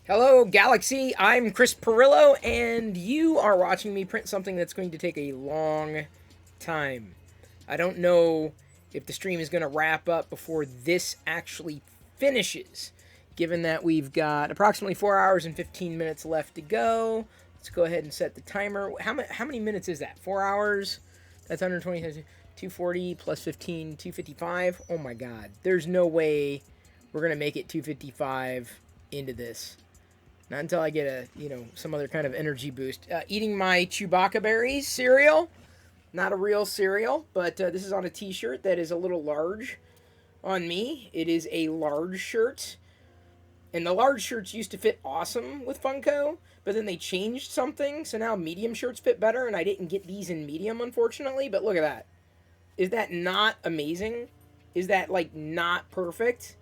Hello, Galaxy. I'm Chris Perillo, and you are watching me print something that's going to take a long time. I don't know if the stream is going to wrap up before this actually finishes, given that we've got approximately 4 hours and 15 minutes left to go. Let's go ahead and set the timer. How many minutes is that? 4 hours? That's 120, 240 plus 15, 255. Oh my god. There's no way we're going to make it 255 into this. Not until I get some other kind of energy boost. Eating my Chewbacca berries cereal. Not a real cereal, but this is on a t-shirt that is a little large on me. It is a large shirt. And the large shirts used to fit awesome with Funko, but then they changed something, so now medium shirts fit better, and I didn't get these in medium, unfortunately, but look at that. Is that not amazing? Is that, not perfect?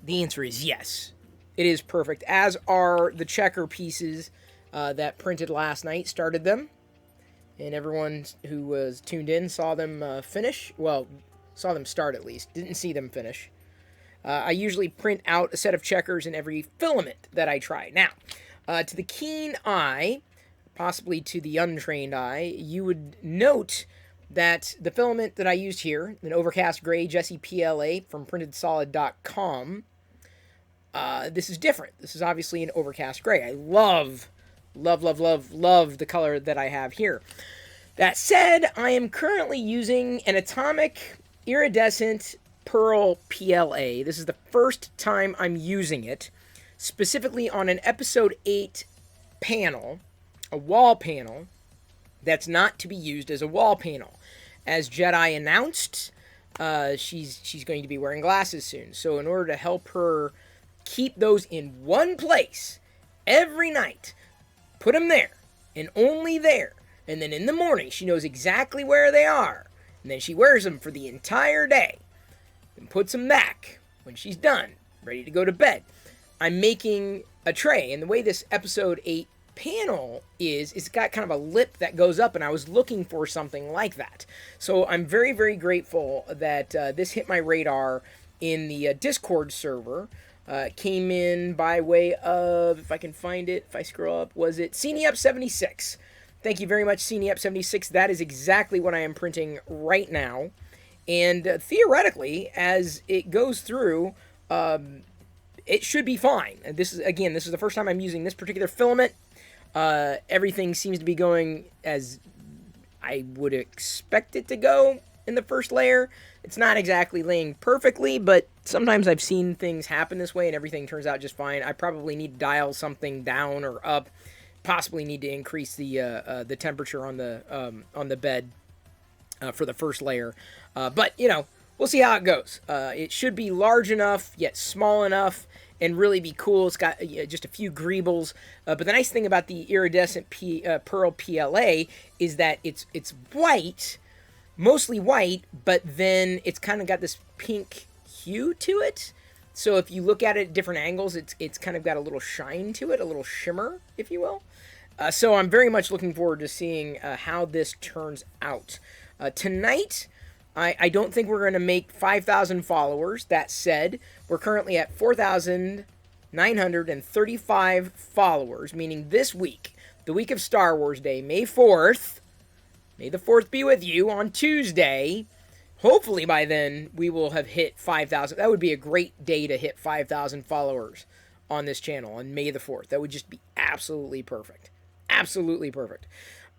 The answer is yes. It is perfect, as are the checker pieces that printed last night, started them. And everyone who was tuned in saw them finish. Well, saw them start at least. Didn't see them finish. I usually print out a set of checkers in every filament that I try. Now, to the keen eye, possibly to the untrained eye, you would note that the filament that I used here, an Overcast Gray Jessie PLA from PrintedSolid.com, this is different. This is obviously an Overcast Gray. I love the color that I have here. That said, I am currently using an Atomic Iridescent Pearl PLA. This is the first time I'm using it, specifically on an Episode 8 panel, a wall panel, that's not to be used as a wall panel. As Jedi announced, she's going to be wearing glasses soon. So in order to help her keep those in one place every night, put them there and only there, and then in the morning she knows exactly where they are, and then she wears them for the entire day and puts them back when she's done, ready to go to bed. I'm making a tray, and the way this Episode 8 panel is, it's got kind of a lip that goes up, and I was looking for something like that. So I'm very, very grateful that this hit my radar in the Discord server. Came in by way of, if I can find it, if I scroll up, was it CNEUp76? Thank you very much, CNEUp76. That is exactly what I am printing right now. And theoretically, as it goes through, it should be fine. This is the first time I'm using this particular filament. Everything seems to be going as I would expect it to go in the first layer. It's not exactly laying perfectly, but sometimes I've seen things happen this way and everything turns out just fine. I probably need to dial something down or up. Possibly need to increase the temperature on the bed for the first layer. But we'll see how it goes. It should be large enough yet small enough and really be cool. It's got just a few greebles. But the nice thing about the Iridescent Pearl PLA is that it's white. Mostly white, but then it's kind of got this pink hue to it. So if you look at it at different angles, it's kind of got a little shine to it, a little shimmer, if you will. So I'm very much looking forward to seeing how this turns out. Tonight, I don't think we're going to make 5,000 followers. That said, we're currently at 4,935 followers, meaning this week, the week of Star Wars Day, May 4th, May the 4th be with you, on Tuesday. Hopefully by then we will have hit 5,000. That would be a great day to hit 5,000 followers on this channel on May the 4th. That would just be absolutely perfect. Absolutely perfect.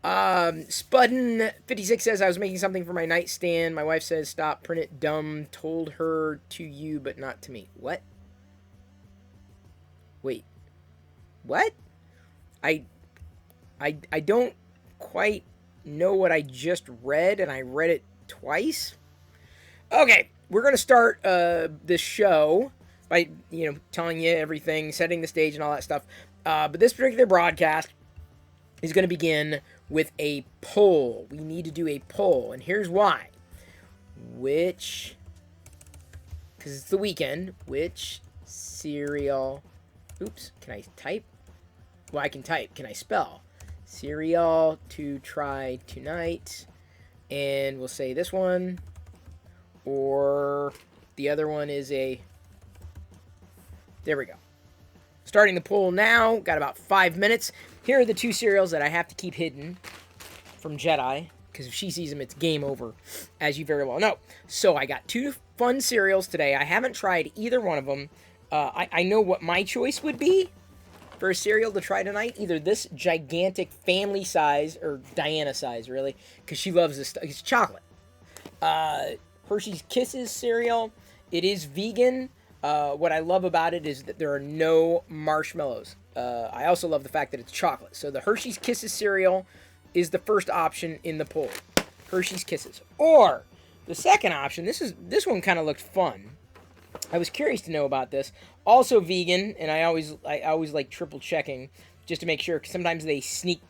Spudden56 says, I was making something for my nightstand. My wife says, stop, print it, dumb. Told her to you, but not to me. What? Wait. What? I don't quite know what I just read, and I read it twice. Okay, we're going to start this show by, telling you everything, setting the stage and all that stuff. But this particular broadcast is going to begin with a poll. We need to do a poll, and here's why. Because it's the weekend, which cereal... Oops, can I type? Well, I can type. Can I spell? Cereal to try tonight, and we'll say this one, or the other one is a, there we go. Starting the poll now. Got about 5 minutes. Here are the 2 cereals that I have to keep hidden from Jedi, because if she sees them, it's game over, as you very well know. So I got 2 fun cereals today. I haven't tried either one of them. I know what my choice would be for a cereal to try tonight. Either this gigantic family size, or Diana size, really, because she loves this stuff. It's chocolate. Hershey's Kisses cereal. It is vegan. What I love about it is that there are no marshmallows. I also love the fact that it's chocolate. So the Hershey's Kisses cereal is the first option in the poll. Hershey's Kisses. Or the second option, this one kind of looked fun. I was curious to know about this. Also vegan, and I always like triple checking just to make sure, because sometimes they sneak,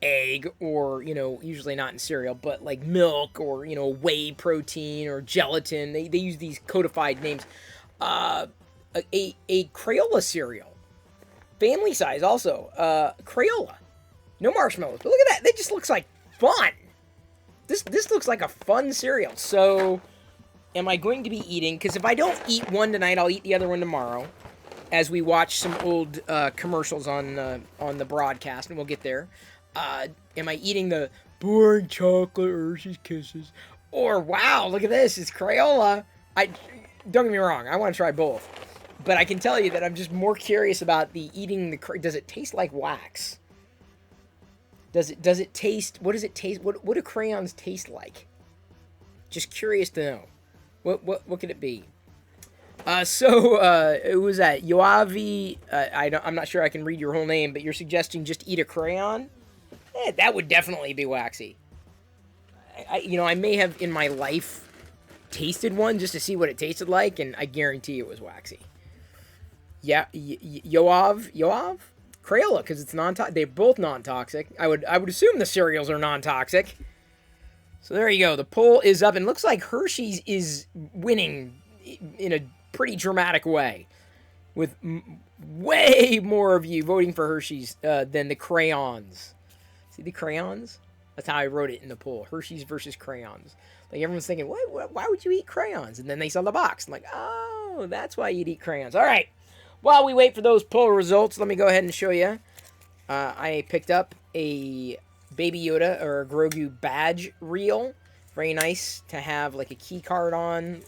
egg, or, usually not in cereal, but like milk, or, whey protein or gelatin. They use these codified names. A Crayola cereal. Family size also. Crayola. No marshmallows. But look at that. That just looks like fun. This looks like a fun cereal. So, am I going to be eating? Because if I don't eat one tonight, I'll eat the other one tomorrow, as we watch some old commercials on the broadcast, and we'll get there. Am I eating the boring chocolate Hershey's Kisses? Or, wow, look at this. It's Crayola. Don't get me wrong. I want to try both. But I can tell you that I'm just more curious about eating the... Does it taste like wax? Does it taste... What does it taste... What do crayons taste like? Just curious to know. What could it be? It was at Yoavi. I'm not sure I can read your whole name, but you're suggesting just eat a crayon? That would definitely be waxy. I may have in my life tasted one just to see what it tasted like, and I guarantee it was waxy. Yeah, Yoav? Crayola, because it's non-toxic. They're both non-toxic. I would assume the cereals are non-toxic. So there you go. The poll is up, and looks like Hershey's is winning in a pretty dramatic way, with way more of you voting for Hershey's than the crayons. See the crayons? That's how I wrote it in the poll. Hershey's versus crayons. Like, everyone's thinking, what? Why would you eat crayons? And then they saw the box. I'm like, oh, that's why you'd eat crayons. All right. While we wait for those poll results, let me go ahead and show you. I picked up a Baby Yoda or a Grogu badge reel. Very nice to have like a key card on.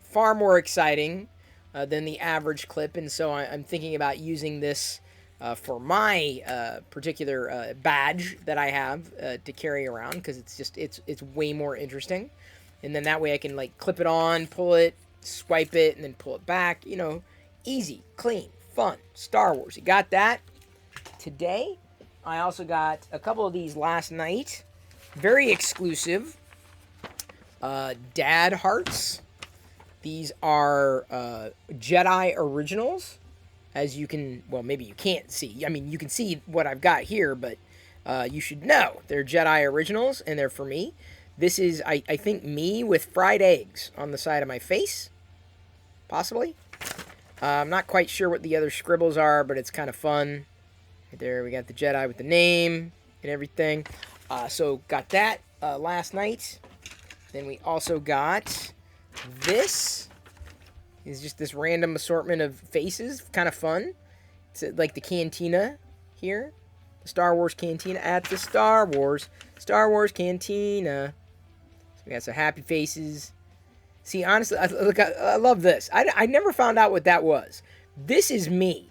Far more exciting than the average clip, and so I'm thinking about using this for my particular badge that I have to carry around, because it's way more interesting. And then that way I can like clip it on, pull it, swipe it, and then pull it back. Easy, clean, fun. Star Wars. You got that today. I also got a couple of these last night. Very exclusive. Dad Hearts. These are Jedi Originals. As you can, well, maybe you can't see. I mean, you can see what I've got here, but you should know. They're Jedi Originals, and they're for me. This is, I think, me with fried eggs on the side of my face. Possibly. I'm not quite sure what the other scribbles are, but it's kind of fun. Right there, we got the Jedi with the name and everything. So, got that last night. Then we also got this. Is just this random assortment of faces. Kind of fun. It's like the cantina here. The Star Wars cantina at the Star Wars cantina. So we got some happy faces. See, honestly, I love this. I never found out what that was. This is me.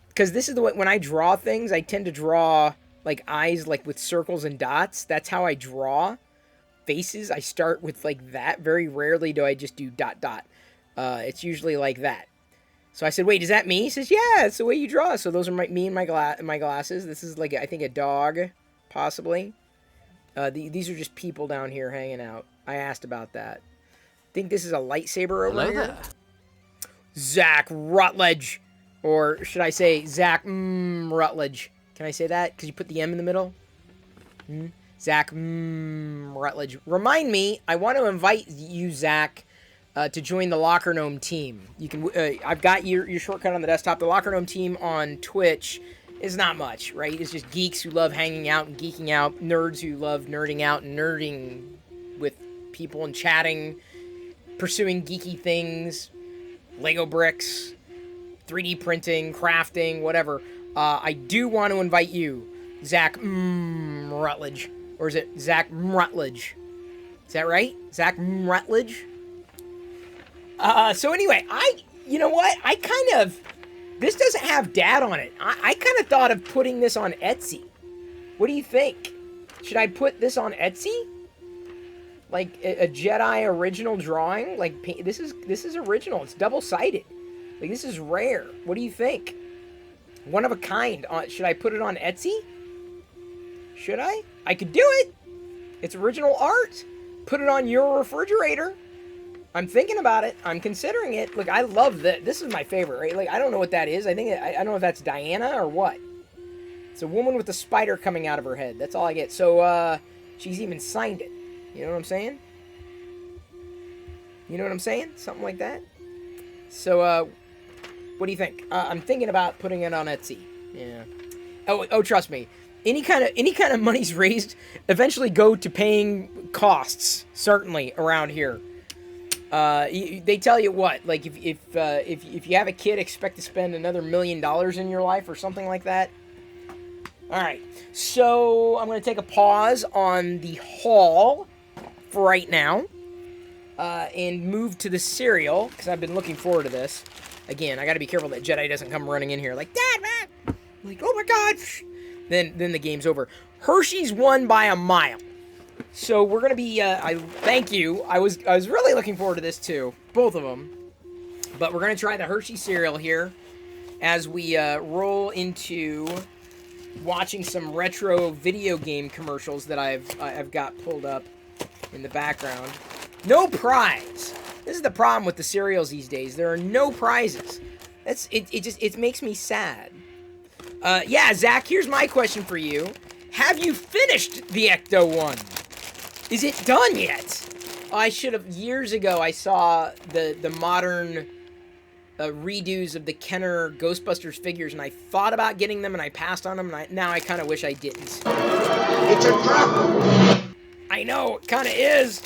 Because this is the way, when I draw things, I tend to draw like eyes like with circles and dots. That's how I draw faces. I start with like that. Very rarely do I just do dot dot. It's usually like that. So I said, wait, is that me? He says, yeah, it's the way you draw. So those are me and my glasses. This is like, I think, a dog, possibly. These are just people down here hanging out. I asked about that. I think this is a lightsaber over here. There. Zach Rutledge. Or should I say Zach Rutledge? Can I say that? Because you put the M in the middle? Zach Rutledge. Remind me, I want to invite you, Zach, to join the Locker Gnome team. You can. I've got your shortcut on the desktop. The Locker Gnome team on Twitch is not much, right? It's just geeks who love hanging out and geeking out, nerds who love nerding out and nerding with people and chatting, pursuing geeky things, Lego bricks, 3D printing, crafting, whatever, I do want to invite you, Zach Rutledge. Or is it Zach Rutledge? Is that right? Zach Rutledge? So anyway, you know what? This doesn't have Dad on it. I kind of thought of putting this on Etsy. What do you think? Should I put this on Etsy? Like a Jedi original drawing? Like, this is original. It's double-sided. Like, this is rare. What do you think? One of a kind. Should I put it on Etsy? Should I? I could do it. It's original art. Put it on your refrigerator. I'm thinking about it. I'm considering it. Look, I love this. This is my favorite, right? Like, I don't know what that is. I don't know if that's Diana or what. It's a woman with a spider coming out of her head. That's all I get. So, she's even signed it. You know what I'm saying? You know what I'm saying? Something like that. So, what do you think? I'm thinking about putting it on Etsy. Yeah. Oh, trust me. Any kind of money's raised eventually go to paying costs. Certainly around here. They tell you what, like if you have a kid, expect to spend another $1 million in your life or something like that. All right, so I'm gonna take a pause on the haul for right now, and move to the cereal because I've been looking forward to this. Again, I got to be careful that Jedi doesn't come running in here like, Dad, man, like, oh my God. Then the game's over. Hershey's won by a mile. So we're gonna be. Thank you. I was really looking forward to this too, both of them. But we're gonna try the Hershey cereal here, as we roll into watching some retro video game commercials that I've got pulled up in the background. No prize. This is the problem with the cereals these days. There are no prizes. It makes me sad. Yeah, Zach, here's my question for you. Have you finished the Ecto-1? Is it done yet? I should have. Years ago, I saw the modern redos of the Kenner Ghostbusters figures, and I thought about getting them, and I passed on them, and now I kind of wish I didn't. It's a trap! I know, it kind of is.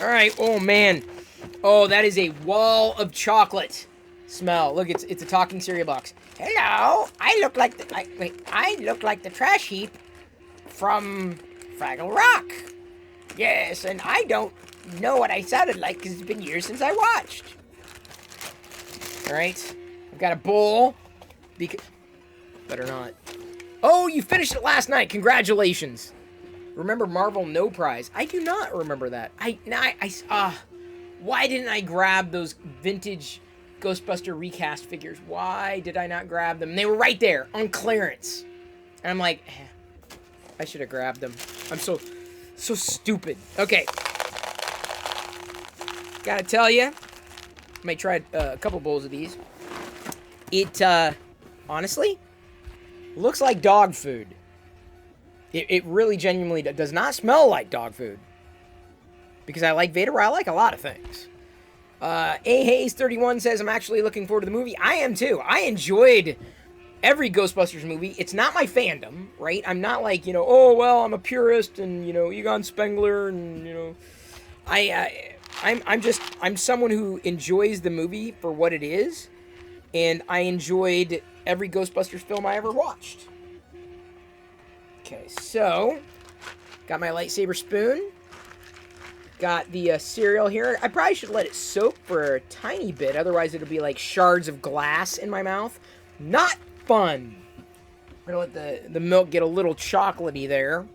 All right, oh, man. Oh, that is a wall of chocolate smell. Look, it's a talking cereal box. Hello, I look like the trash heap from Fraggle Rock. Yes, and I don't know what I sounded like because it's been years since I watched. All right, I've got a bowl. Better not. Oh, you finished it last night. Congratulations. Remember Marvel No Prize? I do not remember that. Why didn't I grab those vintage Ghostbuster recast figures? Why did I not grab them? They were right there on clearance. And I'm like, I should have grabbed them. I'm so stupid. Okay. Gotta tell you, I might try a couple bowls of these. It, honestly, looks like dog food. It really genuinely does not smell like dog food. Because I like Vader, I like a lot of things. A Hayes 31 says, I'm actually looking forward to the movie. I am too. I enjoyed every Ghostbusters movie. It's not my fandom, right? I'm not like, oh, well, I'm a purist and, Egon Spengler and, I'm someone who enjoys the movie for what it is. And I enjoyed every Ghostbusters film I ever watched. Okay, so, got my lightsaber spoon. Got the cereal here. I probably should let it soak for a tiny bit, otherwise it'll be like shards of glass in my mouth. Not fun. I'm gonna let the milk get a little chocolatey there.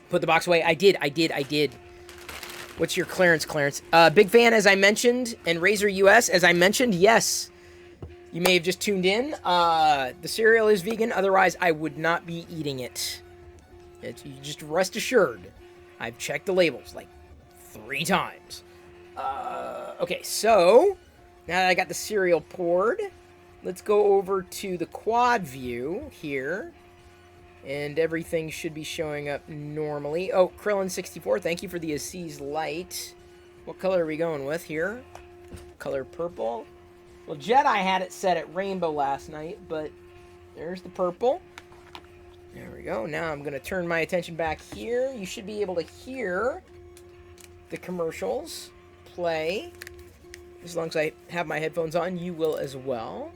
Put the box away. I did. What's your clearance, Clarence? Big fan, as I mentioned, and Razor US, as I mentioned, yes. You may have just tuned in. The cereal is vegan, otherwise I would not be eating it. You just rest assured. I've checked the labels like 3 times. Okay, so now that I got the cereal poured, let's go over to the quad view here. And everything should be showing up normally. Oh, Krillin64, thank you for the Aziz light. What color are we going with here? Color purple. Well, Jedi had it set at rainbow last night, but there's the purple. There we go. Now I'm going to turn my attention back here. You should be able to hear the commercials play. As long as I have my headphones on, you will as well.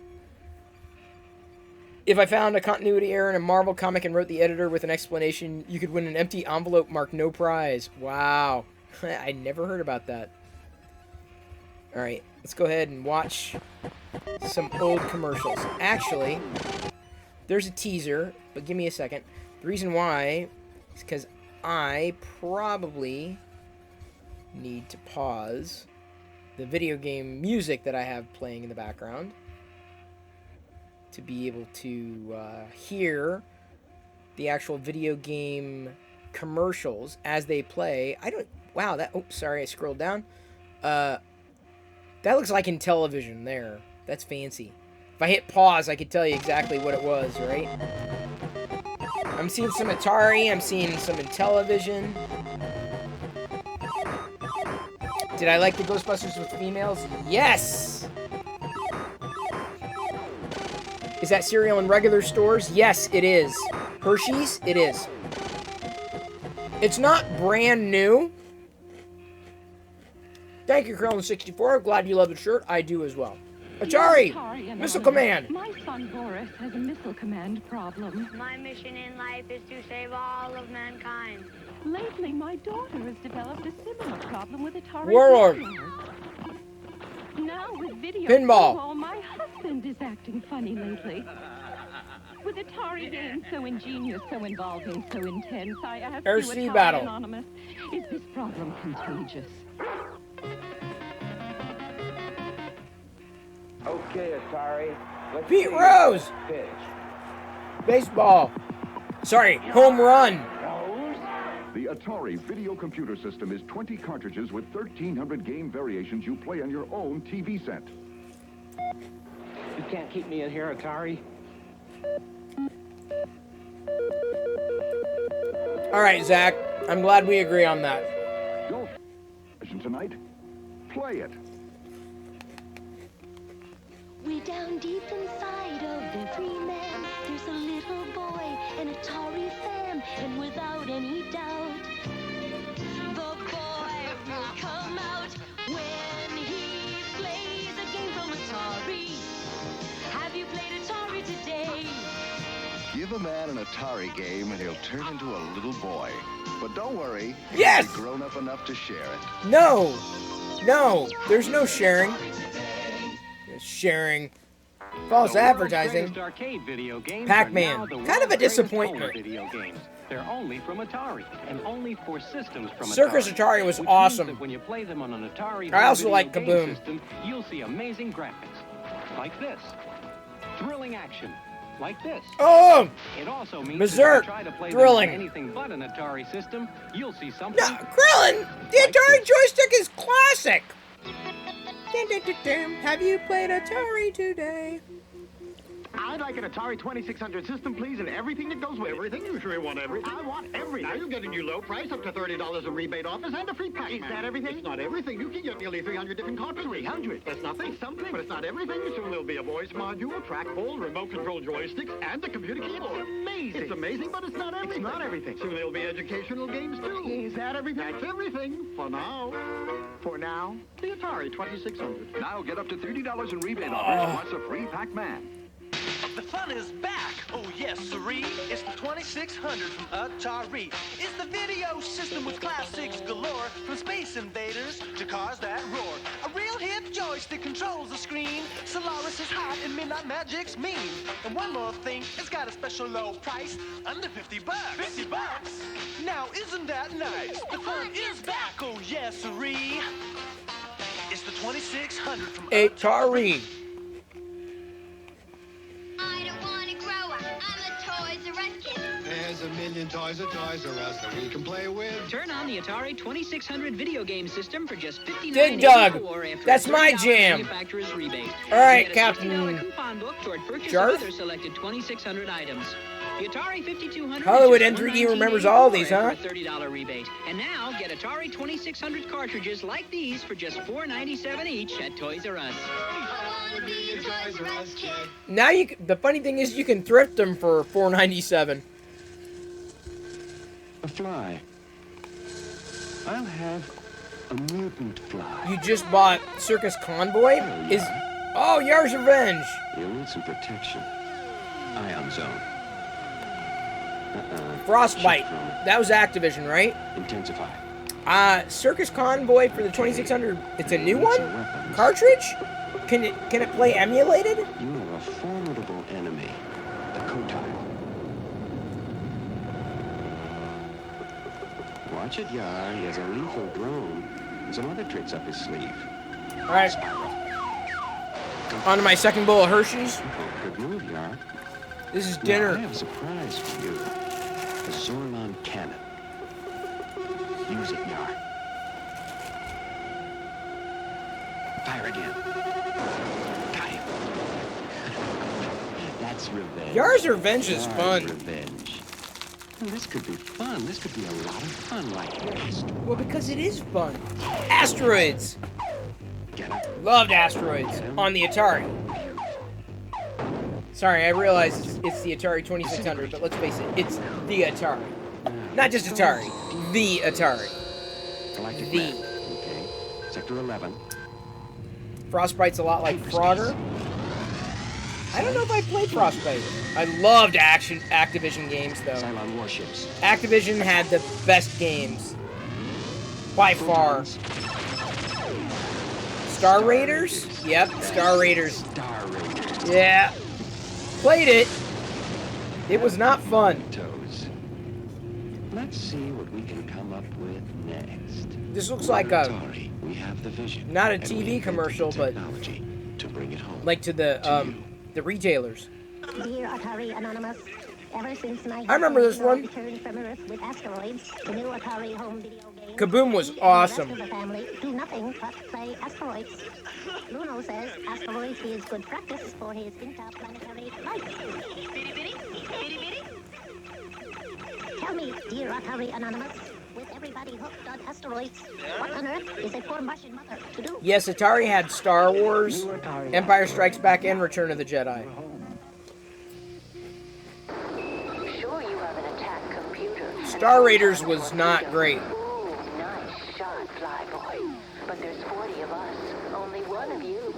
If I found a continuity error in a Marvel comic and wrote the editor with an explanation, you could win an empty envelope marked no prize. Wow. I never heard about that. Alright, let's go ahead and watch some old commercials. Actually, there's a teaser, but give me a second. The reason why is because I probably need to pause the video game music that I have playing in the background to be able to hear the actual video game commercials as they play. Wow, that... Oh, sorry, I scrolled down. That looks like in television there. That's fancy. If I hit pause, I could tell you exactly what it was, right? I'm seeing some Atari. I'm seeing some in television. Did I like the Ghostbusters with females? Yes! Is that cereal in regular stores? Yes, it is. Hershey's? It is. It's not brand new. Thank you, Krillin64. Glad you love the shirt. I do as well. Atari! Missile Command! My son Boris has a missile command problem. My mission in life is to save all of mankind. Lately, my daughter has developed a similar problem with Atari. Warlord! Now with video Pinball! Pinball, my husband is acting funny lately. With Atari games so ingenious, so involving, so intense, I asked you, RC Atari Battle. Anonymous, is this problem contagious? Okay, Atari. Let's Pete see Rose! your pitch. Baseball. Sorry, home run. The Atari Video Computer System is 20 cartridges with 1,300 game variations you play on your own TV set. You can't keep me in here, Atari. All right, Zach. I'm glad we agree on that. Go. Tonight, play it. Way down deep inside of every man, there's a little boy, an Atari fan, and without any doubt, the boy will come out when he plays a game from Atari. Have you played Atari today? Give a man an Atari game and he'll turn into a little boy. But don't worry, Yes! he'll be grown up enough to share it. No. No. There's no sharing. There's sharing. False advertising. Pac-Man. Kind of a disappointment. Video games. They're only from Atari, and only for systems from Circus Atari was which awesome. means that when you play them on an Atari I also video like game Kaboom. system, you'll see amazing graphics, like this. Thrilling action, like this. Oh! It also means Berserk. that if you try to play Thrilling. them on anything but an Atari system, you'll see something. No, Krillin! The Atari joystick is classic! Dun, dun, dun, dun. Have you played Atari today? I'd like an Atari 2600 system, please, and everything that goes with it. Everything? You sure want everything? I want everything. Now you get a new low price, up to $30 in rebate offers, and a free pack. Is that everything? It's not everything. You can get nearly 300 different cartridges. 300? That's nothing. It's something, but it's not everything. Soon there'll be a voice module, trackball, remote control joysticks, and a computer keyboard. Amazing. It's amazing, but it's not everything. It's not everything. Soon there'll be educational games, too. Is that everything? That's everything. For now. For now, the Atari 2600. Now get up to $30 in rebate offers plus a free Pac-Man. The fun is back, oh yes siree. It's the 2600 from Atari. It's the video system with classics galore, from Space Invaders to cars that roar. A real hit joystick controls the screen. Solaris is hot and Midnight Magic's mean. And one more thing, it's got a special low price, under 50 bucks. 50 bucks? Now isn't that nice? The fun is back, oh yes siree. It's the 2600 from Atari. I don't want to grow up. I'm a Toys R Us kid. There's a million toys at Toys R Us that we can play with. Turn on the Atari 2600 video game system for just $59.84 Dig Dug. after That's a my $30 jam. manufacturer's rebate. All right, You get a Captain $60 coupon book toward purchase Jarth? of other selected 2600 items. The Atari 5200 Hollywood is just N3D remembers all these, huh? after a $30 rebate. And now get Atari 2600 cartridges like these for just $4.97 each at Toys R Us. I want to be a Toys R Us kid. Now the funny thing is you can thrift them for $4.97. A fly. I'll have A mutant fly. You just bought Circus Convoy? Oh, Yar's Revenge! You'll need some protection. Ion zone. Frostbite. That was Activision, right? Intensify. Circus Convoy for the 2600. It's a new one? Cartridge? Can it play emulated? You are a formidable enemy. The Kotai. Watch it, Yar. He has a lethal drone and some other tricks up his sleeve. Alright. On to my second bowl of Hershey's. Oh, good move, Yar. This is dinner. Now, I have a surprise for you. The Zorlon cannon. Use it, Yar. Fire again. Got him. That's revenge. Yar's Revenge is fun. Revenge. Well, this could be fun. This could be a lot of fun like this. Well, because it is fun. Asteroids. Get up. Loved Asteroids on the Atari. Sorry, I realize it's the Atari 2600, but let's face it, it's the Atari. Not just Atari, the Atari. Galactic the. Red. Okay. Sector 11. Frostbite's a lot like Frogger. I don't know if I played Frostbite. I loved Activision games, though. Cylon warships. Activision had the best games. By far. Star Raiders? Yep, Star Raiders. Star Raiders. Yeah. Played it. It was not fun. Toes. Let's see what we can come up with next. This looks like a Atari, we have the vision. not a and we TV invented commercial, the but technology to bring it home. like to the retailers. Dear Atari Anonymous, ever since my I remember this one. returned from Earth with asteroids, the new Atari home video game. Kaboom was and awesome. The rest of the family do nothing but play asteroids. Bruno says asteroids is good practice for his interplanetary life. Tell me, dear Atari Anonymous, with everybody hooked on asteroids, what on earth is a poor Martian mother to do? Yes, Atari had Star Wars, Empire Strikes Back, and Return of the Jedi. Sure you have an attack computer. Star Raiders was not great. Ooh, nice shot, Flyboy. But there's 40 of us, only one of you.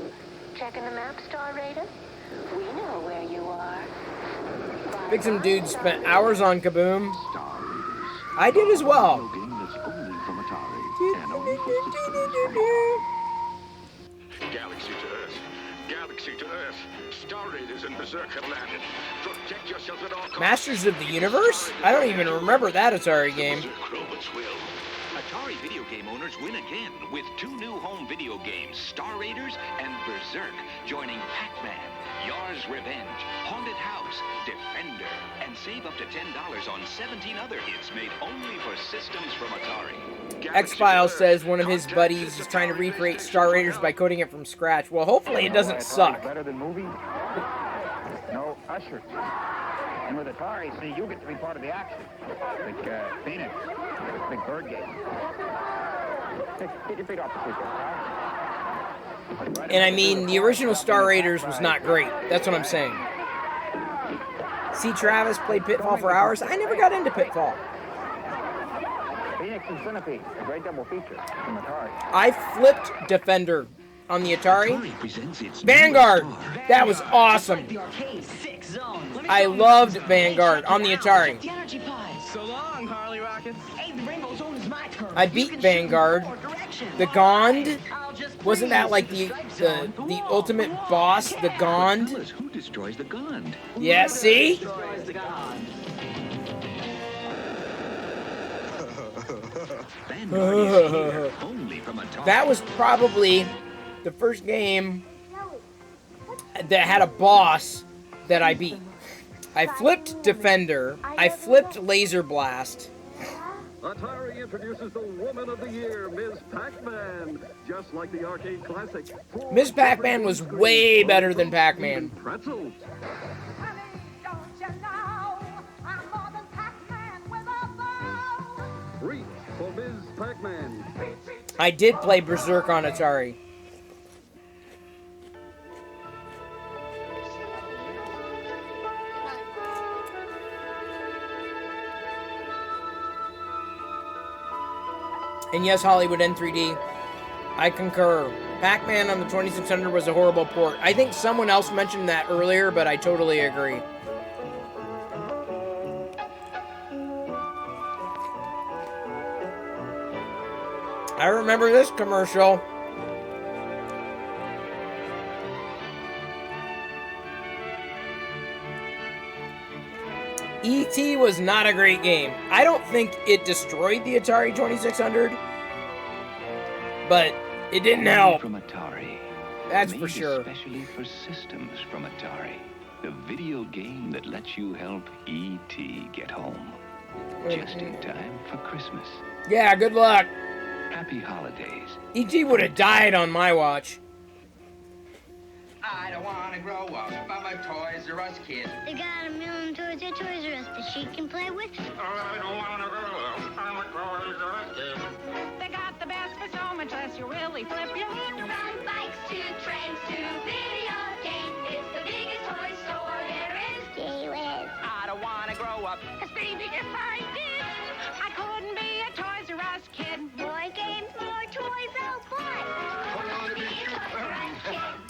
Checking the map, Star Raider? We know where you are. Big some dudes spent hours on Kaboom. I did as well. Galaxy to Earth. Galaxy to Earth. Star Raiders and Berserk have landed. Protect yourself at all costs. Masters of the Universe? I don't even remember that Atari game. Robots will. Atari video game owners win again with 2 new home video games, Star Raiders and Berserk, joining Pac-Man, Yar's Revenge, Haunted House, Defender, and save up to $10 on 17 other hits made only for systems from Atari. X-Files says one of his buddies is trying to recreate Star Raiders by coding it from scratch. Well, hopefully it doesn't suck. Better than movies? No, Usher. And with Atari, see, you get to be part of the action. Like Phoenix, big bird game. Get your feet off the seat. And I mean, the original Star Raiders was not great. That's what I'm saying. See, Travis played Pitfall for hours. I never got into Pitfall. Phoenix and Centipede, a great double feature from Atari. I flipped Defender on the Atari. Vanguard! That was awesome. I loved Vanguard on the Atari. So long, Harley Rockets. Hey, the Rainbow Zone is my turn. I beat Vanguard. The Gond. Wasn't that like the ultimate boss, the Gond? Who destroys the Gond? Yeah, see? That was probably the first game that had a boss that I beat. I flipped Defender. I flipped Laser Blast. Atari introduces the Woman of the Year, Ms. Pac-Man. Just like the arcade classic. Ms. Pac-Man was way better than Pac-Man. Pretzels. Reach for Ms. Pac-Man. I did play Berserk on Atari. And yes, Hollywood N3D, I concur. Pac-Man on the 2600 was a horrible port. I think someone else mentioned that earlier, but I totally agree. I remember this commercial. E.T. was not a great game. I don't think it destroyed the Atari 2600, but it didn't help. From Atari. That's Made for sure. Especially for systems from Atari. The video game that lets you help E.T. get home. Just in time for Christmas. Yeah, good luck. Happy holidays. E.T. would have died on my watch. I don't want to grow up. I'm a Toys R Us kid. They got a million toys at Toys R Us that she can play with. I don't want to grow up. I'm a Toys R Us kid. They got the best for so much less you really flip your head. From bikes to trains to video games, it's the biggest toy store there is. Gee whiz. I don't want to grow up. 'Cause baby, if I did, I couldn't be a Toys R Us kid. More games, more toys, oh boy.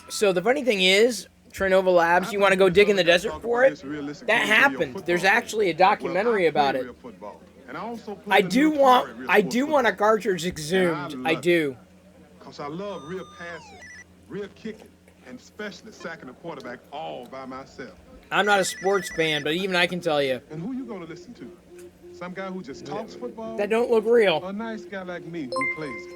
So the funny thing is, Trinova Labs, you want to go dig in the desert for it? That happened. There's actually a documentary about it. I do want a cartridge exhumed. I do. Because I love real passing, real kicking, and especially sacking the quarterback all by myself. I'm not a sports fan, but even I can tell you. And who you gonna listen to? Some guy who just talks football? That don't look real. Or a nice guy like me who plays it?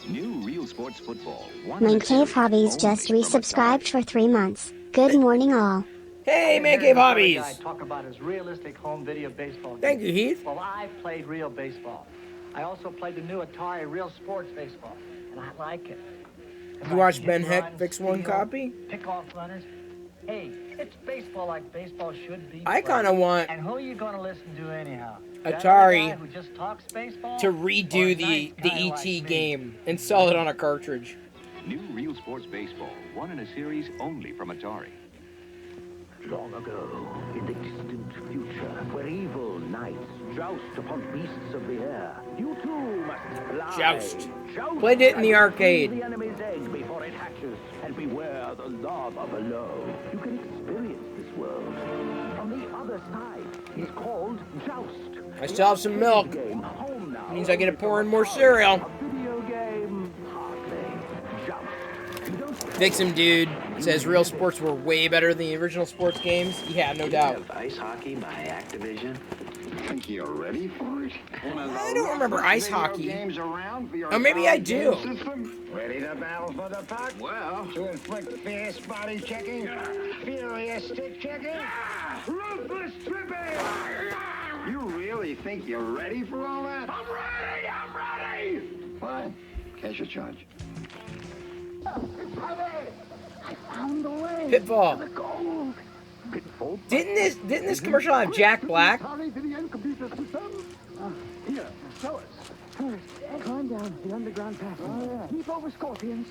New Real Sports Football. Man Cave Hobbies just resubscribed for 3 months. Good morning, all. Hey, Man Cave Hobbies. Talk about his realistic home video baseball. Thank you, Heath. Well, I played real baseball. I also played the new Atari Real Sports Baseball, and I like it. You watched Ben Heck fix one copy? Pick-off runners. Hey, it's baseball like baseball should be. I kind of want And who are you going to listen to anyhow? Atari That guy who just talks baseball? to redo the E.T. game and sell it on a cartridge. New Real Sports Baseball. One in a series only from Atari. Long ago, in the distant future, where evil knights joust upon beasts of the air, you too must fly. Joust. Joust Played it in the and arcade. kill the enemy's egg before it hatches, and beware the lava below. You can experience this world from the other side. It's called Joust. I still have some milk. Means I get to pour in more cereal. Video game, hardly. Joust. Vixen Dude says real sports were way better than the original sports games. Yeah, no doubt. Ice hockey by Activision. Think you're ready for it? I don't remember ice hockey. Games around for your Oh, maybe I Atari do. game system? Ready to battle for the puck? Well, to inflict fierce body checking, furious stick checking, ruthless tripping. You really think you're ready for all that? I'm ready! I'm ready! Fine. Cash your charge. It's ready! I found the way. Pitfall. To the gold. Pitfall. Didn't this commercial have Jack Black? Atari video computer system. Here, show us. First, climb down the underground passage. Keep over scorpions.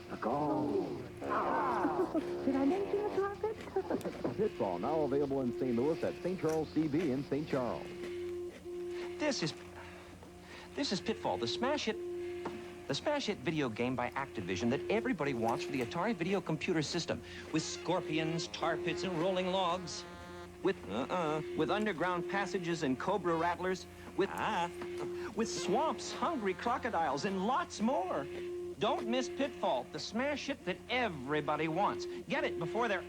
The gold. Did I mention it's rocket? Pitfall, now available in St. Louis at St. Charles CB in St. Charles. This is Pitfall, the smash hit video game by Activision that everybody wants for the Atari video computer system, with scorpions, tar pits, and rolling logs, with underground passages and cobra rattlers, with swamps, hungry crocodiles, and lots more. Don't miss Pitfall, the smash hit that everybody wants. Get it before they're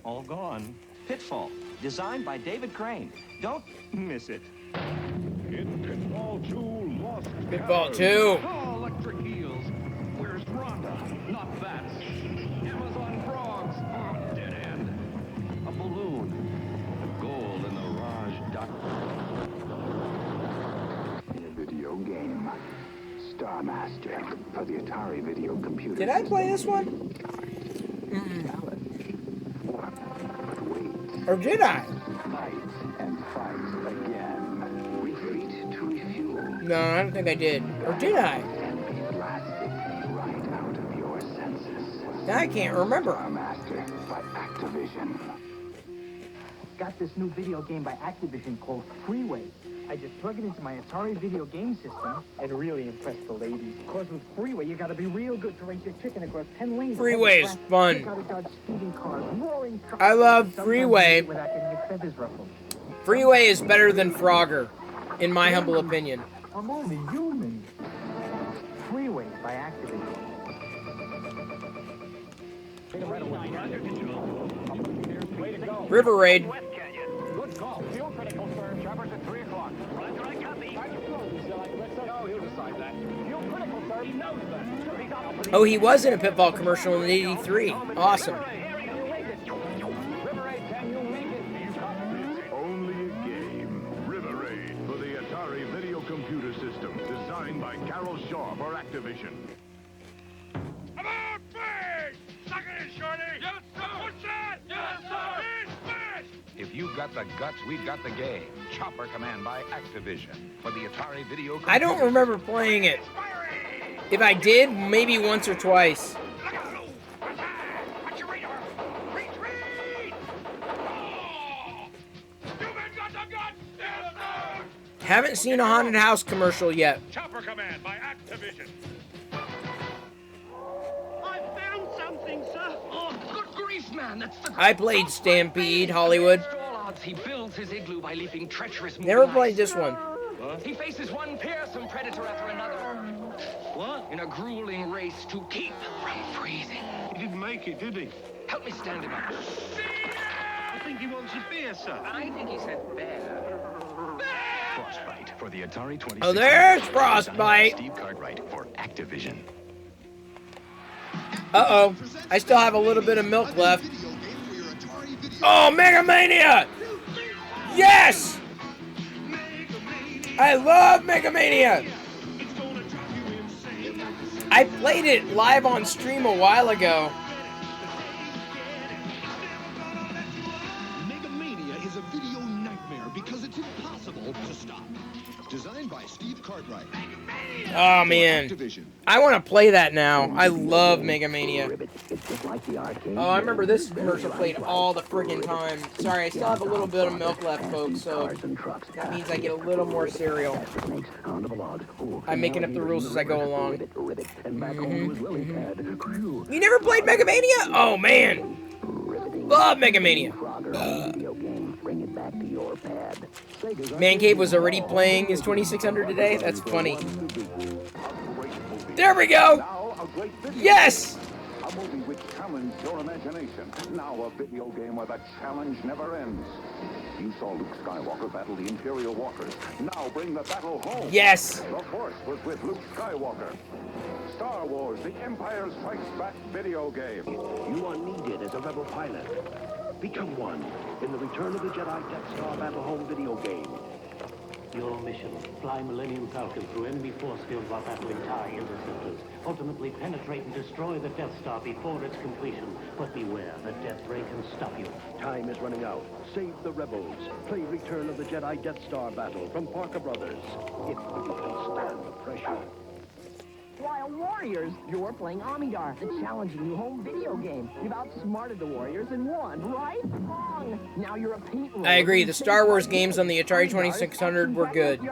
all gone. Pitfall, designed by David Crane. Don't miss it. In Pitfall 2, Lost Pitfall Cavern. 2. Oh, electric eels. Where's Rhonda? Not bats. Amazon frogs. Oh, dead end. A balloon. Gold in the Raj Duck. In a video game. Star Master for the Atari video computer. Did I play this one? Or did I? Fight and fight again. Retreat to refuel. No, I don't think I did. Or did I? And be blasted right out of your senses. I can't remember. Star Master by Activision. got this new video game by Activision called Freeway. I just plug it into my Atari video game system and really impress the ladies. Of course, with Freeway, you gotta be real good to race your chicken across 10 lanes. Freeway is fun. You gotta dodge speeding cars, roaring trucks. I love Sometimes Freeway. without getting your feathers ruffled. Freeway is better than Frogger, in my humble opinion. I'm only human. Freeway by Activision. River Raid. Good call. Fuel critical, sir. Choppers at 3 o'clock. Roger, I copy. No, he'll decide that. Fuel critical, sir. He knows that. Oh, he was in a Pitfall commercial in '83. Awesome. Only a game. River Raid for the Atari Video Computer System, designed by Carol Shaw for Activision. About face! Suck it in, Shorty! Yes, sir! What's that? Yes, sir! Smash! If you've got the guts, we've got the game. Chopper Command by Activision for the Atari Video Computer I don't remember playing it. If I did, maybe once or twice. Haven't seen a haunted house commercial yet. Chopper Command by Activision. I found something, sir. Oh, good grief, man. That's the I played Stampede, Hollywood. He builds his igloo by leaping treacherous Never played this one. He faces one fearsome predator after another. What? In a grueling race to keep from freezing. He didn't make it, did he? Help me stand him up. I think he wants a beer, sir. I think he said bear. Frostbite for the Atari 2600. Oh, there's Frostbite. Steve Cartwright for Activision. Uh-oh. I still have a little bit of milk left. Oh, Mega Mania! Yes! I love Mega Mania! I played it live on stream a while ago. Mega Mania is a video nightmare because it's impossible to stop. Designed by Steve Cartwright. Oh, man. I want to play that now. I love Mega Mania. Oh, I remember this commercial played all the friggin' time. Sorry, I still have a little bit of milk left, folks, so that means I get a little more cereal. I'm making up the rules as I go along. You never played Mega Mania? Oh, man. Love Mega Mania. Man Cave was already playing his 2600 today? That's funny. There we go! Yes! A movie which challenged your imagination. Now a video game where the challenge never ends. You saw Luke Skywalker battle the Imperial Walkers. Now bring the battle home. Yes! The Force was with Luke Skywalker. Star Wars, The Empire Strikes Back video game. You are needed as a rebel pilot. Become one in the Return of the Jedi Death Star Battle Home video game. Your mission, fly Millennium Falcon through enemy force fields while battling TIE interceptors. Ultimately penetrate and destroy the Death Star before its completion. But beware, the Death Ray can stop you. Time is running out. Save the rebels. Play Return of the Jedi Death Star Battle from Parker Brothers. If you can stand the pressure. While Warriors, you're playing Amidar, the challenging new home video game. You've outsmarted the Warriors and won, right? Wrong. Now you're a paint roller. I agree, the Star Wars games on the Atari 2600 were good.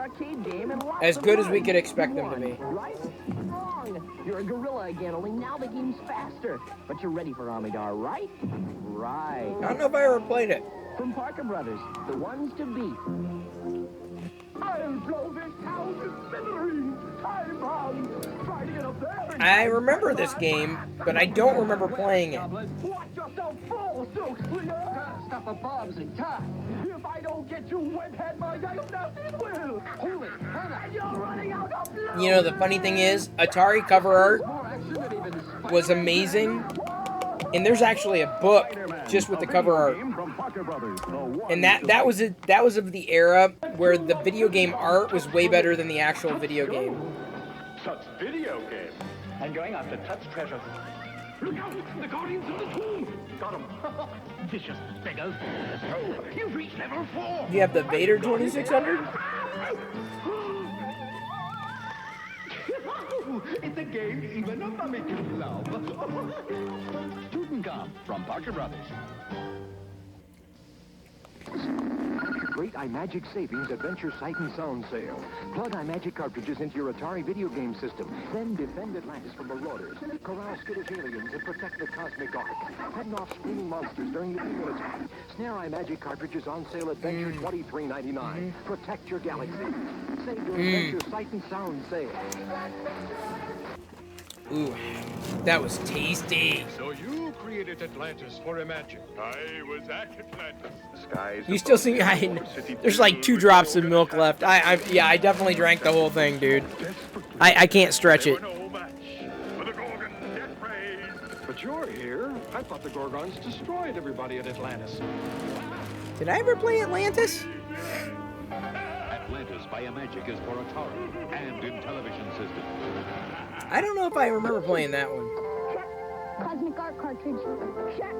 As good as we could expect them to be. Right? Wrong. You're a gorilla again, only now the game's faster. But you're ready for Amidar, right? Right. I don't know if I ever played it. From Parker Brothers, the ones to beat. I'll blow this town to smithereens. Time bound. Try to get up there. I remember this game, but I don't remember playing it. Watch yourself fall, Silk Slinger. Stop the bombs and tie. If I don't get you webhead, my guy, nothing will. Hold it. And you're running out of blood. You know, the funny thing is, Atari cover art was amazing. And there's actually a book just with the cover art. And that was of the era where the video game art was way better than the actual video game. Tut's video game. I'm going after Tut's treasure. Look out! The Guardians of the Tomb! Got him! Vicious beggars. Oh, you've reached level 4! You have the Vader 2600? It's a game even a mummy can love. Tutankham from Parker Brothers. Capture great iMagic savings Adventure Sight and Sound sale. Plug iMagic cartridges into your Atari video game system. Then defend Atlantis from marauders, corral skittish aliens, and protect the Cosmic Ark. Head off screaming monsters during the demon attack. Snare iMagic cartridges on sale Adventure $23.99. Protect your galaxy. Save your Adventure Sight and Sound sale. Ooh, that was tasty. So you created Atlantis for Imagic. I was at Atlantis. The skies. You still see me? There's like 2 drops of milk left. Yeah, I definitely drank the whole thing, dude. I can't stretch it. But you're here. I thought the Gorgons destroyed everybody at Atlantis. Did I ever play Atlantis? Atlantis by Imagic is for Atari and in television systems. I don't know if I remember playing that one. Cosmic Ark cartridge. Check.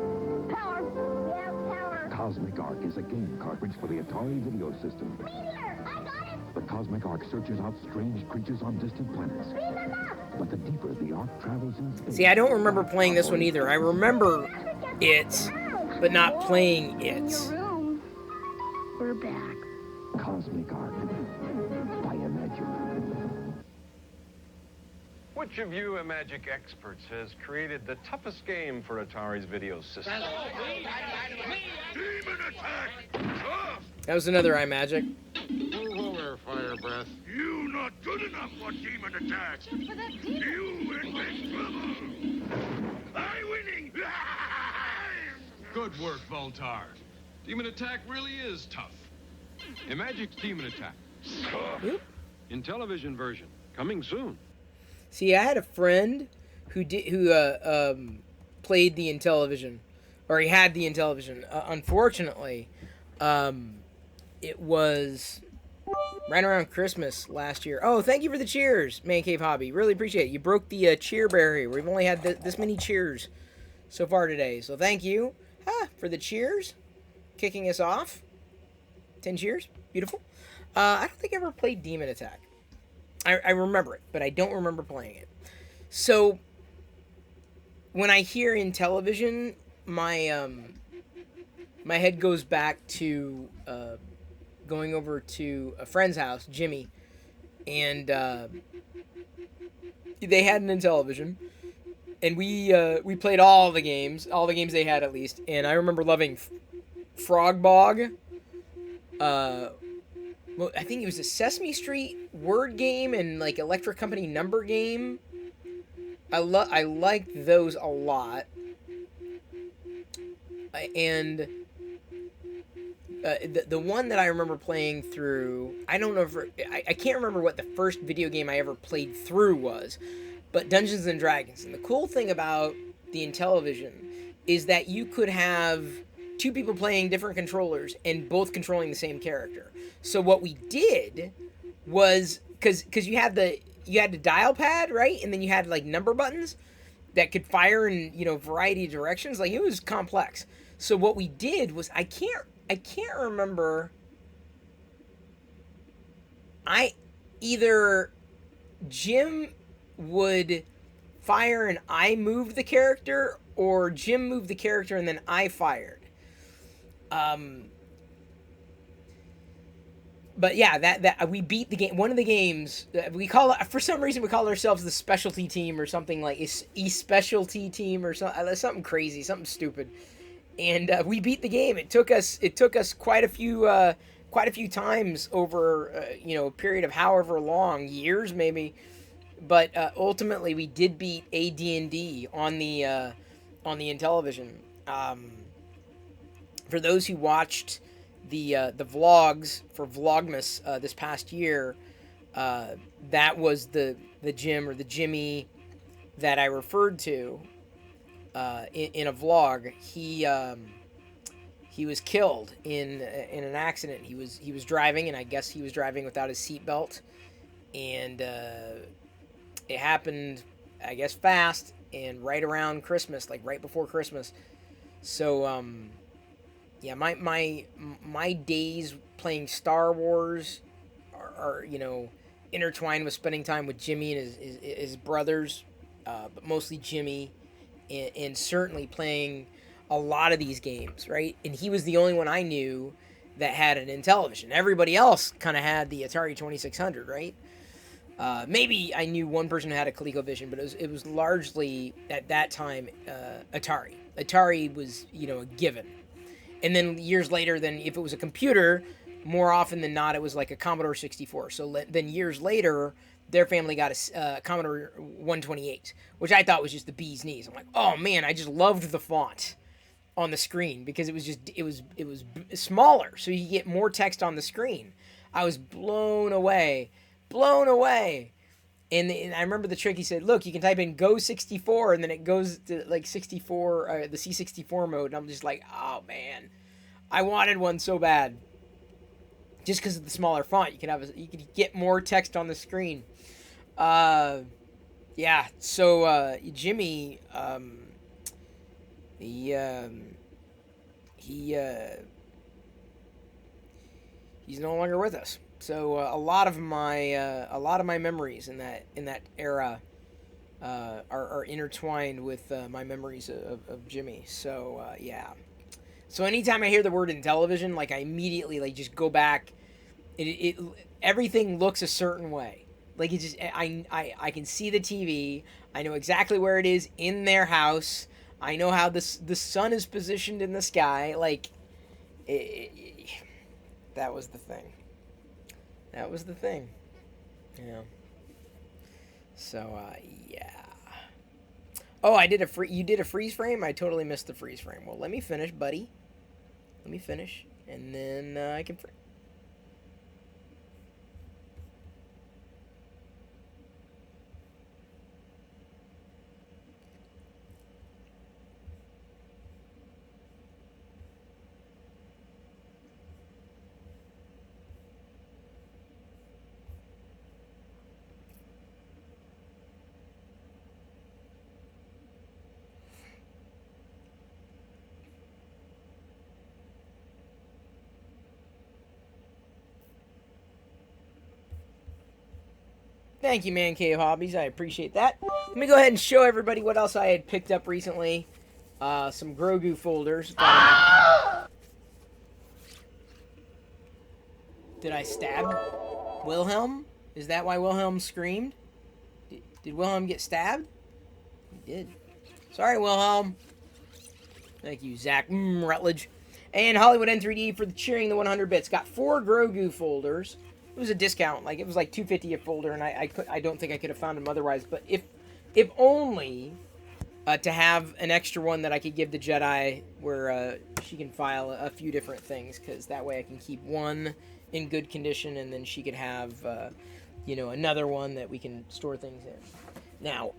Power. Yeah, power. Cosmic Ark is a game cartridge for the Atari video system. Meteor! I got it! The Cosmic Ark searches out strange creatures on distant planets. But the deeper the Ark travels in space... See, I don't remember playing this one either. I remember it, but not playing it. We're back. Cosmic Ark by Imagic. Which of you Imagic experts has created the toughest game for Atari's video system? Demon attack! That was another iMagic. Move over, Fire Breath. You not good enough for demon attacks. You in big trouble. I winning. Good work, Voltar. Demon Attack really is tough. Imagic's Demon Attack. In television version, coming soon. See, I had a friend who played the Intellivision, or he had the Intellivision. Unfortunately, it was right around Christmas last year. Oh, thank you for the cheers, Man Cave Hobby. Really appreciate it. You broke the cheer barrier. We've only had this many cheers so far today, so thank you for the cheers, kicking us off. 10 cheers, beautiful. I don't think I ever played Demon Attack. I remember it, but I don't remember playing it. So when I hear Intellivision, my my head goes back to going over to a friend's house, Jimmy, and they had an Intellivision, and we played all the games they had at least, and I remember loving Frog Bog. Well, I think it was a Sesame Street word game and like Electric Company number game. I liked those a lot. And the one that I remember playing through, I don't know if I can't remember what the first video game I ever played through was, but Dungeons and Dragons. And the cool thing about the Intellivision is that you could have 2 people playing different controllers and both controlling the same character. So what we did was, because you had the dial pad, right? And then you had like number buttons that could fire in, variety of directions. Like, it was complex. So what we did was, I can't remember. Either Jim would fire and I moved the character, or Jim moved the character and then I fired. But yeah, that we beat the game. One of the games we call it, for some reason we call ourselves the specialty team or something, like a specialty team or something crazy, something stupid. And we beat the game. It took us quite a few times over a period of however long, years maybe. But ultimately we did beat AD&D on the Intellivision. For those who watched the vlogs for Vlogmas this past year, that was the Jim or the Jimmy that I referred to in a vlog. He was killed in an accident. He was driving, and I guess he was driving without his seatbelt, and it happened, I guess, fast and right around Christmas, like right before Christmas. So yeah, my days playing Star Wars are intertwined with spending time with Jimmy and his brothers, but mostly Jimmy, and certainly playing a lot of these games, right? And he was the only one I knew that had an Intellivision. Everybody else kind of had the Atari 2600, right? Maybe I knew one person who had a ColecoVision, but it was largely, at that time, Atari. Atari was, you know, a given. And then years later, then if it was a computer, more often than not, it was like a Commodore 64. So then years later, their family got a Commodore 128, which I thought was just the bee's knees. I'm like, oh man, I just loved the font on the screen because it was smaller, so you could get more text on the screen. I was blown away. And I remember the trick. He said, look, you can type in Go 64, and then it goes to like 64, the C64 mode. And I'm just like, oh man, I wanted one so bad. Just because of the smaller font, you could get more text on the screen. Yeah. So Jimmy, he's no longer with us. So a lot of my memories in that era are intertwined with my memories of Jimmy. So yeah. So anytime I hear the word Intellivision, like I immediately like just go back. Everything looks a certain way. Like it just I can see the TV. I know exactly where it is in their house. I know how the sun is positioned in the sky. Like that was the thing. That was the thing. You know. So yeah. Oh, you did a freeze frame? I totally missed the freeze frame. Well, let me finish, buddy. Let me finish, and then I can... Thank you, Man Cave Hobbies. I appreciate that. Let me go ahead and show everybody what else I had picked up recently. Some Grogu folders. Did I stab Wilhelm? Is that why Wilhelm screamed? Did Wilhelm get stabbed? He did. Sorry, Wilhelm. Thank you, Zach Rutledge. And Hollywood N3D for cheering the 100 bits. Got 4 Grogu folders. It was a discount, like it was like $2.50 a folder, and I don't think I could have found them otherwise. But if only to have an extra one that I could give to Jedi, where she can file a few different things, because that way I can keep one in good condition, and then she could have, you know, another one that we can store things in. Now,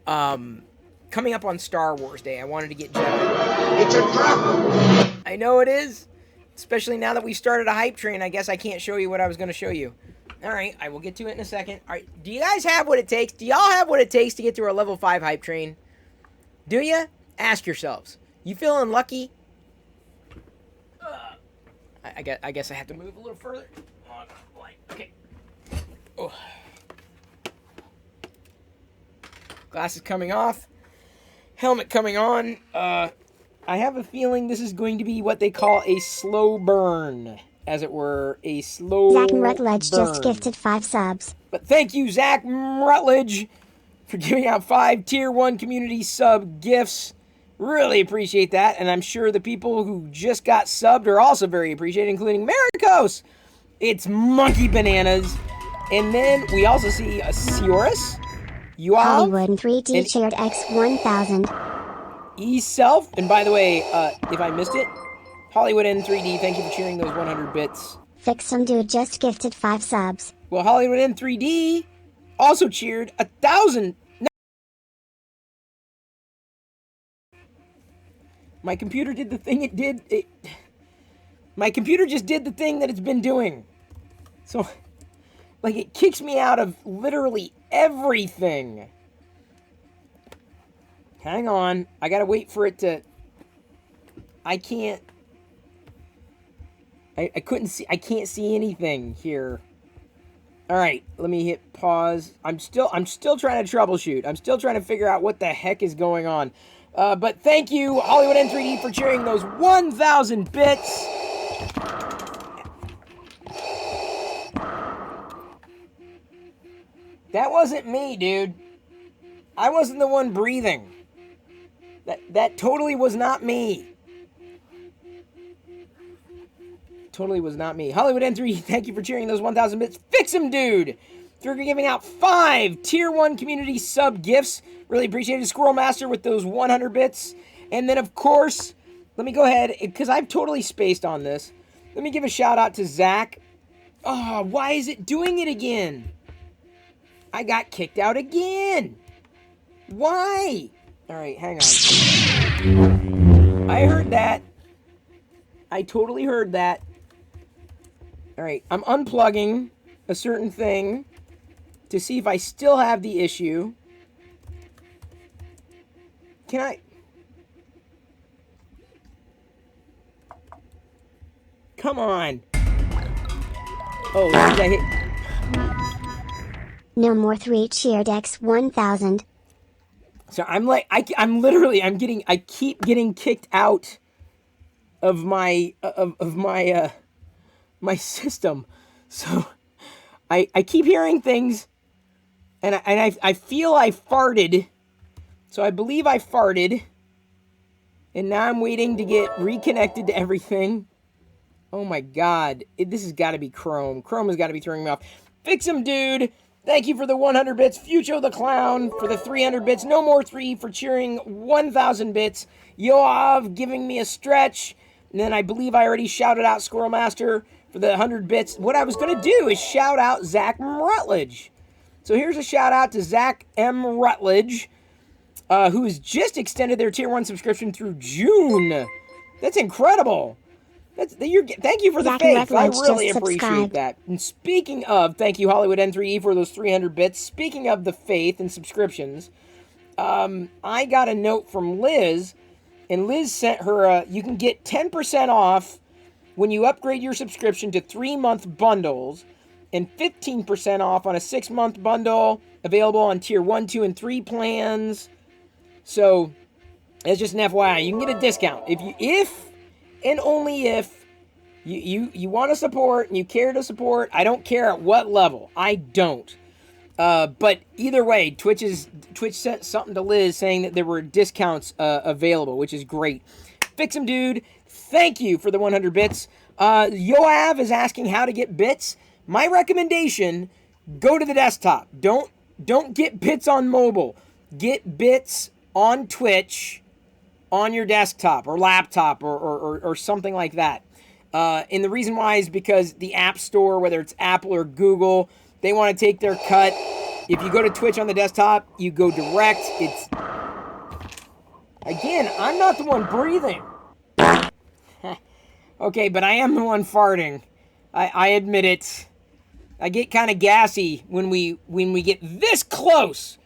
coming up on Star Wars Day, I wanted to get Jedi. It's a trap. I know it is, especially now that we started a hype train. I guess I can't show you what I was going to show you. All right, I will get to it in a second. All right, do you guys have what it takes? Do y'all have what it takes to get through a level 5 hype train? Do you? Ask yourselves. You feeling lucky? I guess I have to move a little further. Okay. Oh. Glasses coming off. Helmet coming on. I have a feeling this is going to be what they call a slow burn. As it were, a slow Zach Rutledge burn. just gifted 5 subs. But thank you, Zach Rutledge, for giving out 5 Tier 1 community sub gifts. Really appreciate that. And I'm sure the people who just got subbed are also very appreciated, including Maricos. It's Monkey Bananas. And then we also see a Seorus. Hollywood and 3D shared X1000. E-Self. And by the way, if I missed it, Hollywood N3D, thank you for cheering those 100 bits. Fix Some Dude just gifted 5 subs. Well, Hollywood N3D also cheered 1,000. My computer did the thing it did. My computer just did the thing that it's been doing. So, like, it kicks me out of literally everything. Hang on. I gotta wait for it to... I can't... I couldn't see... I can't see anything here. Alright, let me hit pause. I'm still trying to troubleshoot. I'm still trying to figure out what the heck is going on. But thank you, Hollywood N3D, for cheering those 1,000 bits. That wasn't me, dude. I wasn't the one breathing. That totally was not me. Totally was not me. Hollywood N3, thank you for cheering those 1,000 bits. Fix 'em, dude! For giving out 5 Tier 1 community sub gifts. Really appreciate it. Squirrel Master with those 100 bits. And then, of course, let me go ahead, because I've totally spaced on this. Let me give a shout out to Zach. Oh, why is it doing it again? I got kicked out again. Why? All right, hang on. I heard that. I totally heard that. All right, I'm unplugging a certain thing to see if I still have the issue. Can I? Come on. Oh, did I hit? No more 3 cheer decks 1000. So I'm keep getting kicked out of my my system. So I keep hearing things, and I feel I farted. So I believe I farted, and now I'm waiting to get reconnected to everything. Oh my God, this has got to be Chrome. Chrome has got to be throwing me off. Fix 'em, dude. Thank you for the 100 bits. Fucho the Clown for the 300 bits. No More 3 for cheering 1,000 bits. Yoav giving me a stretch. And then I believe I already shouted out Squirrel Master for the 100 bits. What I was going to do is shout out Zach Rutledge. So here's a shout out to Zach M. Rutledge, who has just extended their Tier 1 subscription through June. That's incredible. Thank you for the faith. I really appreciate that. And speaking of, thank you Hollywood N3E for those 300 bits. Speaking of the faith and subscriptions, I got a note from Liz, and Liz sent her you can get 10% off when you upgrade your subscription to 3-month bundles, and 15% off on a 6-month bundle, available on Tier 1, 2, and 3 plans. So, it's just an FYI. You can get a discount. If and only if you want to support and you care to support. I don't care at what level. I don't. But either way, Twitch sent something to Liz saying that there were discounts available, which is great. Fix 'em, dude. Thank you for the 100 bits. Yoav is asking how to get bits. My recommendation, go to the desktop. Don't get bits on mobile. Get bits on Twitch on your desktop or laptop or something like that. And the reason why is because the App Store, whether it's Apple or Google, they want to take their cut. If you go to Twitch on the desktop, you go direct. Again, I'm not the one breathing. Okay, but I am the one farting. I admit it. I get kind of gassy when we get this close.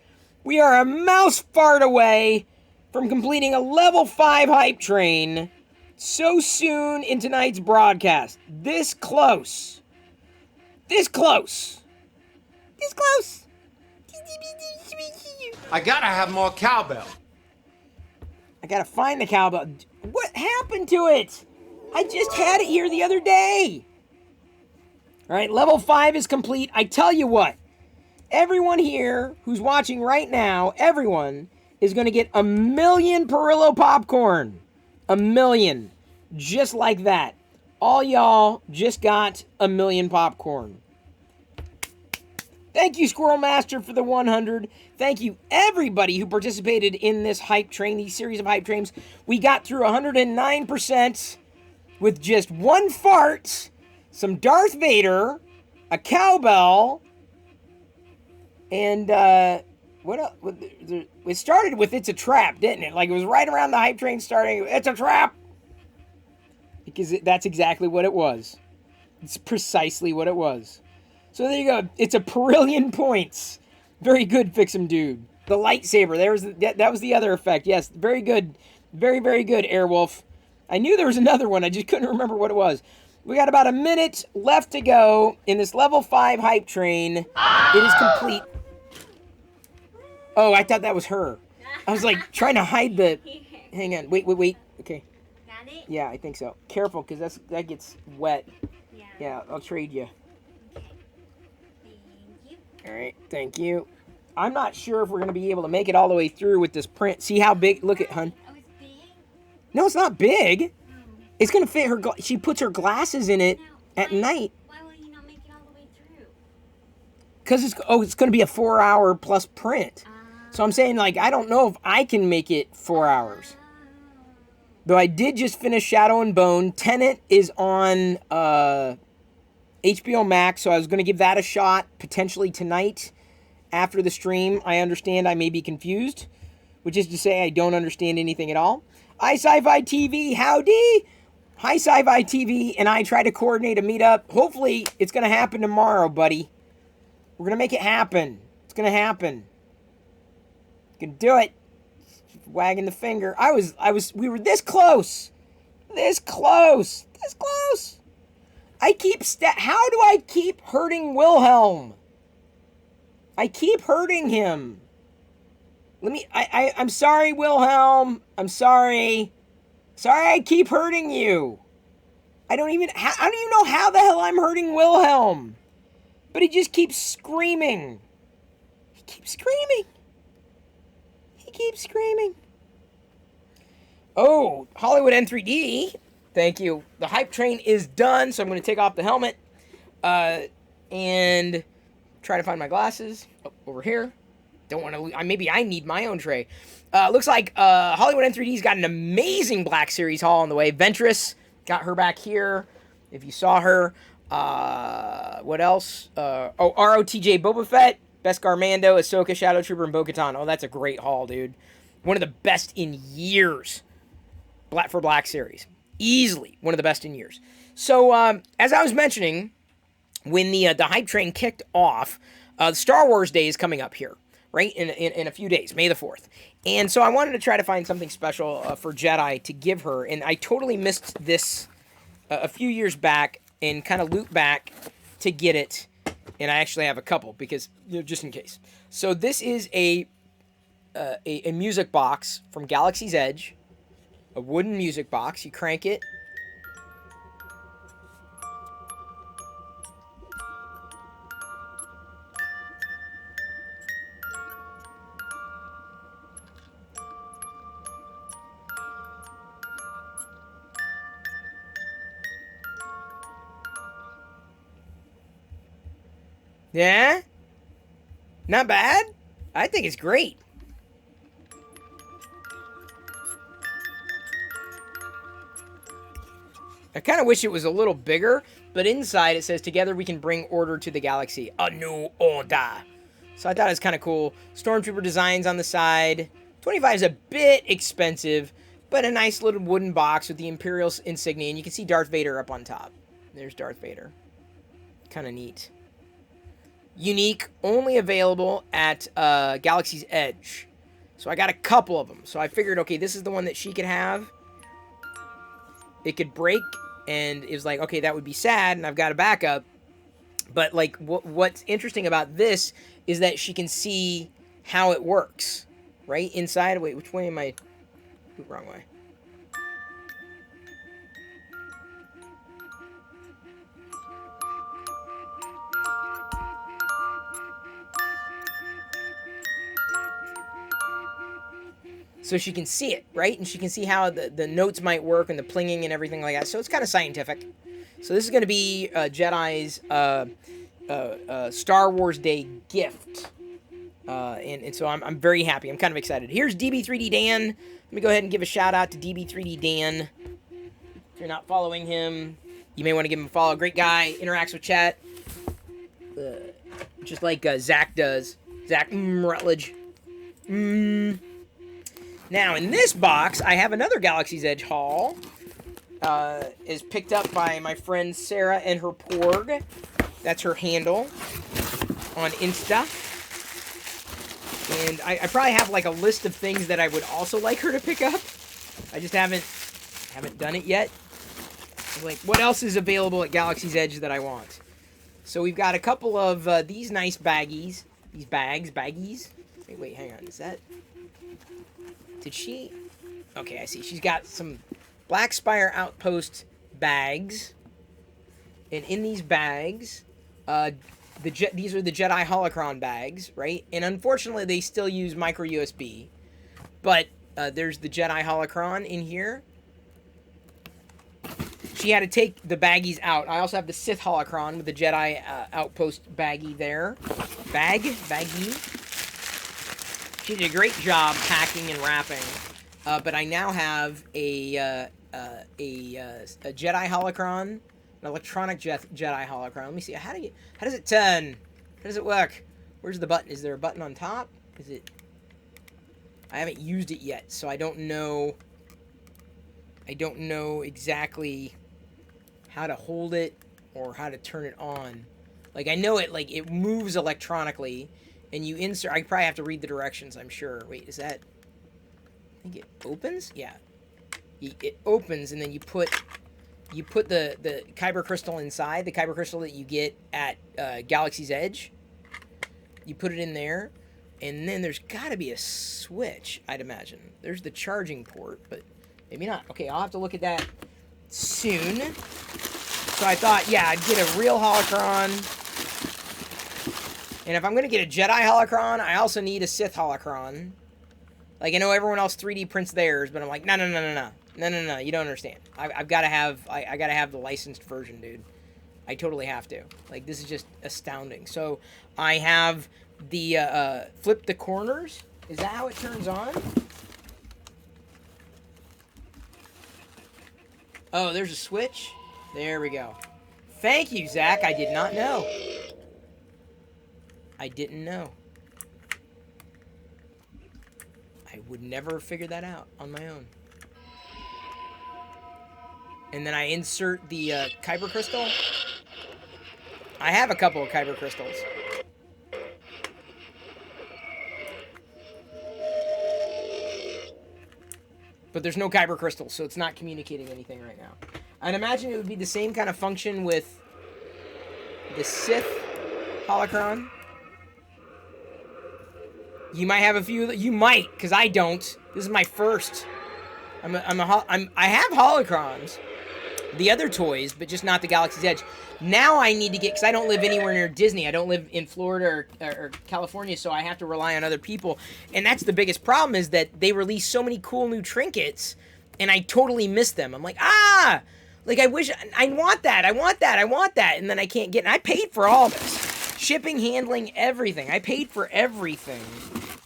We are a mouse fart away from completing a level 5 hype train so soon in tonight's broadcast. This close. This close. This close. I gotta have more cowbell. I gotta find the cowbell. What happened to it? I just had it here the other day. All right, level 5 is complete. I tell you what, everyone here who's watching right now, everyone is going to get 1 million Perillo popcorn. 1 million. Just like that. All y'all just got 1 million popcorn. Thank you, Squirrel Master, for the 100. Thank you, everybody who participated in this hype train, these series of hype trains. We got through 109% with just one fart, some Darth Vader, a cowbell, and, what else? It started with "It's a Trap," didn't it? Like, it was right around the hype train starting. It's a trap! Because that's exactly what it was. It's precisely what it was. So there you go. It's a perillion points. Very good, Fix 'em, dude. The lightsaber. That was the other effect. Yes, very good. Very, very good, Airwolf. I knew there was another one. I just couldn't remember what it was. We got about a minute left to go in this level 5 hype train. It is complete. Oh, I thought that was her. I was like trying to hide the... Hang on. Wait. Okay. Got it? Yeah, I think so. Careful, because that gets wet. Yeah, I'll trade you. All right, thank you. I'm not sure if we're going to be able to make it all the way through with this print. See how big? Look at, hun. No, it's not big. It's going to fit her. She puts her glasses in it at night. Why will you not make it all the way through? Because it's going to be a 4-hour plus print. So I'm saying, like, I don't know if I can make it 4 hours. Though I did just finish Shadow and Bone. Tenet is on HBO Max, so I was going to give that a shot potentially tonight after the stream. I understand I may be confused, which is to say I don't understand anything at all. iSci-Fi TV, howdy! Hi, Sci-Fi TV, and I try to coordinate a meetup. Hopefully, it's going to happen tomorrow, buddy. We're going to make it happen. It's going to happen. You can do it. Wagging the finger. We were this close. This close. I keep, how do I keep hurting Wilhelm? I keep hurting him. I'm sorry, Wilhelm. I'm sorry. Sorry I keep hurting you. I don't even, how do you know how the hell I'm hurting Wilhelm? But he just keeps screaming. He keeps screaming. Oh, Hollywood N3D. Thank you. The hype train is done, so I'm going to take off the helmet and try to find my glasses. Oh, over here. Don't want to. Maybe I need my own tray. Looks like Hollywood N3D's got an amazing Black Series haul on the way. Ventress, got her back here. If you saw her. What else? ROTJ Boba Fett, Beskar Mando, Ahsoka, Shadow Trooper, and Bo-Katan. Oh, that's a great haul, dude. One of the best in years. For Black Series. Easily one of the best in years. So, as I was mentioning, when the hype train kicked off, Star Wars Day is coming up here, right? In a few days, May the 4th. And so I wanted to try to find something special for Jedi to give her. And I totally missed this a few years back and kind of looped back to get it. And I actually have a couple because, just in case. So this is a music box from Galaxy's Edge. A wooden music box. You crank it. Yeah? Not bad? I think it's great. I kind of wish it was a little bigger, but inside it says, together we can bring order to the galaxy. A new order. So I thought it was kind of cool. Stormtrooper designs on the side. $25 is a bit expensive, but a nice little wooden box with the Imperial insignia. And you can see Darth Vader up on top. There's Darth Vader. Kind of neat. Unique, only available at Galaxy's Edge. So I got a couple of them. So I figured, okay, this is the one that she could have. It could break, and it was like, okay, that would be sad, and I've got a backup. But, like, what's interesting about this is that she can see how it works, right? Inside, wait, which way am I? Wrong way. So she can see it, right? And she can see how the notes might work and the plinging and everything like that. So it's kind of scientific. So this is going to be Jedi's Star Wars Day gift. And so I'm very happy. I'm kind of excited. Here's DB3D Dan. Let me go ahead and give a shout out to DB3D Dan. If you're not following him, you may want to give him a follow. Great guy. Interacts with chat. Just like Zach does. Zach Rutledge. Now, in this box, I have another Galaxy's Edge haul. Is picked up by my friend Sarah and her Porg. That's her handle on Insta. And I probably have like a list of things that I would also like her to pick up. I just haven't done it yet. Like, what else is available at Galaxy's Edge that I want? So we've got a couple of these nice baggies. These baggies. Wait, hang on. Is that... Did she... Okay, I see. She's got some Black Spire Outpost bags. And in these bags, these are the Jedi holocron bags, right? And unfortunately, they still use micro USB. But there's the Jedi holocron in here. She had to take the baggies out. I also have the Sith holocron with the Jedi outpost baggie there. Baggie. She did a great job packing and wrapping. But I now have a Jedi holocron, an electronic Jedi holocron. Let me see. How does it turn? How does it work? Where's the button? Is there a button on top? Is it? I haven't used it yet, so I don't know. I don't know exactly how to hold it or how to turn it on. Like, I know it, like, it moves electronically, and you insert... I probably have to read the directions, I'm sure. Wait, is that... I think it opens? Yeah. It opens, and then you put the Kyber crystal inside, the Kyber crystal that you get at Galaxy's Edge. You put it in there, and then there's got to be a switch, I'd imagine. There's the charging port, but maybe not. Okay, I'll have to look at that soon. So I thought, yeah, I'd get a real holocron. And if I'm going to get a Jedi holocron, I also need a Sith holocron. Like, I know everyone else 3D prints theirs, but I'm like, no, you don't understand. I've got to have, I got to have the licensed version, dude. I totally have to. Like, this is just astounding. So, I have the, flip the corners. Is that how it turns on? Oh, there's a switch. There we go. Thank you, Zach. I did not know. I didn't know. I would never figure that out on my own. And then I insert the Kyber crystal. I have a couple of Kyber crystals. But there's no Kyber crystals, so it's not communicating anything right now. I'd imagine it would be the same kind of function with the Sith holocron. You might have a few. You might, because I don't. This is my first. I have holocrons, the other toys, but just not the Galaxy's Edge. Now I need to get, because I don't live anywhere near Disney. I don't live in Florida or California, so I have to rely on other people. And that's the biggest problem, is that they release so many cool new trinkets, and I totally miss them. I'm like, like, I wish, I want that, and then I can't get it. And I paid for all this. Shipping, handling, everything. I paid for everything.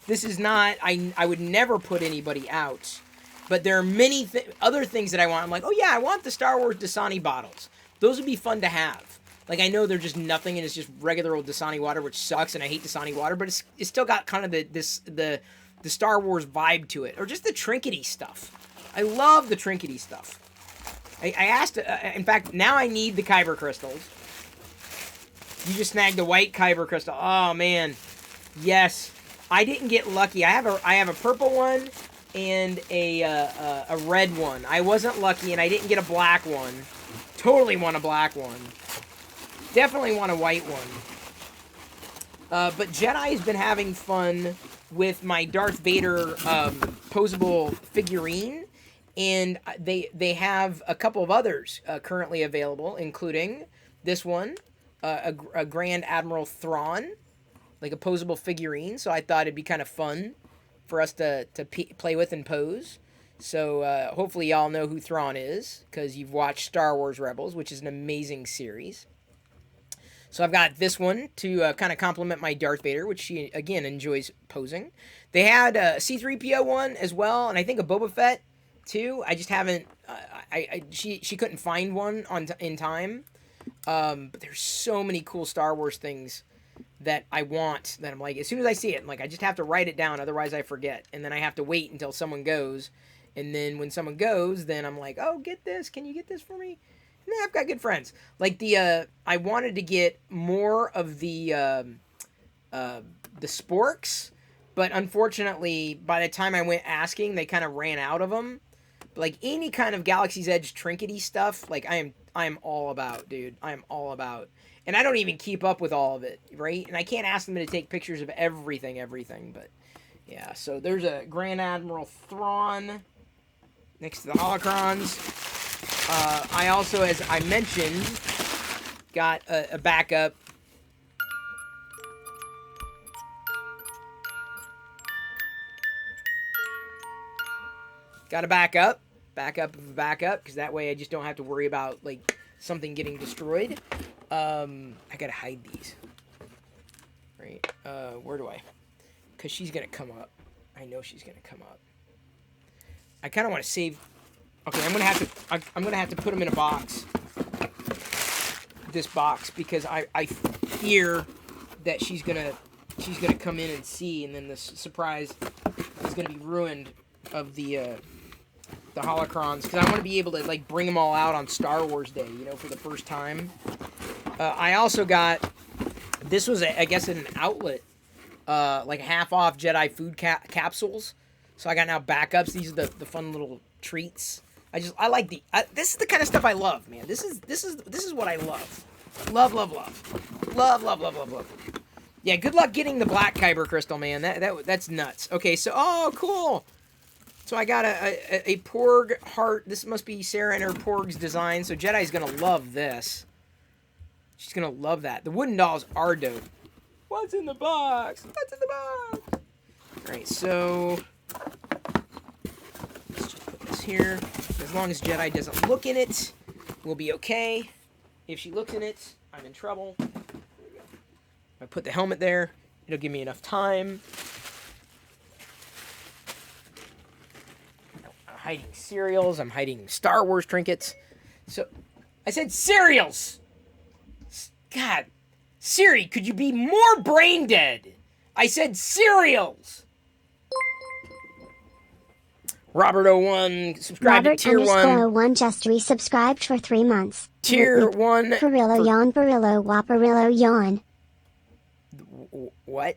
This is not, I would never put anybody out. But there are many other things that I want. I'm like, oh yeah, I want the Star Wars Dasani bottles. Those would be fun to have. Like, I know they're just nothing, and it's just regular old Dasani water, which sucks, and I hate Dasani water, but it's still got kind of the Star Wars vibe to it. Or just the trinkety stuff. I love the trinkety stuff. I asked, in fact, now I need the Kyber crystals. You just snagged the white Kyber crystal. Oh, man. Yes. I didn't get lucky. I have a purple one and a red one. I wasn't lucky, and I didn't get a black one. Totally want a black one. Definitely want a white one. But Jedi's been having fun with my Darth Vader posable figurine, and they have a couple of others currently available, including this one, a Grand Admiral Thrawn, like a posable figurine. So I thought it'd be kind of fun for us to play with and pose. So hopefully y'all know who Thrawn is, because you've watched Star Wars Rebels, which is an amazing series. So I've got this one to kind of complement my Darth Vader, which she, again, enjoys posing. They had a C-3PO one as well, and I think a Boba Fett too. I just haven't... she couldn't find one in time. But there's so many cool Star Wars things that I want, that I'm like, as soon as I see it, I'm like, I just have to write it down, otherwise I forget. And then I have to wait until someone goes. And then when someone goes, then I'm like, oh, get this. Can you get this for me? And I've got good friends. Like I wanted to get more of the sporks, but unfortunately, by the time I went asking, they kind of ran out of them. But like any kind of Galaxy's Edge trinkety stuff, like I am all about, dude. I am all about. And I don't even keep up with all of it, right? And I can't ask them to take pictures of everything, but yeah. So there's a Grand Admiral Thrawn next to the holocrons. I also, as I mentioned, got a backup Got to back up of a backup, because that way I just don't have to worry about like something getting destroyed. I gotta hide these. Right? Where do I? Because she's gonna come up. I know she's gonna come up. I kind of want to save. Okay, I'm gonna have to put them in a box. This box, because I fear that she's gonna come in and see, and then the surprise is gonna be ruined of the holocrons, because I want to be able to like bring them all out on Star Wars Day, you know, for the first time. I also got, this was I guess an outlet, like half off Jedi food capsules. So I got now backups. These are the fun little treats. I like this is the kind of stuff I love, man. This is what I love. Love. Yeah, good luck getting the black Kyber crystal, man. That's nuts. Okay, so oh cool. So I got a Porg heart. This must be Sarah and her Porg's design. So Jedi's gonna love this. She's gonna love that. The wooden dolls are dope. What's in the box? What's in the box? All right, so let's just put this here. As long as Jedi doesn't look in it, we'll be okay. If she looks in it, I'm in trouble. There we go. I put the helmet there. It'll give me enough time. I'm hiding cereals. I'm hiding Star Wars trinkets. So, I said cereals! God. Siri, could you be more brain dead? I said cereals! Robert01, subscribe to Tier 1. Robert_01 just resubscribed for 3 months. Tier 1. Perillo yawn, Perillo Whopperillo yawn. What?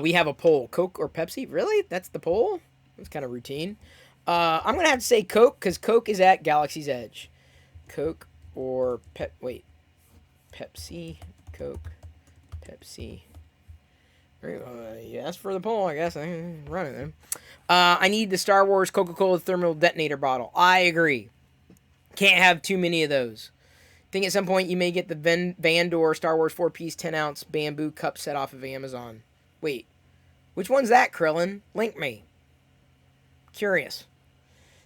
We have a poll. Coke or Pepsi? Really? That's the poll? That's kind of routine. I'm going to have to say Coke, because Coke is at Galaxy's Edge. Coke or Pepsi, Coke, Pepsi. You asked for the poll, I guess. I can run it then. I need the Star Wars Coca-Cola thermal detonator bottle. I agree. Can't have too many of those. I think at some point you may get the Vandor Star Wars 4-piece 10-ounce bamboo cup set off of Amazon. Wait. Which one's that, Krillin? Link me. Curious.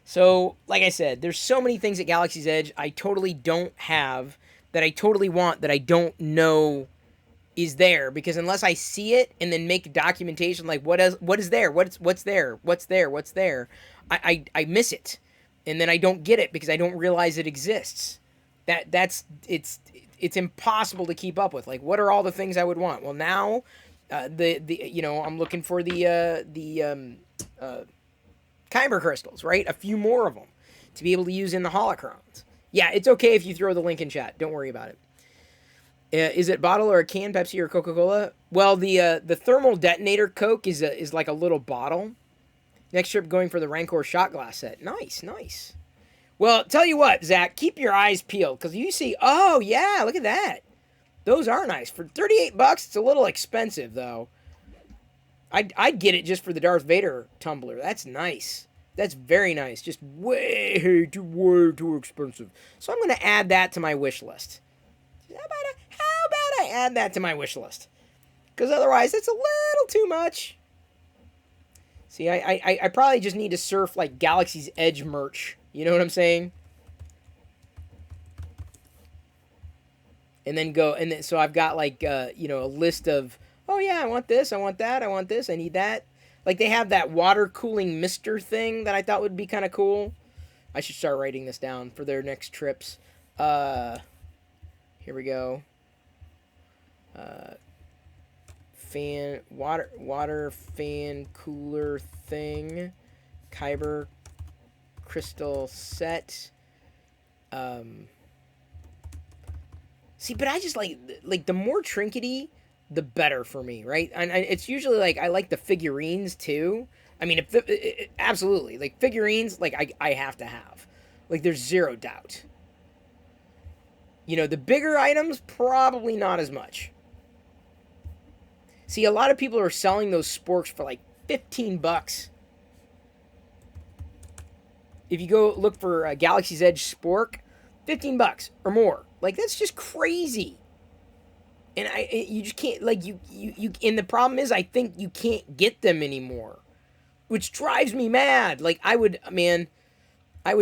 So, like I said, there's so many things at Galaxy's Edge I totally don't have, that I totally want, that I don't know is there, because unless I see it and then make documentation like what is there, what's there, I miss it, and then I don't get it because I don't realize it exists. It's impossible to keep up with. Like, what are all the things I would want? Well, now I'm looking for the Kyber crystals, right? A few more of them to be able to use in the holocrons. Yeah, it's okay if you throw the link in chat. Don't worry about it. Is it bottle or a can, Pepsi or Coca-Cola? Well, the thermal detonator Coke is like a little bottle. Next trip going for the Rancor shot glass set. Nice. Well, tell you what, Zach, keep your eyes peeled, because you see, oh yeah, look at that. Those are nice. For $38, it's a little expensive though. I'd get it just for the Darth Vader tumbler. That's nice. That's very nice. Just way too expensive. So I'm going to add that to my wish list. How about I add that to my wish list? Because otherwise, it's a little too much. See, I probably just need to surf like Galaxy's Edge merch. You know what I'm saying? And then go, and then so I've got like a list of, oh yeah, I want this, I want that, I want this, I need that. Like they have that water cooling mister thing that I thought would be kind of cool. I should start writing this down for their next trips. Here we go. Water fan cooler thing. Kyber crystal set. See, but I just like the more trinkety, the better for me, right? And it's usually like I like the figurines too. I mean, absolutely, like figurines, like I have to have. Like there's zero doubt. You know, the bigger items, probably not as much. See, a lot of people are selling those sporks for like $15. If you go look for a Galaxy's Edge spork, $15 or more. Like, that's just crazy. And you just can't, like, you, and the problem is, I think you can't get them anymore, which drives me mad. Like, I would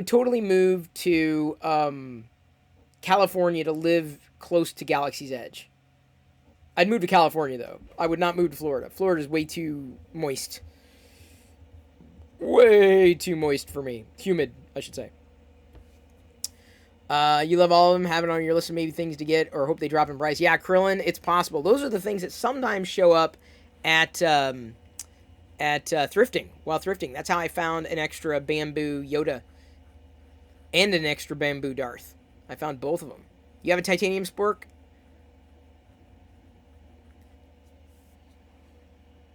totally move to, California to live close to Galaxy's Edge. I'd move to California, though. I would not move to Florida. Florida's way too moist. Way too moist for me. Humid, I should say. You love all of them, have it on your list of maybe things to get or hope they drop in price. Yeah, Krillin, it's possible. Those are the things that sometimes show up at thrifting, while thrifting. That's how I found an extra bamboo Yoda and an extra bamboo Darth. I found both of them. You have a titanium spork?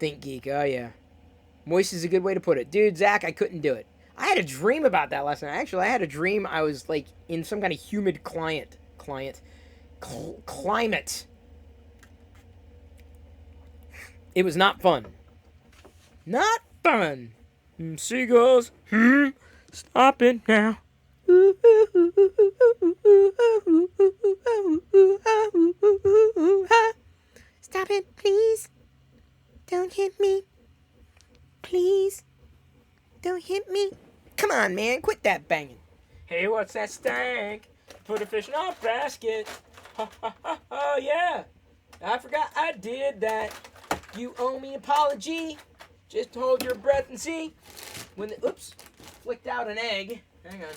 Think Geek, oh yeah. Moist is a good way to put it. Dude, Zach, I couldn't do it. I had a dream about that last night. Actually, I had a dream I was, like, in some kind of humid climate. It was not fun. Not fun. Seagulls, stop it now. Stop it, please. Don't hit me. Please. Don't hit me. Come on, man. Quit that banging. Hey, what's that stank? Put a fish in our basket. Ha, ha, ha, ha, yeah. I forgot I did that. You owe me an apology. Just hold your breath and see. When the, oops, flicked out an egg. Hang on.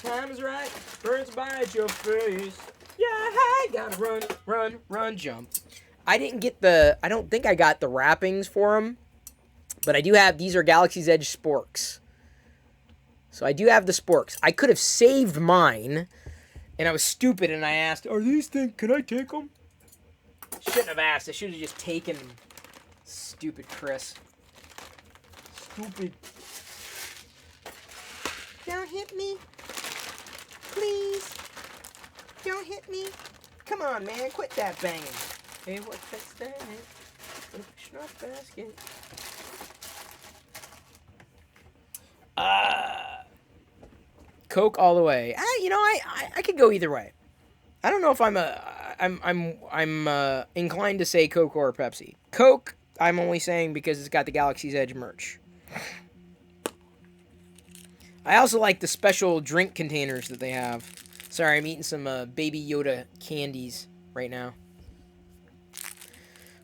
Time is right. Birds bite your face. Yeah, I gotta run, jump. I don't think I got the wrappings for them. But I do have, these are Galaxy's Edge sporks. So I do have the sporks. I could have saved mine, and I was stupid, and I asked, are these things, can I take them? Shouldn't have asked. I should have just taken them. Stupid Chris. Stupid. Don't hit me. Please. Don't hit me. Come on, man. Quit that banging. Hey, what's that stank? Put a fish in our basket. Coke all the way. I could go either way. I don't know if I'm inclined to say Coke or Pepsi. Coke, I'm only saying because it's got the Galaxy's Edge merch. I also like the special drink containers that they have. Sorry, I'm eating some Baby Yoda candies right now.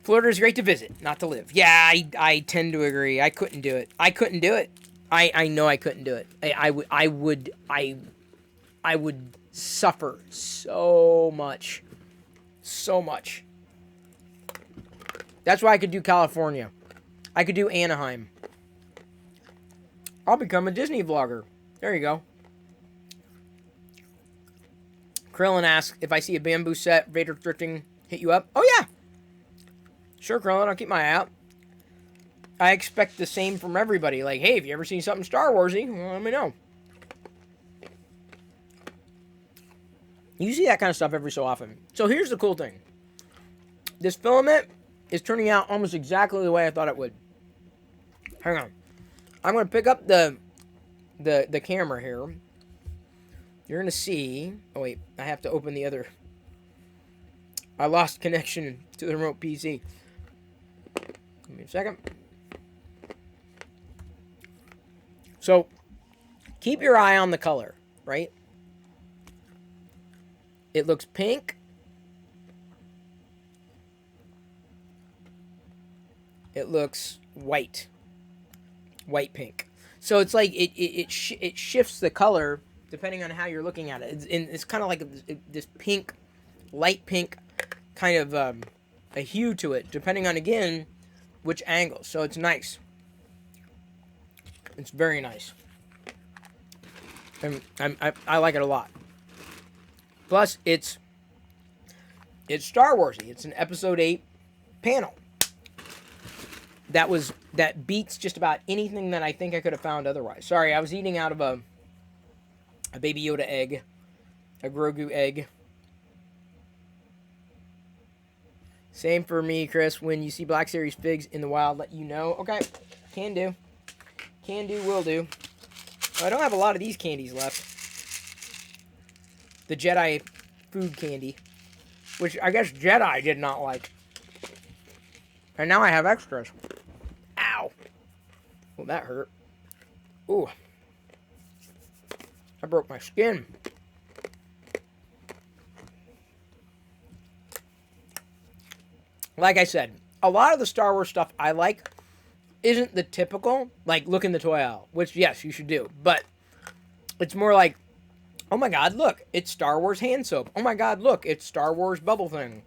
Florida is great to visit, not to live. Yeah, I tend to agree. I couldn't do it. I know I couldn't do it. I would suffer so much. So much. That's why I could do California. I could do Anaheim. I'll become a Disney vlogger. There you go. Krillin asks, if I see a bamboo set, Vader drifting, hit you up? Oh, yeah. Sure, Krillin, I'll keep my eye out. I expect the same from everybody. Like, hey, have you ever seen something Star Warsy? Well, let me know. You see that kind of stuff every so often. So here's the cool thing. This filament is turning out almost exactly the way I thought it would. Hang on. I'm going to pick up the camera here. You're going to see... Oh, wait. I have to open the other... I lost connection to the remote PC. Give me a second. So, keep your eye on the color, right? It looks pink. It looks white. White pink. So it's like it shifts the color depending on how you're looking at it. It's kind of like this pink, light pink kind of a hue to it, depending on, again, which angle. So it's nice. It's very nice. And I like it a lot. Plus, it's Star Warsy. It's an Episode 8 panel. That beats just about anything that I think I could have found otherwise. Sorry, I was eating out of a Baby Yoda egg. A Grogu egg. Same for me, Chris. When you see Black Series figs in the wild, let you know. Okay, can do. Can do, will do. I don't have a lot of these candies left. The Jedi food candy. which I guess Jedi did not like. And now I have extras. Ow! Well, that hurt. Ooh. I broke my skin. Like I said, a lot of the Star Wars stuff I like isn't the typical, like, look in the toy aisle, which, yes, you should do. But it's more like, oh my god, look, it's Star Wars hand soap. Oh my god, look, it's Star Wars bubble thing.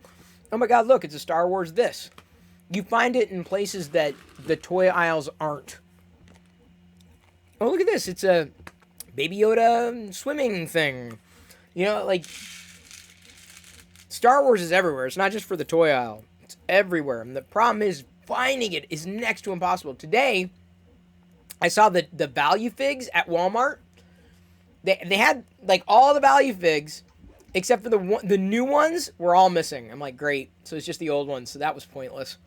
Oh my god, look, it's a Star Wars this. You find it in places that the toy aisles aren't. Oh, look at this. It's a Baby Yoda swimming thing. You know, like, Star Wars is everywhere. It's not just for the toy aisle. It's everywhere. And the problem is, finding it is next to impossible. Today, I saw the value figs at Walmart. They had, like, all the value figs, except for the new ones were all missing. I'm like, great. So it's just the old ones. So that was pointless.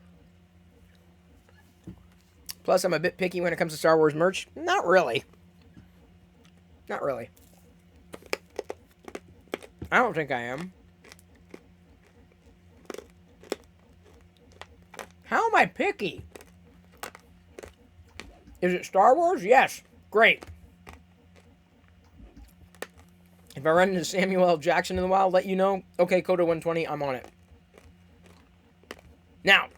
Plus, I'm a bit picky when it comes to Star Wars merch. Not really. Not really. I don't think I am. How am I picky? Is it Star Wars? Yes. Great. If I run into Samuel L. Jackson in the wild, let you know. Okay, Coda 120, I'm on it. Now,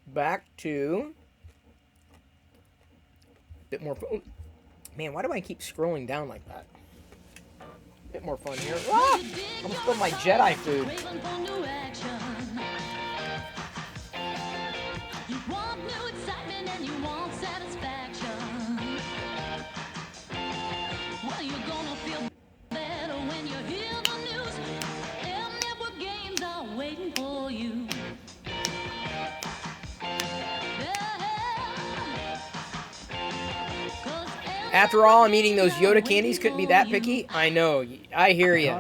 back to a bit more. Man, why do I keep scrolling down like that? A bit more fun here. Ah! I almost spilled my Jedi food. You want new excitement and you want satisfaction. Well, you're gonna feel better when you hear the news. M Network games are waiting for you. After all, I'm eating those Yoda candies. Couldn't be that picky. I know. I hear you.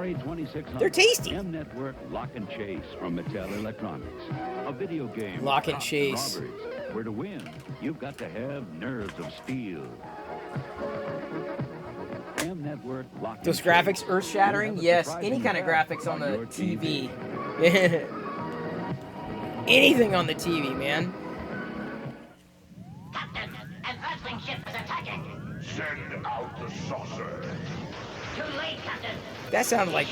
They're tasty. M Network Lock and Chase from Mattel Electronics. A video game. Lock and Chase. Robbers, where to win, you've got to have nerves of steel. M Network Lock Those graphics earth-shattering? Yes. Any kind of graphics on the TV. Anything on the TV, man. Advancing ship is attacking. Send out the saucer. Too late, Captain. That sounded like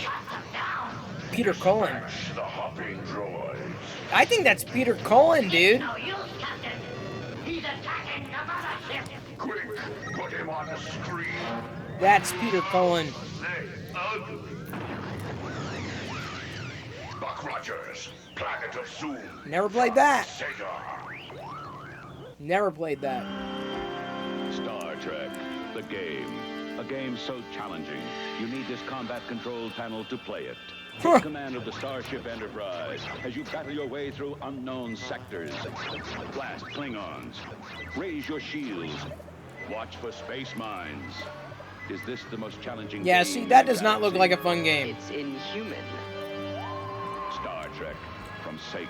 Peter Cullen. The hopping droids. I think that's Peter Cullen, dude. No use, Captain. He's attacking the mothership. Quick, put him on the screen. That's Peter Cullen. Ugly. Buck Rogers, Planet of Zoom. Never played that. Sega. Never played that. Star Trek, the game. A game so challenging, you need this combat control panel to play it. Take command of the Starship Enterprise as you battle your way through unknown sectors. Blast Klingons. Raise your shields. Watch for space mines. Is this the most challenging Yeah, game see, that in does not look galaxy? like a fun game. It's inhuman. Star Trek from Sega.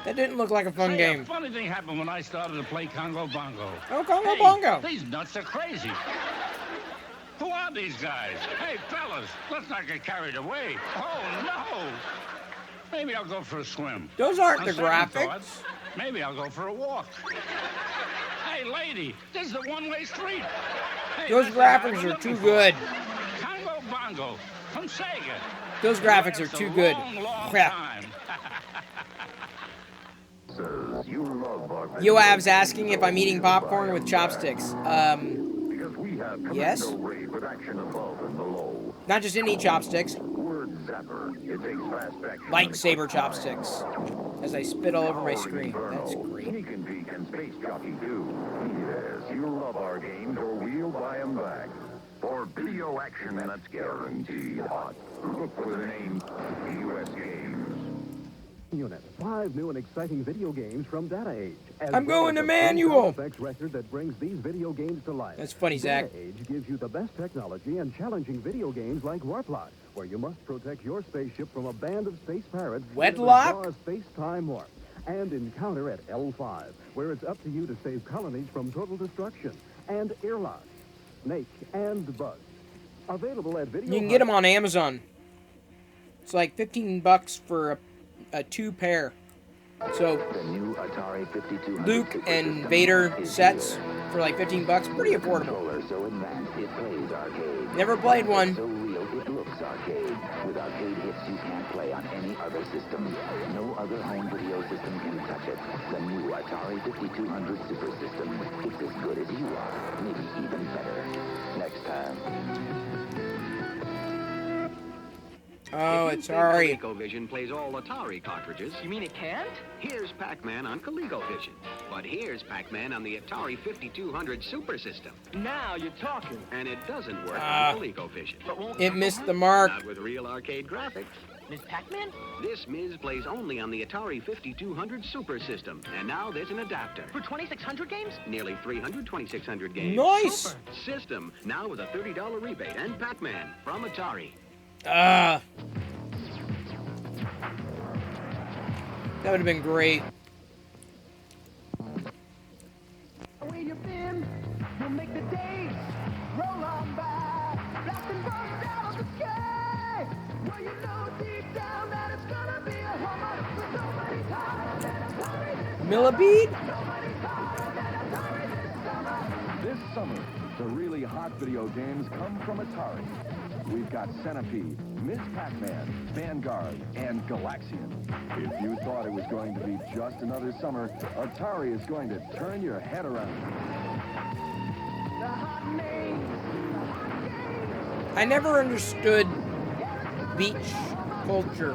That didn't look like a fun Say, game. A funny thing happened when I started to play Congo Bongo. Oh, Congo Hey, Bongo. These nuts are crazy. Who are these guys? Hey, fellas, let's not get carried away. Oh, no. Maybe I'll go for a swim. Those aren't On the second graphics. thoughts, maybe I'll go for a walk. Hey, lady, this is a one-way street. Hey, Those that's what I graphics was are looking too for. good. Congo Bongo from Sega. Those graphics are It's a too good. long Crap. time. Yoav's asking if I'm eating popcorn with chopsticks. Yes. Not just any chopsticks. Lightsaber chopsticks. As I spit all over my screen. That's great. Space Jockey 2. Yes, you love our games, or we'll buy them back. For video action that's guaranteed hot. Look for the name US Games. Unit. 5 new and exciting video games from Data Age. I'm going to manual. Effects record that brings these video games to life. That's funny, Zach. Data Age gives you the best technology and challenging video games like Warplock, where you must protect your spaceship from a band of space pirates. Wedlock? Space-time warp. And Encounter at L5, where it's up to you to save colonies from total destruction. And Airlock, Snake, and Buzz. Available at Video You can get them on Amazon. It's like $15 for a 2 pair. So The new Atari 5200 Luke Super and System Vader is sets here. for like $15, pretty affordable. Controller so advanced it plays arcade. Never played one. So real it looks arcade. With arcade hits you can't play on any other system. No other home video system can touch it. The new Atari 5200 Super System. It's as good as you are, maybe even better. Next time. Oh, If you it's think alright. ColecoVision plays all Atari cartridges. You mean it can't? Here's Pac-Man on ColecoVision. But here's Pac-Man on the Atari 5200 Super System. Now you're talking. And it doesn't work Ah. on ColecoVision. It missed the mark. Not with real arcade graphics. Ms. Pac-Man? This Miz plays only on the Atari 5200 Super System. And now there's an adapter. For 2,600 games? Nearly 300 2600 games. Nice! Super. System, now with a $30 rebate. And Pac-Man from Atari. That would have been great. Where you been? You'll make the days roll on by. Blasting bombs out of the sky. Well, you know deep down that it's gonna be a home for so many times. Millipede? This summer, the really hot video games come from Atari. We've got Centipede, Ms. Pac-Man, Vanguard, and Galaxian. If you thought it was going to be just another summer, Atari is going to turn your head around. I never understood beach culture.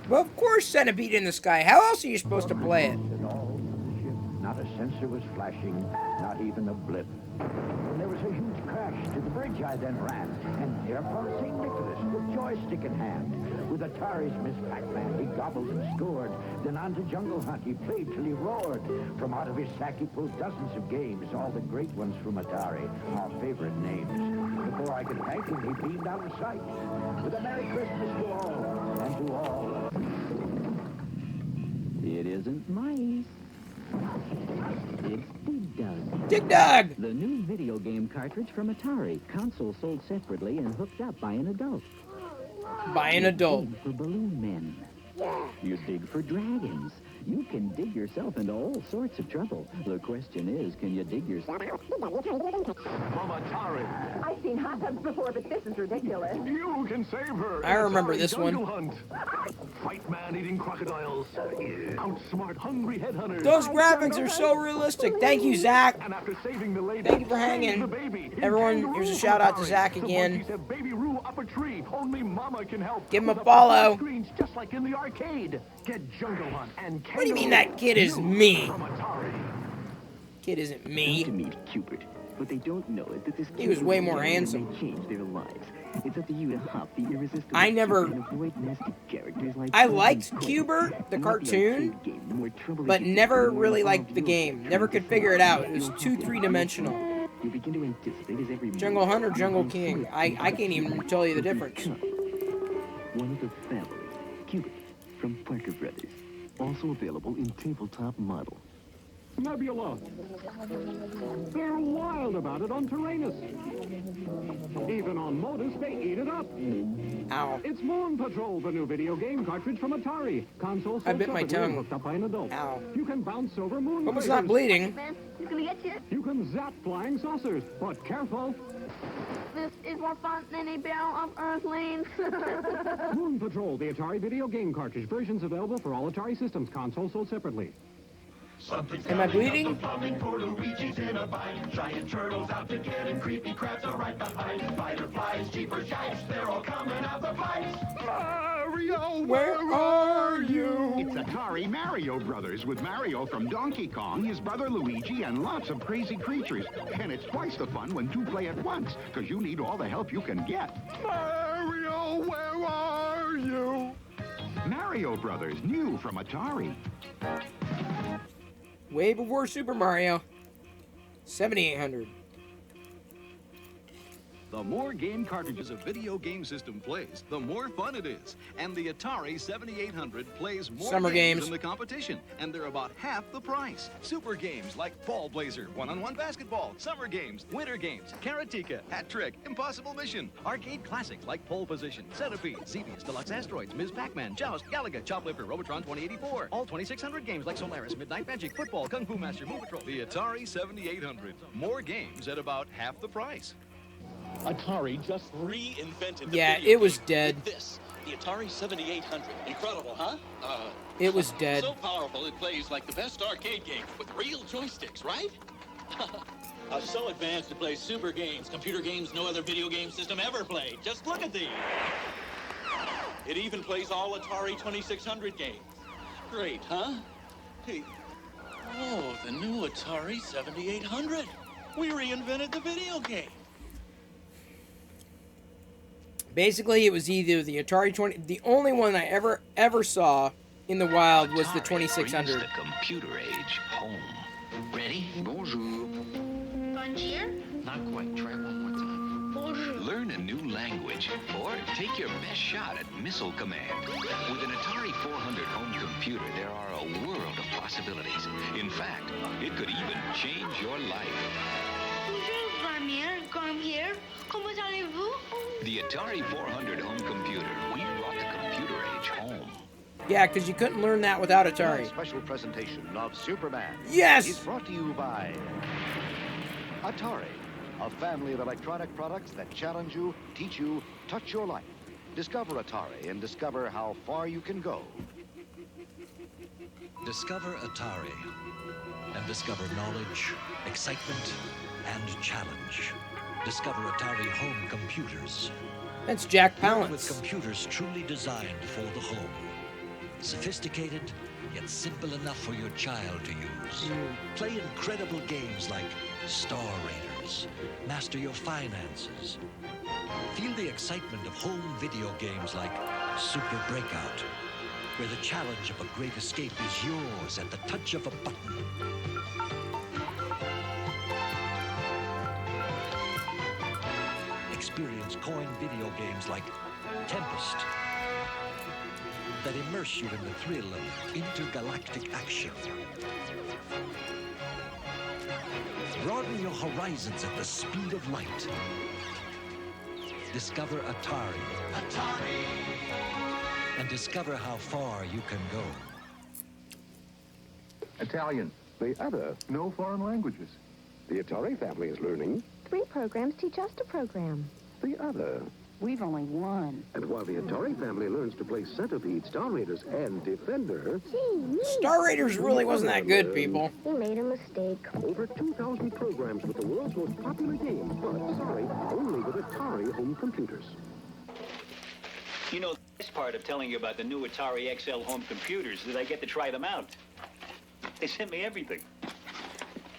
Well, of course, Centipede in the Sky. How else are you supposed to play it? Not a sensor was flashing, not even a blip. When there was a huge crash to the bridge, I then ran. And there upon St. Nicholas, with joystick in hand. With Atari's Miss Pac-Man, he gobbled and scored. Then on to Jungle Hunt, he played till he roared. From out of his sack, he pulled dozens of games, all the great ones from Atari, our favorite names. Before I could thank him, he beamed out of sight. With a Merry Christmas to all, and to all. It isn't mice. It's Dig Dug. Dig Dug! The new video game cartridge from Atari. Console sold separately and hooked up by an adult. By an adult. You dig for balloon men. You dig for dragons. You can dig yourself into all sorts of trouble. The question is, can you dig yourself? From Atari. I've seen hot tubs before, but this is ridiculous. You can save her. I remember this Jungle one. Hunt. Fight man eating crocodiles. Outsmart hungry headhunters. Those graphics are so realistic. Thank you, Zach. And after saving the lady, Thank you for save the hanging. baby. Everyone, here's a shout out to Zach The again. monkey said, "Baby Roo up a tree. Only Mama can help." Give him a With follow. Screens just like in the arcade. Get Jungle Hunt and What do you mean that kid is me? From Atari. Kid isn't me. To meet Cupid. What they don't know is that this He was way more handsome. may change their lives. It's up to you to hop the irresistible I never- and avoid nasty characters like I liked Cubert, the And let cartoon, arcade game more trouble but if you never can really involve liked the your game. Never could figure it out. It was too three-dimensional. You begin to anticipate as every Jungle move Hunt or you Jungle can King? slip I into can't the even future tell you the of your difference. cup. One of the family, Cupid, from Parker Brothers. Also available in tabletop model. Nebula. They're wild about it on Tyrannus. Even on Modus, they eat it up. Ow. It's Moon Patrol, the new video game cartridge from Atari. Console I bit my separately tongue. hooked up by an adult. Ow. You can bounce over moon Hope it's craters. not bleeding. He's gonna get you. You can zap flying saucers, but careful. This is more fun than a barrel of Earthlings. Moon Patrol, the Atari video game cartridge. Versions available for all Atari systems. Console sold separately. Am I bleeding? Luigi's in a bind. Giant turtles out to get him. Creepy crabs are right behind. Fireflies, jeepers, yipes, they're all coming out the pipes. Mario, Where are you? It's Atari Mario Brothers with Mario from Donkey Kong, his brother Luigi, and lots of crazy creatures. And it's twice the fun when two play at once, because you need all the help you can get. Mario, where are you? Mario Brothers, new from Atari. Way before Super Mario. 7800. The more game cartridges a video game system plays, the more fun it is. And the Atari 7800 plays more Summer games than the competition, and they're about half the price. Super games like Ball Blazer, one-on-one basketball, summer games, winter games, Karateka, Hat Trick, Impossible Mission, arcade classics like Pole Position, Centipede, Xevious, Deluxe Asteroids, Ms. Pac-Man, Joust, Galaga, Choplifter, Robotron 2084, all 2600 games like Solaris, Midnight Magic, Football, Kung Fu Master, Move Patrol. The Atari 7800. More games at about half the price. Atari just reinvented the Yeah, video it was game dead. with this, the Atari 7800. Incredible, huh? It was dead. So powerful it plays like the best arcade game with real joysticks, right? So advanced it plays super games, computer games no other video game system ever played. Just look at these. It even plays all Atari 2600 games. Great, huh? Hey, oh, the new Atari 7800. We reinvented the video game. Basically, it was either the Atari 20. The only one I ever saw in the wild was the 2600. The computer age home. Ready? Bonjour. Bonjour? Not quite. Try one more time. Bonjour. Learn a new language or take your best shot at Missile Command. With an Atari 400 home computer, there are a world of possibilities. In fact, it could even change your life. Bonjour, grand-mère. Come here. Comment allez-vous? The Atari 400 home computer. We brought the computer age home. Yeah, because you couldn't learn that without Atari. Special presentation of Superman. Yes! Is brought to you by Atari, a family of electronic products that challenge you, teach you, touch your life. Discover Atari and discover how far you can go. Discover Atari and discover knowledge, excitement, and challenge. Discover Atari home computers. That's Jack Built with Palance. computers truly designed for the home. Sophisticated, yet simple enough for your child to use. Play incredible games like Star Raiders. Master your finances. Feel the excitement of home video games like Super Breakout, where the challenge of a great escape is yours at the touch of a button. Experience coin video games like Tempest that immerse you in the thrill of intergalactic action. Broaden your horizons at the speed of light. Discover Atari. Atari! And discover how far you can go. Italian. The other, no foreign languages. The Atari family is learning. 3 programs teach us to program. The other. We've only one. And while the Atari family learns to play Centipede, Star Raiders, and Defender... Star Raiders really wasn't that good, people. We made a mistake. Over 2,000 programs with the world's most popular games, but, sorry, only with Atari home computers. You know, the best part of telling you about the new Atari XL home computers is I get to try them out. They sent me everything.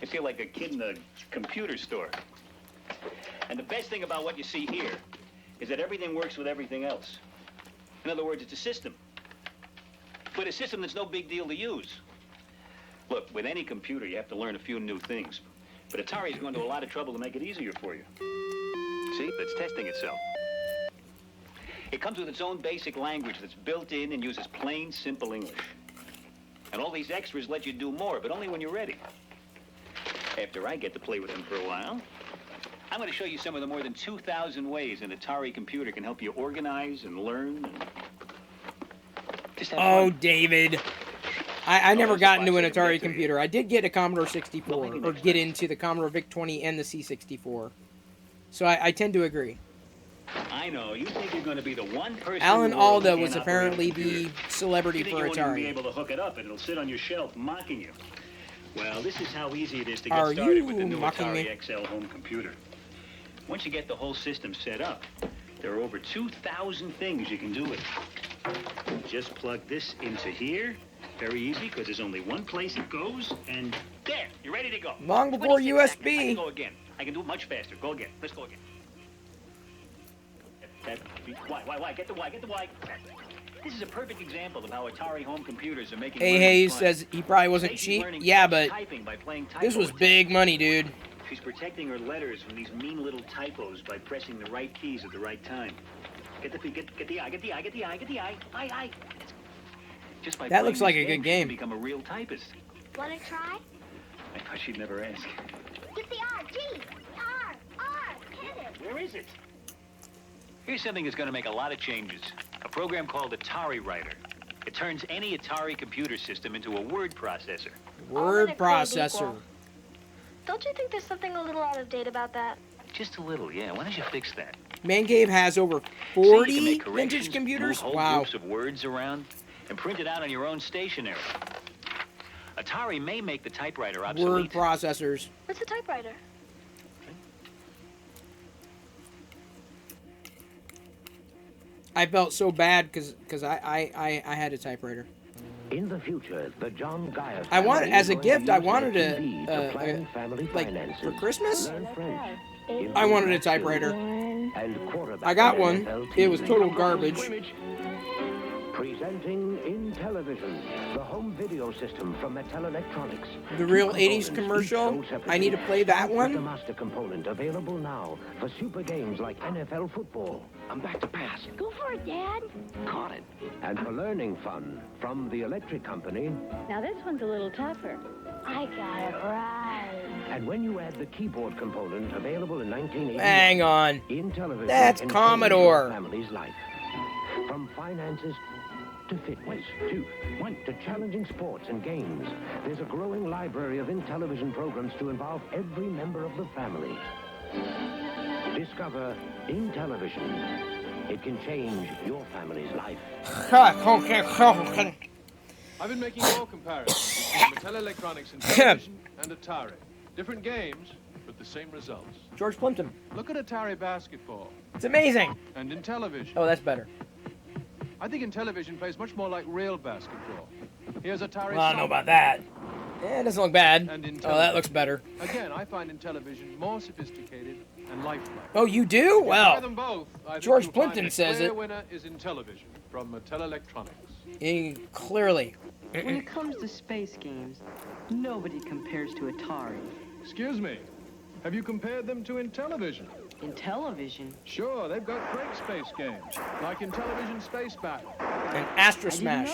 I feel like a kid in a computer store. And the best thing about what you see here is that everything works with everything else. In other words, it's a system. But a system that's no big deal to use. Look, with any computer, you have to learn a few new things. But Atari's going to a lot of trouble to make it easier for you. See, it's testing itself. It comes with its own basic language that's built in and uses plain, simple English. And all these extras let you do more, but only when you're ready. After I get to play with them for a while, I'm going to show you some of the more than 2,000 ways an Atari computer can help you organize and learn. And just have Oh, fun. David. I never got into an Atari computer. I did get a Commodore 64, or get into the Commodore VIC-20 and the C64. So I tend to agree. I know, you think you're going to be the one person Alan in the world who Alda can't was operate apparently a computer. the celebrity You think for you won't even be Atari. able to hook it up and it'll sit on your shelf mocking you. Well, this is how easy it is to get Are started you with the new mocking Atari me? XL home computer. Once you get the whole system set up, there are over 2,000 things you can do with it. Just plug this into here. Very easy, because there's only one place it goes, and there, you're ready to go. Long before 26 seconds. I USB. can go again. I can do it much faster. Go again. Let's go again. Why? Get the why. This is a perfect example of how Atari home computers are making Hey learning Hayes fun. says he probably wasn't Stacy's cheap. learning Yeah, but typing by playing this was typo big money, dude. She's protecting her letters from these mean little typos by pressing the right keys at the right time. Get the I, get the I, get the I. Just by That looks playing like a this good game. She can become a real typist. Want to try? I thought she'd never ask. Get the R, G, R, hit it. Where is it? Here's something that's going to make a lot of changes. A program called Atari Writer. It turns any Atari computer system into a word processor. Word processor. Don't you think there's something a little out of date about that? Just a little, yeah. Why don't you fix that? Man Cave has over See, you can 40 make vintage corrections, computers. move whole Wow. groups of words around, and print it out on your own stationery. Atari may make the typewriter Word obsolete. processors. What's a typewriter? I felt so bad because I had a typewriter. In the future, the John Gaius I wanted, family as a is going gift, to I use wanted TV to plan a family like finances, for Christmas. learn French, I wanted a typewriter. and quarterback I got an one. NFL It was team. total garbage. Presenting Intellivision, the home video system from Mattel Electronics. The real Two 80s components, commercial. each sold I need to play that separately. With the one. master component available now for super games like NFL football. I'm back to pass. Go for it, Dad. Caught it. And for learning fun from the electric company. Now this one's a little tougher. I got it right. And when you add the keyboard component available in 1980, Hang on. Intellivision That's can change Commodore. your family's life. From finances to fitness to challenging sports and games, there's a growing library of Intellivision programs to involve every member of the family. Discover Intellivision. It can change your family's life. I've been making more comparisons between Mattel Electronics and Intellivision and Atari. Different games, but the same results. George Plimpton. Look at Atari Basketball. It's amazing. And Intellivision. Oh, that's better. I think Intellivision plays much more like real basketball. Here's Atari. Well, I don't know about that. Yeah, it doesn't look bad. And Oh, that looks better. Again, I find Intellivision more sophisticated and lifelike. Oh, you do? Try Well, them both. I think George you'll find Plimpton the says clear it. winner is Intellivision from Mattel Electronics. Clearly. When it comes to space games, nobody compares to Atari. Excuse me. Have you compared them to Intellivision? Intellivision? Sure, they've got great space games, like Intellivision Space Battle. And Astro Smash.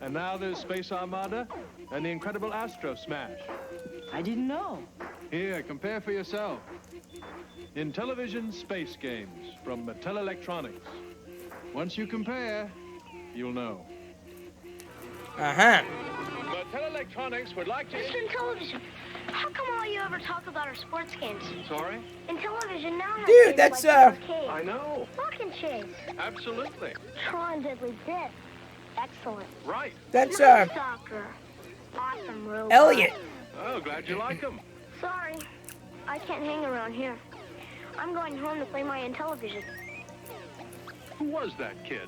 And now there's Space Armada and the incredible Astro Smash. I didn't know. Here, compare for yourself. Intellivision Space Games from Mattel Electronics. Once you compare, you'll know. Uh-huh. Mattel Electronics would like to... Mr. Intellivision, how come all you ever talk about are sports games? Sorry? Intellivision now has Dude, games that's, like the arcade. I know. Rock and Chase. Absolutely. Tron Deadly Disc. Excellent. Right. That's, Night Stalker. Awesome robot. Elliot. Oh, glad you like them. Sorry, I can't hang around here. I'm going home to play my Intellivision. Who was that kid?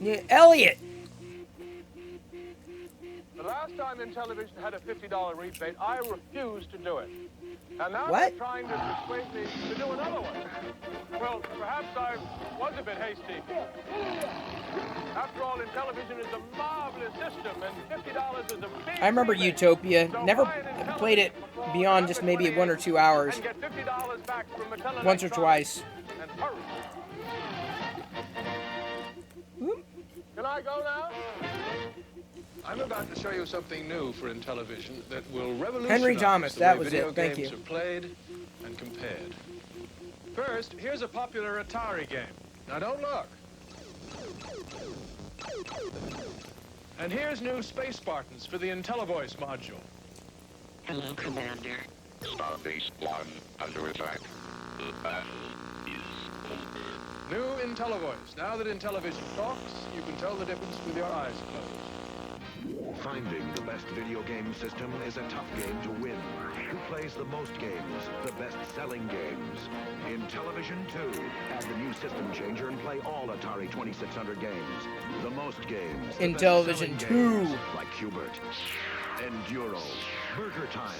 Yeah, Elliot. The last time Intellivision had a $50 rebate, I refused to do it. And now What? they're trying to persuade me to do another one. Well, perhaps I was a bit hasty. After all, Intellivision is a marvelous system, and $50 is a big I remember rebate. Utopia. So Never buy an Intellivision played it beyond just maybe 1 or 2 hours. and get $50 back from Mattel Once or Electronics. twice. And hurry. Can I go now? I'm about to show you something new for Intellivision that will revolutionize Henry Thomas, the that way was video it. Thank games you. are played and compared. First, here's a popular Atari game. Now don't look. And here's new Space Spartans for the IntelliVoice module. Hello, Commander. Starbase 1 under attack. The battle is over. New IntelliVoice. Now that Intellivision talks, you can tell the difference with your eyes closed. Finding the best video game system is a tough game to win. Who plays the most games, the best-selling games? Intellivision 2. Add the new system changer and play all Atari 2600 games. The most games. the Intellivision best-selling 2. games, like Hubert. Enduro. Burger Time.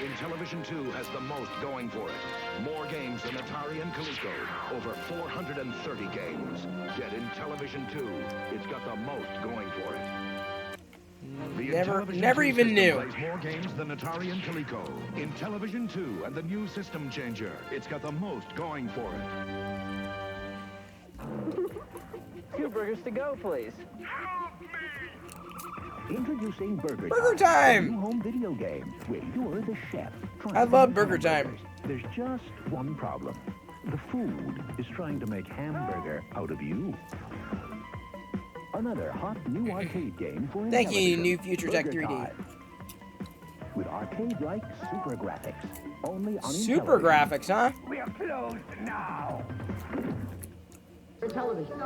Intellivision 2 has the most going for it. More games than Atari and Coleco. Over 430 games. Get Intellivision 2. It's got the most going for it. The Never Intellivision even system knew. plays more games than Atari and Coleco. Intellivision 2 and the new system changer. It's got the most going for it. 2 burgers to go, please. Introducing Burger Time! a new home video game where you're the chef. I love Burger Time. There's just one problem. The food is trying to make hamburger out of you. Another hot new arcade game for Thank you, Intellivision, New Future Tech Burger 3D. Time. With arcade-like super graphics. Only on Super Intellivision. graphics, huh? We are closed now. Television.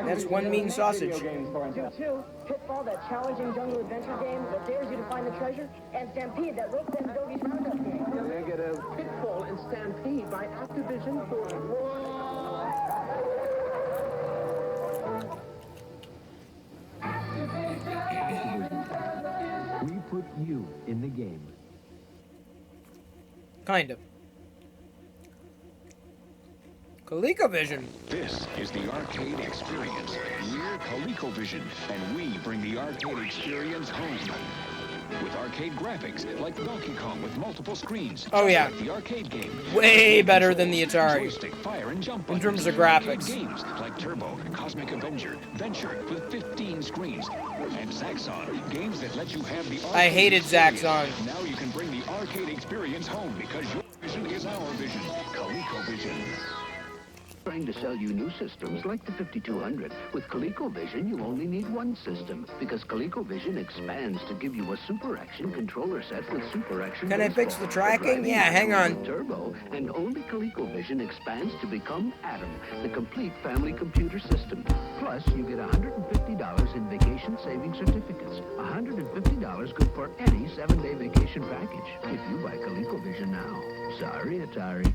That's one mean sausage. 2-2, Pitfall, that challenging jungle adventure game that dares you to find the treasure, and Stampede, that rope and doggies roundup game. Negative. Pitfall and Stampede by Activision We put you in the game. Kind of. ColecoVision. This is the arcade experience. We're ColecoVision, and we bring the arcade experience home. With arcade graphics like Donkey Kong with multiple screens. Oh, just yeah. like the arcade game. Way better than the Atari. Joystick, fire, and jump In terms of buttons. graphics. Arcade games like Turbo, Cosmic Avenger, Venture with 15 screens. And Zaxxon, games that let you have the arcade I hated experience. Zaxxon. Now you can bring the arcade experience home because your vision is our vision. ColecoVision. Trying to sell you new systems like the 5200. With ColecoVision, you only need one system because ColecoVision expands to give you a Super Action controller set with Super Action. Can I fix baseball, the tracking? a Yeah, hang on. driving Turbo, and only ColecoVision expands to become Atom, the complete family computer system. Plus, you get $150 in vacation saving certificates. $150 good for any 7-day vacation package if you buy ColecoVision now. Sorry, Atari.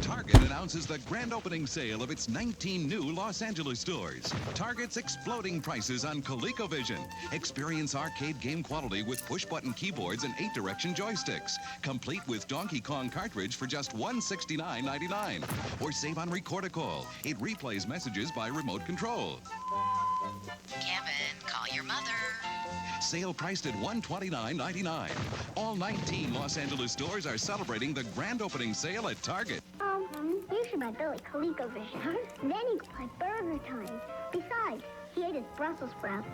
Target announces the grand opening sale of its 19 new Los Angeles stores. Target's exploding prices on ColecoVision. Experience arcade game quality with push-button keyboards and 8-direction joysticks. Complete with Donkey Kong cartridge for just $169.99. Or save on Record-a-Call. It replays messages by remote control. Kevin, call your mother. Sale priced at $129.99. All 19 Los Angeles stores are celebrating the grand opening sale at Target. You should buy Billy ColecoVision. Huh? Then he could play Burger Time. Besides, he ate his Brussels sprouts.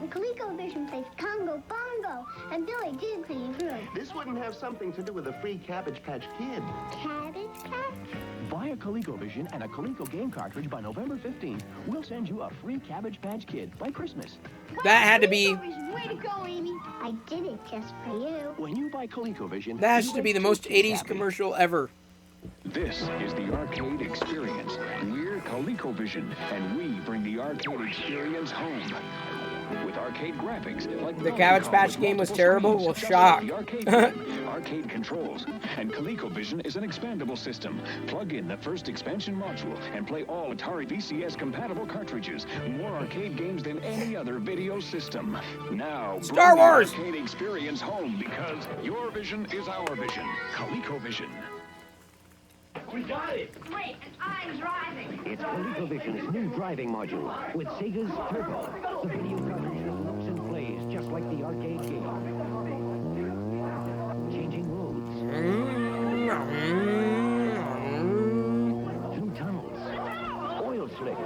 And ColecoVision plays Congo Bongo. And Billy did clean his room. This wouldn't have something to do with a free Cabbage Patch Kid. Cabbage Patch? Buy a ColecoVision and a Coleco game cartridge by November 15th. We'll send you a free Cabbage Patch Kid by Christmas. That had to be... Way to go, Amy. I did it just for you. When you buy ColecoVision... That has to be the most 80s commercial ever. This is the arcade experience. We're ColecoVision, and we bring the arcade experience home. With arcade graphics like The Cabbage Patch game was terrible? Well, shock. The arcade game, arcade controls. And ColecoVision is an expandable system. Plug in the first expansion module and play all Atari VCS compatible cartridges. More arcade games than any other video system. Now, Star bring Wars! the arcade experience home because your vision is our vision. ColecoVision. We got it. Wait, I'm driving. It's ColecoVision's new driving module with Sega's Turbo, the video cartridge that looks and plays just like the arcade game. Changing roads. Through tunnels. Oil slick.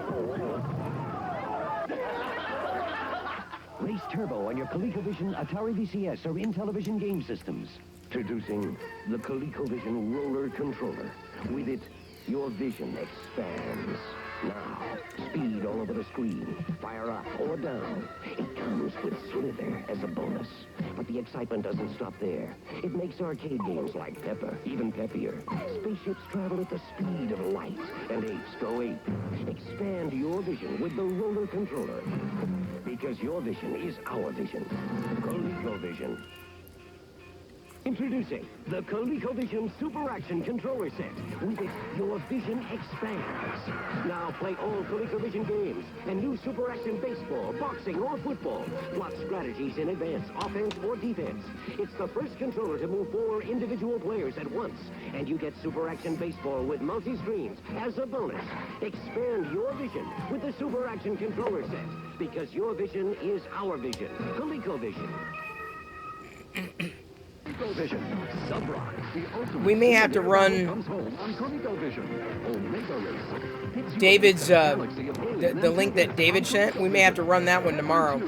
Race Turbo on your ColecoVision, Atari VCS, or Intellivision game systems. Introducing the ColecoVision Roller Controller. With it, your vision expands. Now, speed all over the screen. Fire up or down. It comes with Slither as a bonus. But the excitement doesn't stop there. It makes arcade games like Pepper even peppier. Spaceships travel at the speed of light, and apes go ape. Expand your vision with the Roller Controller. Because your vision is our vision. ColecoVision. Introducing the ColecoVision Super Action Controller Set. With it, your vision expands. Now play all ColecoVision games and new Super Action baseball, boxing, or football. Plot strategies in advance, offense or defense. It's the first controller to move 4 individual players at once. And you get Super Action baseball with multi-screens as a bonus. Expand your vision with the Super Action Controller Set. Because your vision is our vision. ColecoVision. ColecoVision. Subrock. The ultimate We may have to run comes home on ColecoVision. Omega Race. David's, the link that David sent. We may have to run that one tomorrow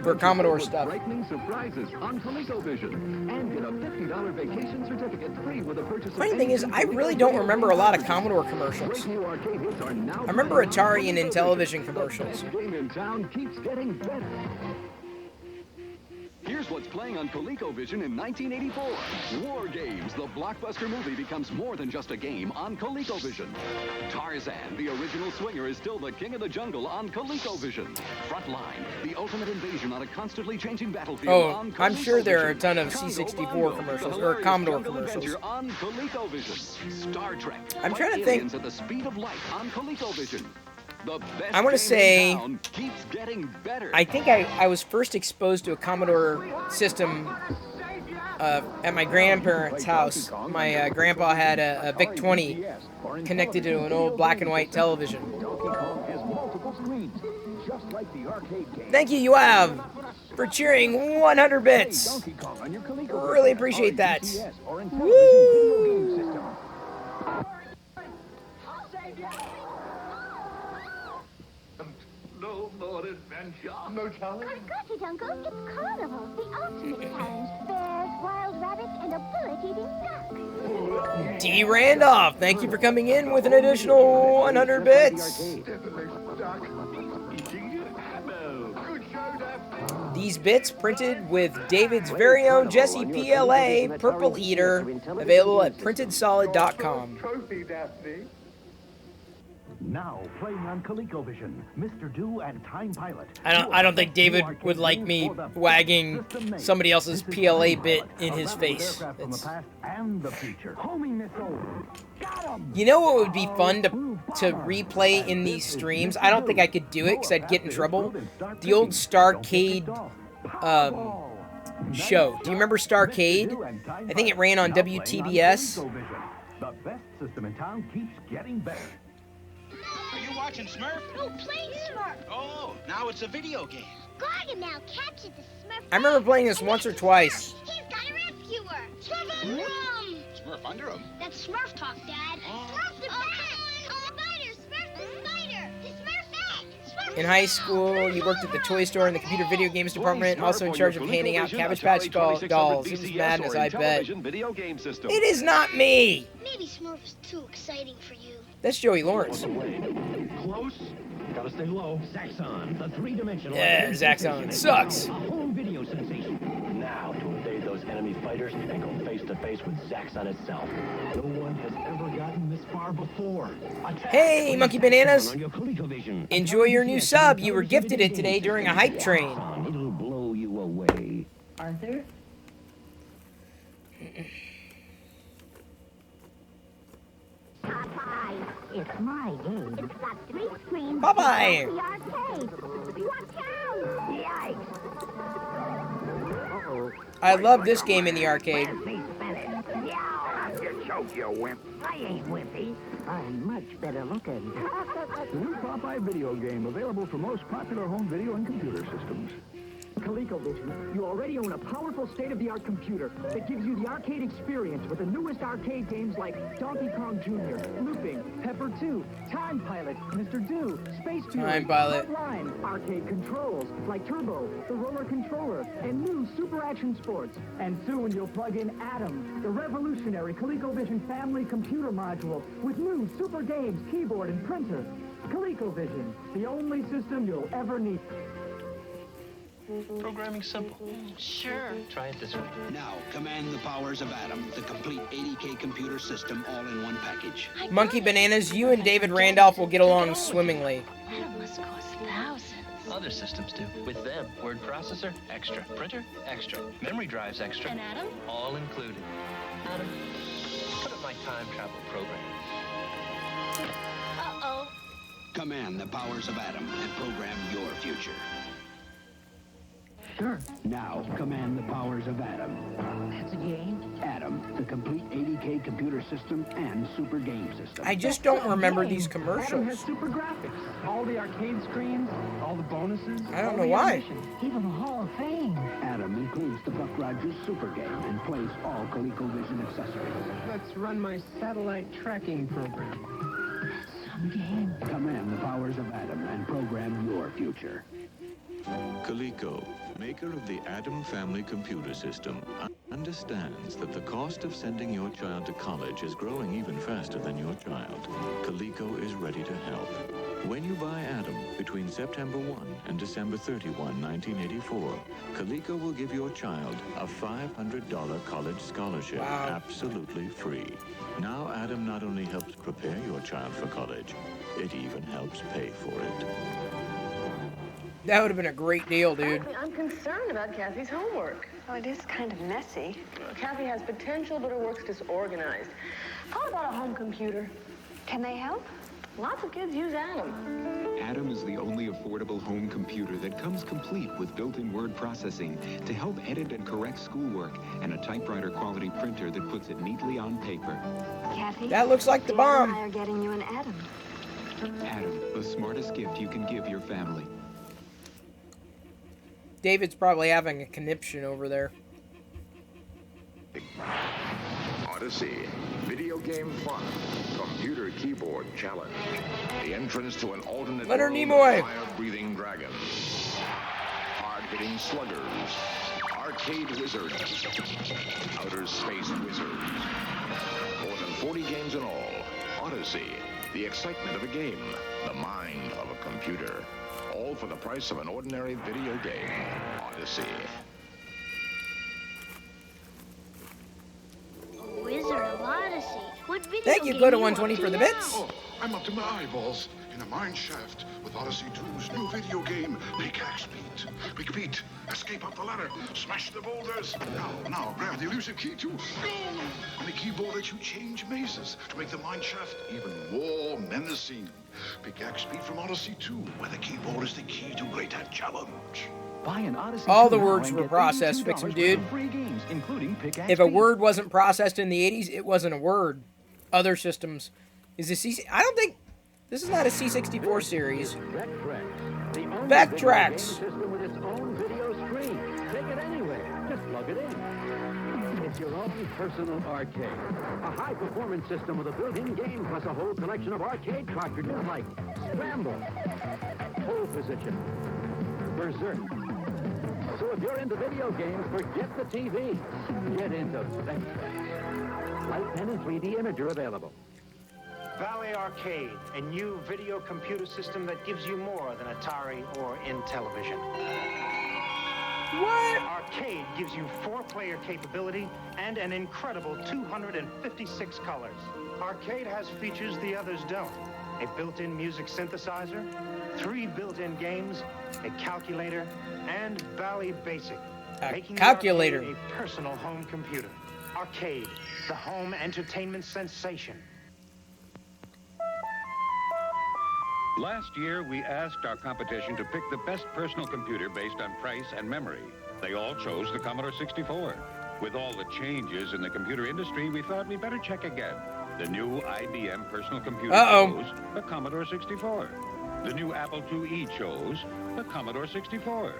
for Commodore stuff. Frightening surprises on ColecoVision. And get a $50 vacation certificate free with a purchase. Funny thing is, I really don't remember a lot of Commodore commercials. I remember Atari and Intellivision commercials. Game in town keeps getting better. Here's what's playing on ColecoVision in 1984. War Games, the blockbuster movie, becomes more than just a game on ColecoVision. Tarzan, the original swinger, is still the king of the jungle on ColecoVision. Frontline, the ultimate invasion on a constantly changing battlefield on ColecoVision. I'm sure there are a ton of C64 commercials, or Commodore commercials. On ColecoVision. Star Trek. I'm trying to Aliens think. At the speed of light on ColecoVision. The best I want to game say, in town keeps getting better. I think I was first exposed to a Commodore system at my grandparents' house. My grandpa had a VIC-20 connected to an old black and white television. Thank you, Yoav, for cheering 100 bits. Really appreciate that. Woo! No more adventure. No challenge. I got it, Uncle. It's Carnival, the ultimate challenge. Bears, wild rabbits, and a bullet-eating duck. D. Randolph, thank you for coming in with an additional 100 bits. These bits printed with David's very own Jesse PLA Purple Eater, available at printedsolid.com. Trophy, Daphne. Now playing on ColecoVision, Mr. Do and Time Pilot. I don't think David would like me wagging somebody else's PLA bit in his face. You know what would be fun to replay in these streams? I don't think I could do it because I'd get in trouble. The old Starcade show. Do you remember Starcade? I think it ran on WTBS. The best system in town keeps getting better. Are you watching Smurf? Oh, playing Smurf. Oh, now it's a video game. Gargamel captured the Smurf. I remember playing this once or twice. He's got a rescuer. Smurf! Smurf under him. That's Smurf talk, Dad. Smurf the bat! Spider! Smurf the spider! The Smurf bat! In high school, you worked at the toy store in the computer video games department, also in charge of handing out Cabbage Patch dolls. This is madness, I bet. It is not me! Maybe Smurf is too exciting for you. That's Joey Lawrence. Close. Gotta stay low. Zaxxon, the three-dimensional. Yeah, Zaxxon sucks. A home video sensation. Now to evade those enemy fighters and go face-to-face with Zaxxon itself. No one has ever gotten this far before. Hey, Monkey Bananas! Enjoy your new sub. You were gifted it today during a hype train. It'll blow you away. Arthur? Popeye, it's my game. It's got 3 screens. Popeye! The arcade. Watch out! Yikes! Uh-oh. I love this game in the arcade. You choke, you wimp. I ain't wimpy. I'm much better looking. The new Popeye video game, available for most popular home video and computer systems. ColecoVision, you already own a powerful state-of-the-art computer that gives you the arcade experience with the newest arcade games like Donkey Kong Jr., Looping, Pepper 2, Time Pilot, Mr. Do, Space Fury, Time Pilot. Hotline, arcade controls like Turbo, the Roller Controller, and new Super Action Sports. And soon you'll plug in Atom, the revolutionary ColecoVision family computer module with new Super Games, keyboard, and printer. ColecoVision, the only system you'll ever need. Programming simple. Sure. Try it this way. Now, command the powers of Atom, the complete 80K computer system all in one package. Monkey Bananas, you and David Randolph will get along swimmingly. That must cost thousands. Other systems do. With them, word processor, extra. Printer, extra. Memory drives, extra. And Adam? All included. Adam, put up my time travel program. Uh-oh. Command the powers of Adam and program your future. Sure. Now, command the powers of Adam. That's a game? Adam, the complete 80K computer system and super game system. I just don't remember these Adam commercials. has super graphics. All the arcade screens, all the bonuses. I don't all know the why. animations, even the Hall of Fame. Adam includes the Buck Rogers super game and plays all ColecoVision accessories. Let's run my satellite tracking program. Some game. Command the powers of Adam and program your future. Coleco, maker of the Adam family computer system, understands that the cost of sending your child to college is growing even faster than your child. Coleco is ready to help. When you buy Adam between September 1 and December 31, 1984, Coleco will give your child a $500 college scholarship, absolutely free. Now Adam not only helps prepare your child for college, it even helps pay for it. That would have been a great deal, dude. I'm concerned about Kathy's homework. Oh, it is kind of messy. Kathy has potential, but her work's disorganized. How about a home computer? Can they help? Lots of kids use Adam. Adam is the only affordable home computer that comes complete with built-in word processing to help edit and correct schoolwork and a typewriter quality printer that puts it neatly on paper. Kathy? That looks like the bomb. Dan and I are getting you an Adam. Adam, the smartest gift you can give your family. David's probably having a conniption over there. Odyssey, video game fun, computer keyboard challenge, the entrance to an alternate Leonard world Nimoy. of fire-breathing dragons, hard-hitting sluggers, arcade wizards, outer space wizards. More than 40 games in all. Odyssey, the excitement of a game, the mind of a computer. All for the price of an ordinary video game. Odyssey. Wizard of Odyssey. What video Thank you, game go to you 120 up for the now? bits. Oh, I'm up to my eyeballs in a mine shaft with Odyssey 2's new video game, Pickaxe Pete. Big Pete, escape up the ladder, smash the boulders. Now, grab the elusive key to go. And the keyboard lets you change mazes to make the mine shaft even more menacing. Pickaxe Pete from Odyssey 2, where the keyboard is the key to greater challenge. Buy an Odyssey All the 2 words now were and get processed, $82 Fix 'em, worth dude. of free games, including Pickaxe If a Pete. word wasn't processed in the 80s, it wasn't a word. Other systems. Is this C? I don't think. This is not a C64 series. Backtracks. System with its own video screen. Take it anywhere. Just plug it in. It's your own personal arcade. A high-performance system with a built-in game plus a whole collection of arcade cartridges like Scramble, Pole Position, Berserk. So if you're into video games, forget the TV. Get into Backtrack. Light pen and 3D imager available. Valley Arcade, a new video computer system that gives you more than Atari or Intellivision. What? Arcade gives you 4-player capability and an incredible 256 colors. Arcade has features the others don't. A built-in music synthesizer, 3 built-in games, a calculator, and Valley Basic. Making the calculator. Arcade a personal home computer. Arcade, the home entertainment sensation. Last year, we asked our competition to pick the best personal computer based on price and memory. They all chose the Commodore 64. With all the changes in the computer industry, we thought we'd better check again. The new IBM personal computer chose the Commodore 64. The new Apple IIe chose the Commodore 64.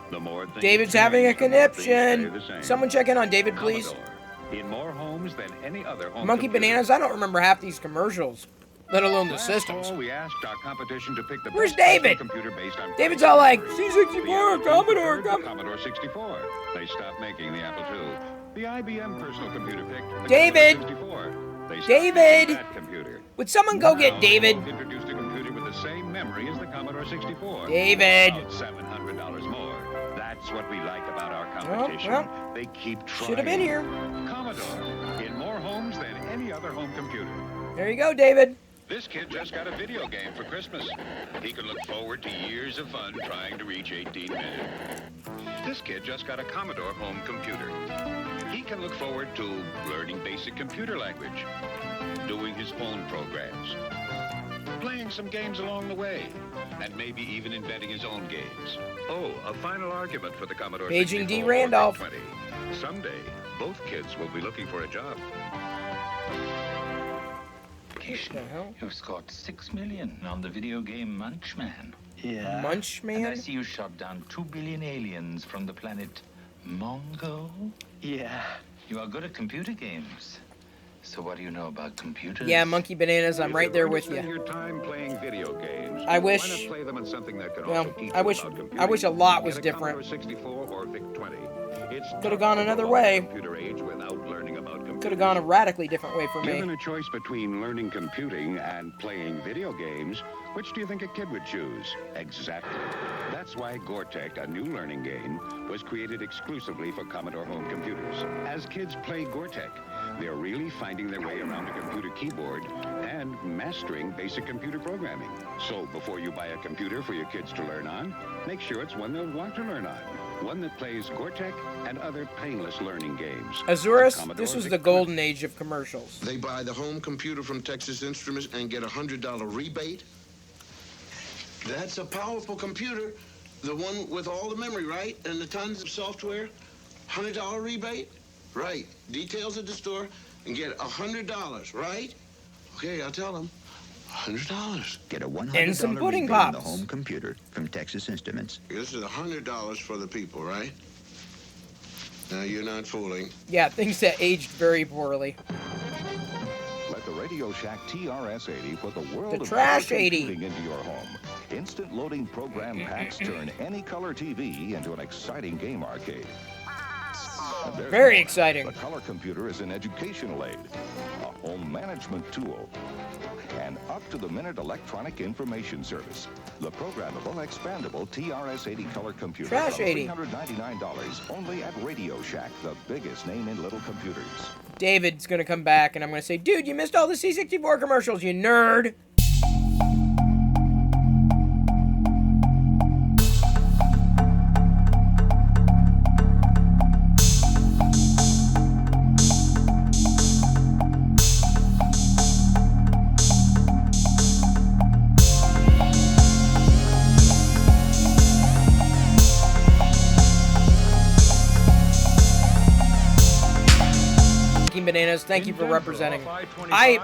The more things David's having a change, the more things stay conniption. the same. Someone check in on David, please. Commodore, in more homes than any other home Monkey computer. Bananas. I don't remember half these commercials, let alone the Last systems. fall, we asked our competition to pick the Where's best personal David? computer based on David's price all and like, memory. C64, The Commodore, Apple preferred the Commodore 64. They stopped making the Apple II. The IBM personal computer picked the David! Commodore 64. They stopped David! making that computer. Would someone go get Now, David? they've introduced a computer with the same memory as the Commodore 64. David! About $700 more. That's what we like about our competition. well, they keep trying. should have been here. Commodore, in more homes than any other home computer. There you go, David. This kid just got a video game for Christmas. He can look forward to years of fun trying to reach 18 million. This kid just got a Commodore home computer. He can look forward to learning basic computer language, doing his phone programs, playing some games along the way, and maybe even inventing his own games. Oh, a final argument for the Commodore Paging 64 D. Randolph. or VIC-20. Someday, both kids will be looking for a job. You've scored 6 million on the video game Munchman. Yeah. Munchman? And I see you shot down 2 billion aliens from the planet Mongo. Yeah. You are good at computer games. So what do you know about computers? Yeah, Monkey Bananas, I'm right there with Spend you. your time playing video games. I Why wish- not play them on something that can Well, also teach I you wish- about computing? I wish a lot was Get a different. Commodore 64 or VIC-20. It's Could have tough gone to another go way. on the computer age without learning about computers. Could have gone a radically different way for me. Given a choice between learning computing and playing video games, which do you think a kid would choose? Exactly. That's why Gore-Tech, a new learning game, was created exclusively for Commodore home computers. As kids play Gore-Tech, they're really finding their way around a computer keyboard and mastering basic computer programming. So before you buy a computer for your kids to learn on, make sure it's one they'll want to learn on. One that plays Gore-Tech and other painless learning games. Azurus, Commodore this was VIC-20. the golden age of commercials. They buy the home computer from Texas Instruments and get a $100 rebate. That's a powerful computer. The one with all the memory, right? And the tons of software. $100 rebate? Right. Details at the store and get $100, right? Okay, I'll tell them. $100. Get a $100 And some pudding rebate on the pops. home computer from Texas Instruments. This is $100 for the people, right? Now, you're not fooling. Yeah, things that aged very poorly. Let the Radio Shack TRS-80 put the world The of Trash color 80. computing into your home. Instant loading program packs turn any color TV into an exciting game arcade. And there's Very more. exciting. The color computer is an educational aid, a home management tool, and up-to-the-minute electronic information service. The programmable, expandable TRS-80 color computer Trash from 80. $399 only at Radio Shack, the biggest name in little computers. David's gonna come back and I'm gonna say, dude, you missed all the C64 commercials, you nerd. Monkey Bananas, thank you for representing. I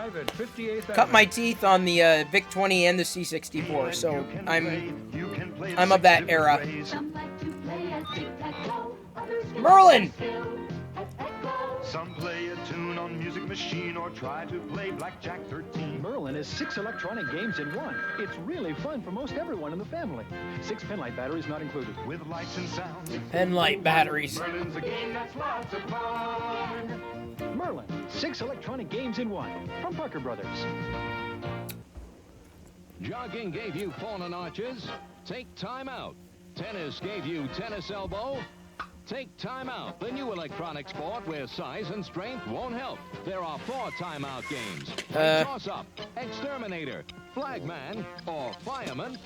cut my teeth on the VIC-20 and the C64, so I'm of that era. Merlin! Some play a tune on Music Machine or try to play Blackjack 13. Merlin is 6 electronic games in one. It's really fun for most everyone in the family. 6 penlight batteries not included. With lights and sounds. Penlight batteries. Merlin's a game that's lots of fun. Merlin, 6 electronic games in one. From Parker Brothers. Jogging gave you fallen arches. Take time out. Tennis gave you tennis elbow. Take time out, the new electronic sport where size and strength won't help. There are 4 timeout games. Toss-up, exterminator, flagman, or fireman.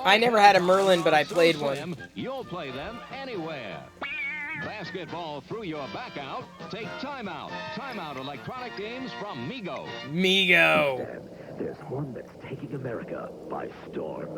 I never had a Merlin, but I played one. Slim, you'll play them anywhere. Basketball through your back out. Take timeout. Timeout electronic games from Mego. Mego. There's one that's taking America by storm.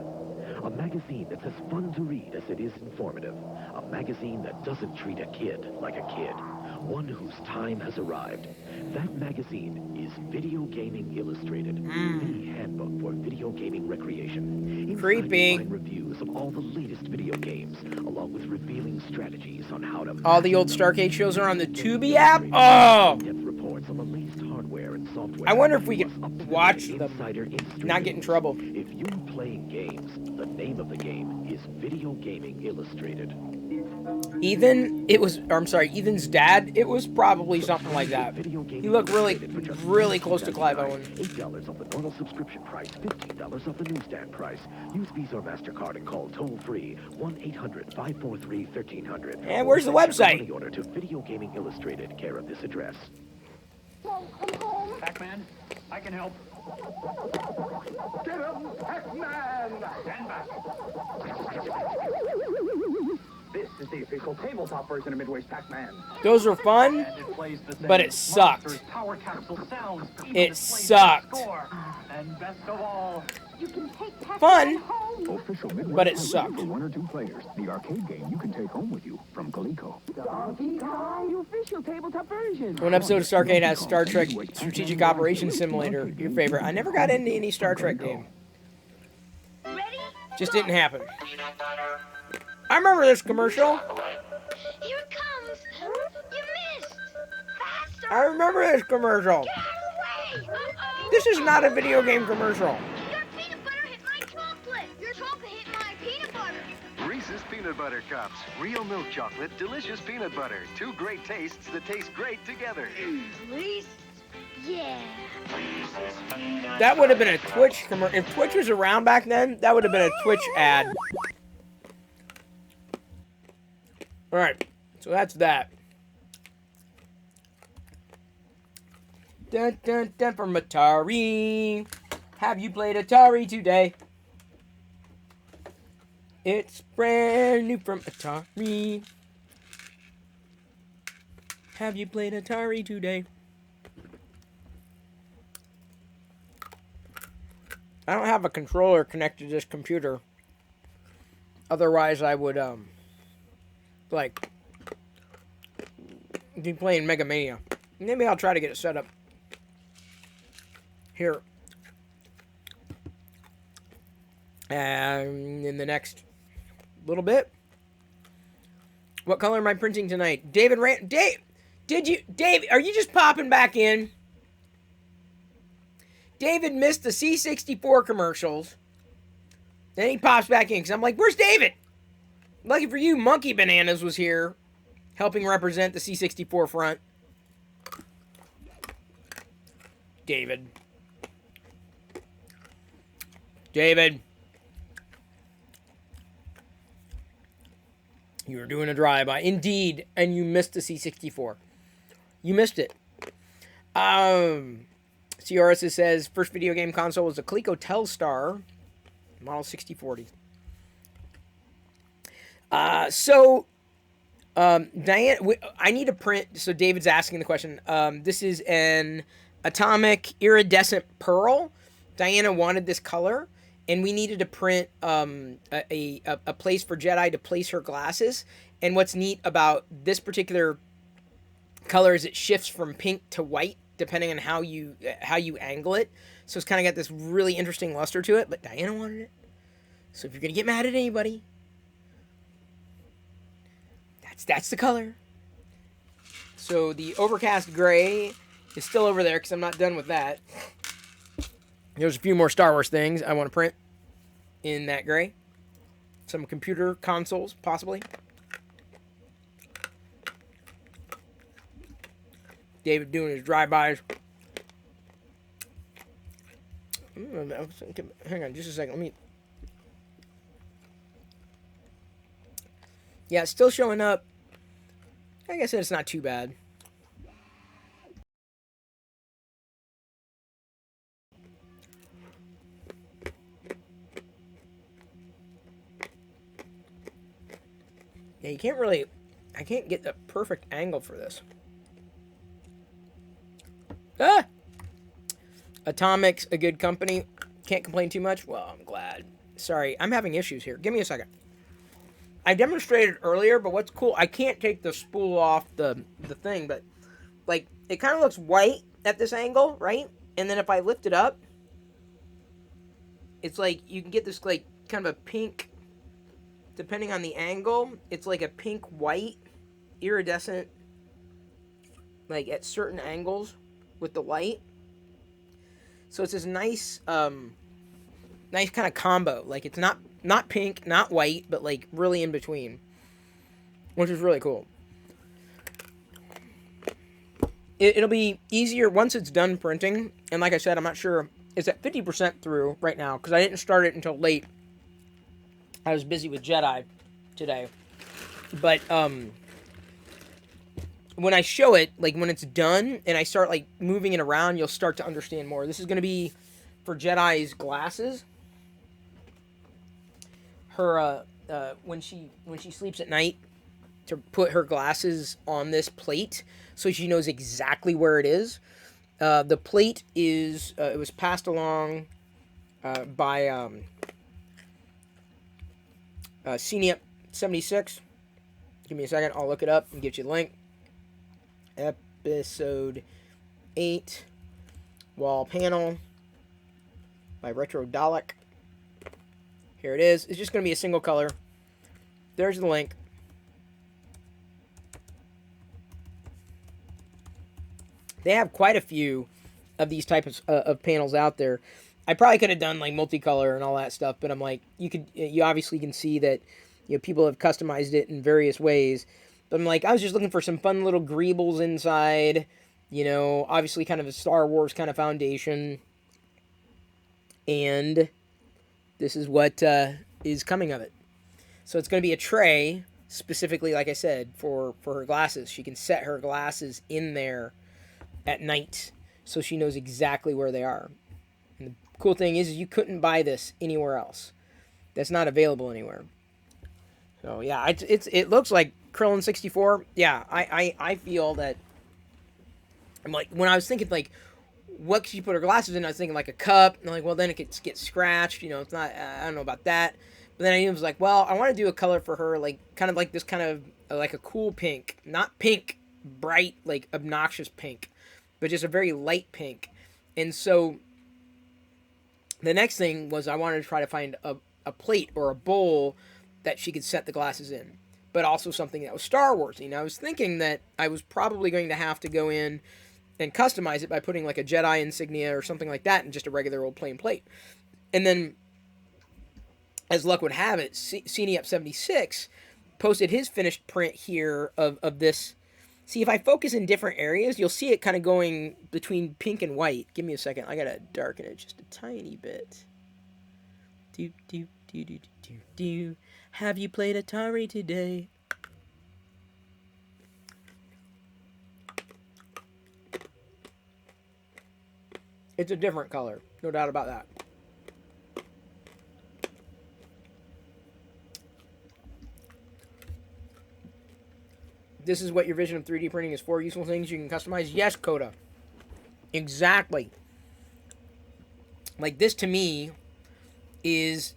A magazine that's as fun to read as it is informative. A magazine that doesn't treat a kid like a kid. One whose time has arrived. That magazine is Video Gaming Illustrated. The handbook for video gaming recreation. Inside Creepy. you'll find reviews of all the latest video games, along with revealing strategies on how to... All the old Starcade shows are on the Tubi app? Oh! In-depth reports on the latest hardware and software. I wonder if we could watch them, not get in trouble. If you're playing games, the name of the game is Video Gaming Illustrated. Ethan's dad, it was probably something like that. He looked really close to Clive Owen. $8 off the normal subscription price, $15 off the newsstand price. Use Visa or MasterCard and call toll-free 1-800-543-1300. And where's the website? Money order to Video Gaming Illustrated, care of this address. Pac-Man, I can help. Get him, Pac-Man! Stand back. This is the official tabletop version of Midway's Pac-Man. Those are fun, but it sucked. Power capsule sounds. It sucked. And best of all, You can take Pac-Man Fun, home. Official Midway but it television sucked. for 1 or 2 players. The arcade game you can take home with you from Coleco. Donkey Kong, the official tabletop version. One episode of Starcade has Star Trek Strategic Operations Simulator. Your favorite. I never got into any Star Trek game. Just didn't happen. I remember this commercial. Here it comes. You missed. Faster. I remember this commercial. This is not a video game commercial. Your peanut butter hit my chocolate. Your chocolate hit my peanut butter. Reese's Peanut Butter Cups. Real milk chocolate, delicious peanut butter. 2 great tastes that taste great together. Reese. Yeah. That would have been a Twitch commercial. If Twitch was around back then, that would have been a Twitch ad. Alright, so that's that. Dun dun dun from Atari. Have you played Atari today? It's brand new from Atari. Have you played Atari today? I don't have a controller connected to this computer. Otherwise, I would, like, be playing Mega Mania. Maybe I'll try to get it set up here. And in the next little bit. What color am I printing tonight? Dave, Dave, are you just popping back in? David missed the C64 commercials. Then he pops back in because I'm like, where's David? Lucky for you, Monkey Bananas was here helping represent the C64 front. David. You were doing a drive-by. Indeed. And you missed the C64. You missed it. CRS says, first video game console was a Coleco Telstar Model 6040. Diane, I need to print, so David's asking the question. This is an atomic iridescent pearl. Diana wanted this color, and we needed to print a place for Jedi to place her glasses. And what's neat about this particular color is it shifts from pink to white, depending on how you angle it. So it's kind of got this really interesting luster to it, but Diana wanted it. So if you're going to get mad at anybody, that's the color. So the overcast gray is still over there because I'm not done with that. There's a few more Star Wars things I want to print in that gray. Some computer consoles, possibly. David doing his drive-bys. Hang on just a second. Let me... Yeah, it's still showing up. Like I said, it's not too bad. Yeah, you can't really... I can't get the perfect angle for this. Ah! Atomic's a good company. Can't complain too much. Well, I'm glad. Sorry, I'm having issues here. Give me a second. I demonstrated earlier, but what's cool, I can't take the spool off the thing, but, like, it kind of looks white at this angle, right? And then if I lift it up, it's like, you can get this, like, kind of a pink, depending on the angle, it's like a pink-white, iridescent, like, at certain angles with the light. So it's this nice, nice kind of combo. Like, it's not pink, not white, but, like, really in between. Which is really cool. It'll be easier once it's done printing. And like I said, I'm not sure. It's at 50% through right now, because I didn't start it until late. I was busy with Jedi today. But, when I show it, like, when it's done, and I start, like, moving it around, you'll start to understand more. This is going to be for Jedi's glasses. Her when she sleeps at night, to put her glasses on this plate so she knows exactly where it is. The plate is it was passed along by CNEP 76. Give me a second. I'll look it up and get you the link. Episode 8 wall panel by Retro Dalek. Here it is. It's just going to be a single color. There's the link. They have quite a few of these types of panels out there. I probably could have done like multicolor and all that stuff, but I'm like, you obviously can see that, you know, people have customized it in various ways. But I'm like, I was just looking for some fun little greebles inside, you know, obviously kind of a Star Wars kind of foundation. And this is what is coming of it. So it's going to be a tray, specifically, like I said, for her glasses. She can set her glasses in there at night, so she knows exactly where they are. And the cool thing is you couldn't buy this anywhere else. That's not available anywhere. So yeah, it looks like Krillin 64. Yeah, I feel that. I'm like, when I was thinking like, what could she put her glasses in? I was thinking like a cup. And I'm like, well, then it could get scratched. You know, it's not. I don't know about that. But then I was like, well, I want to do a color for her, like kind of like this kind of like a cool pink, not pink, bright like obnoxious pink, but just a very light pink. And so the next thing was I wanted to try to find a plate or a bowl that she could set the glasses in, but also something that was Star Warsy. And I was thinking that I was probably going to have to go in and customize it by putting like a Jedi insignia or something like that in just a regular old plain plate. And then, as luck would have it, CNEP 76 posted his finished print here of this. See, if I focus in different areas, you'll see it kind of going between pink and white. Give me a second. I got to darken it just a tiny bit. Do. Have you played Atari today? It's a different color. No doubt about that. This is what your vision of 3D printing is for. Useful things you can customize. Yes, Coda. Exactly. Like this to me is...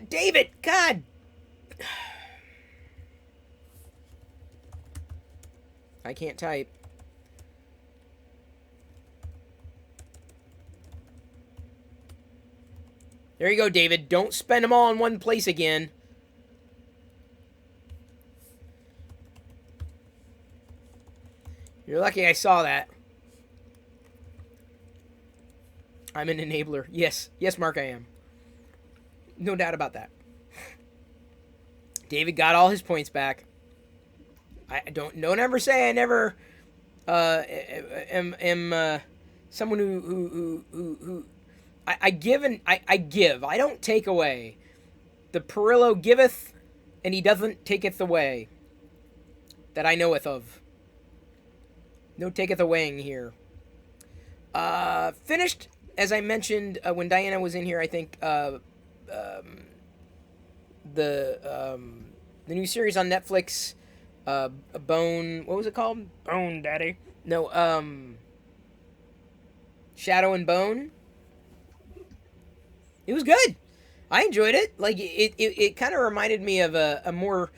David, God! I can't type. There you go, David. Don't spend them all in one place again. You're lucky I saw that. I'm an enabler. Yes. Yes, Mark, I am. No doubt about that. David got all his points back. I don't ever say I never am someone who I give and I give. I don't take away. The Perillo giveth, and he doesn't taketh away. That I knoweth of. No taketh awaying here. Finished, as I mentioned when Diana was in here, I think the new series on Netflix, Bone, what was it called? Bone Daddy. No, Shadow and Bone. It was good. I enjoyed it. Like it kind of reminded me of a more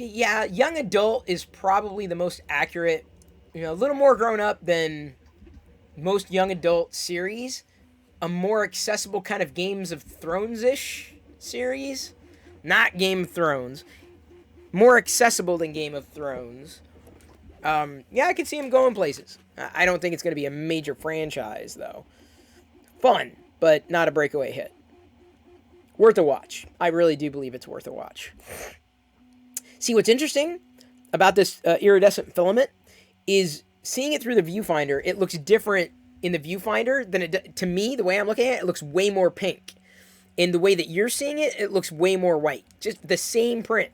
yeah, young adult is probably the most accurate, you know, a little more grown up than most young adult series. A more accessible kind of Games of Thrones-ish series. Not Game of Thrones. More accessible than Game of Thrones. Yeah, I can see him going places. I don't think it's going to be a major franchise, though. Fun, but not a breakaway hit. Worth a watch. I really do believe it's worth a watch. See, what's interesting about this iridescent filament is seeing it through the viewfinder, it looks different in the viewfinder than it, to me, the way I'm looking at it, it looks way more pink. In the way that you're seeing it, it looks way more white. Just the same print.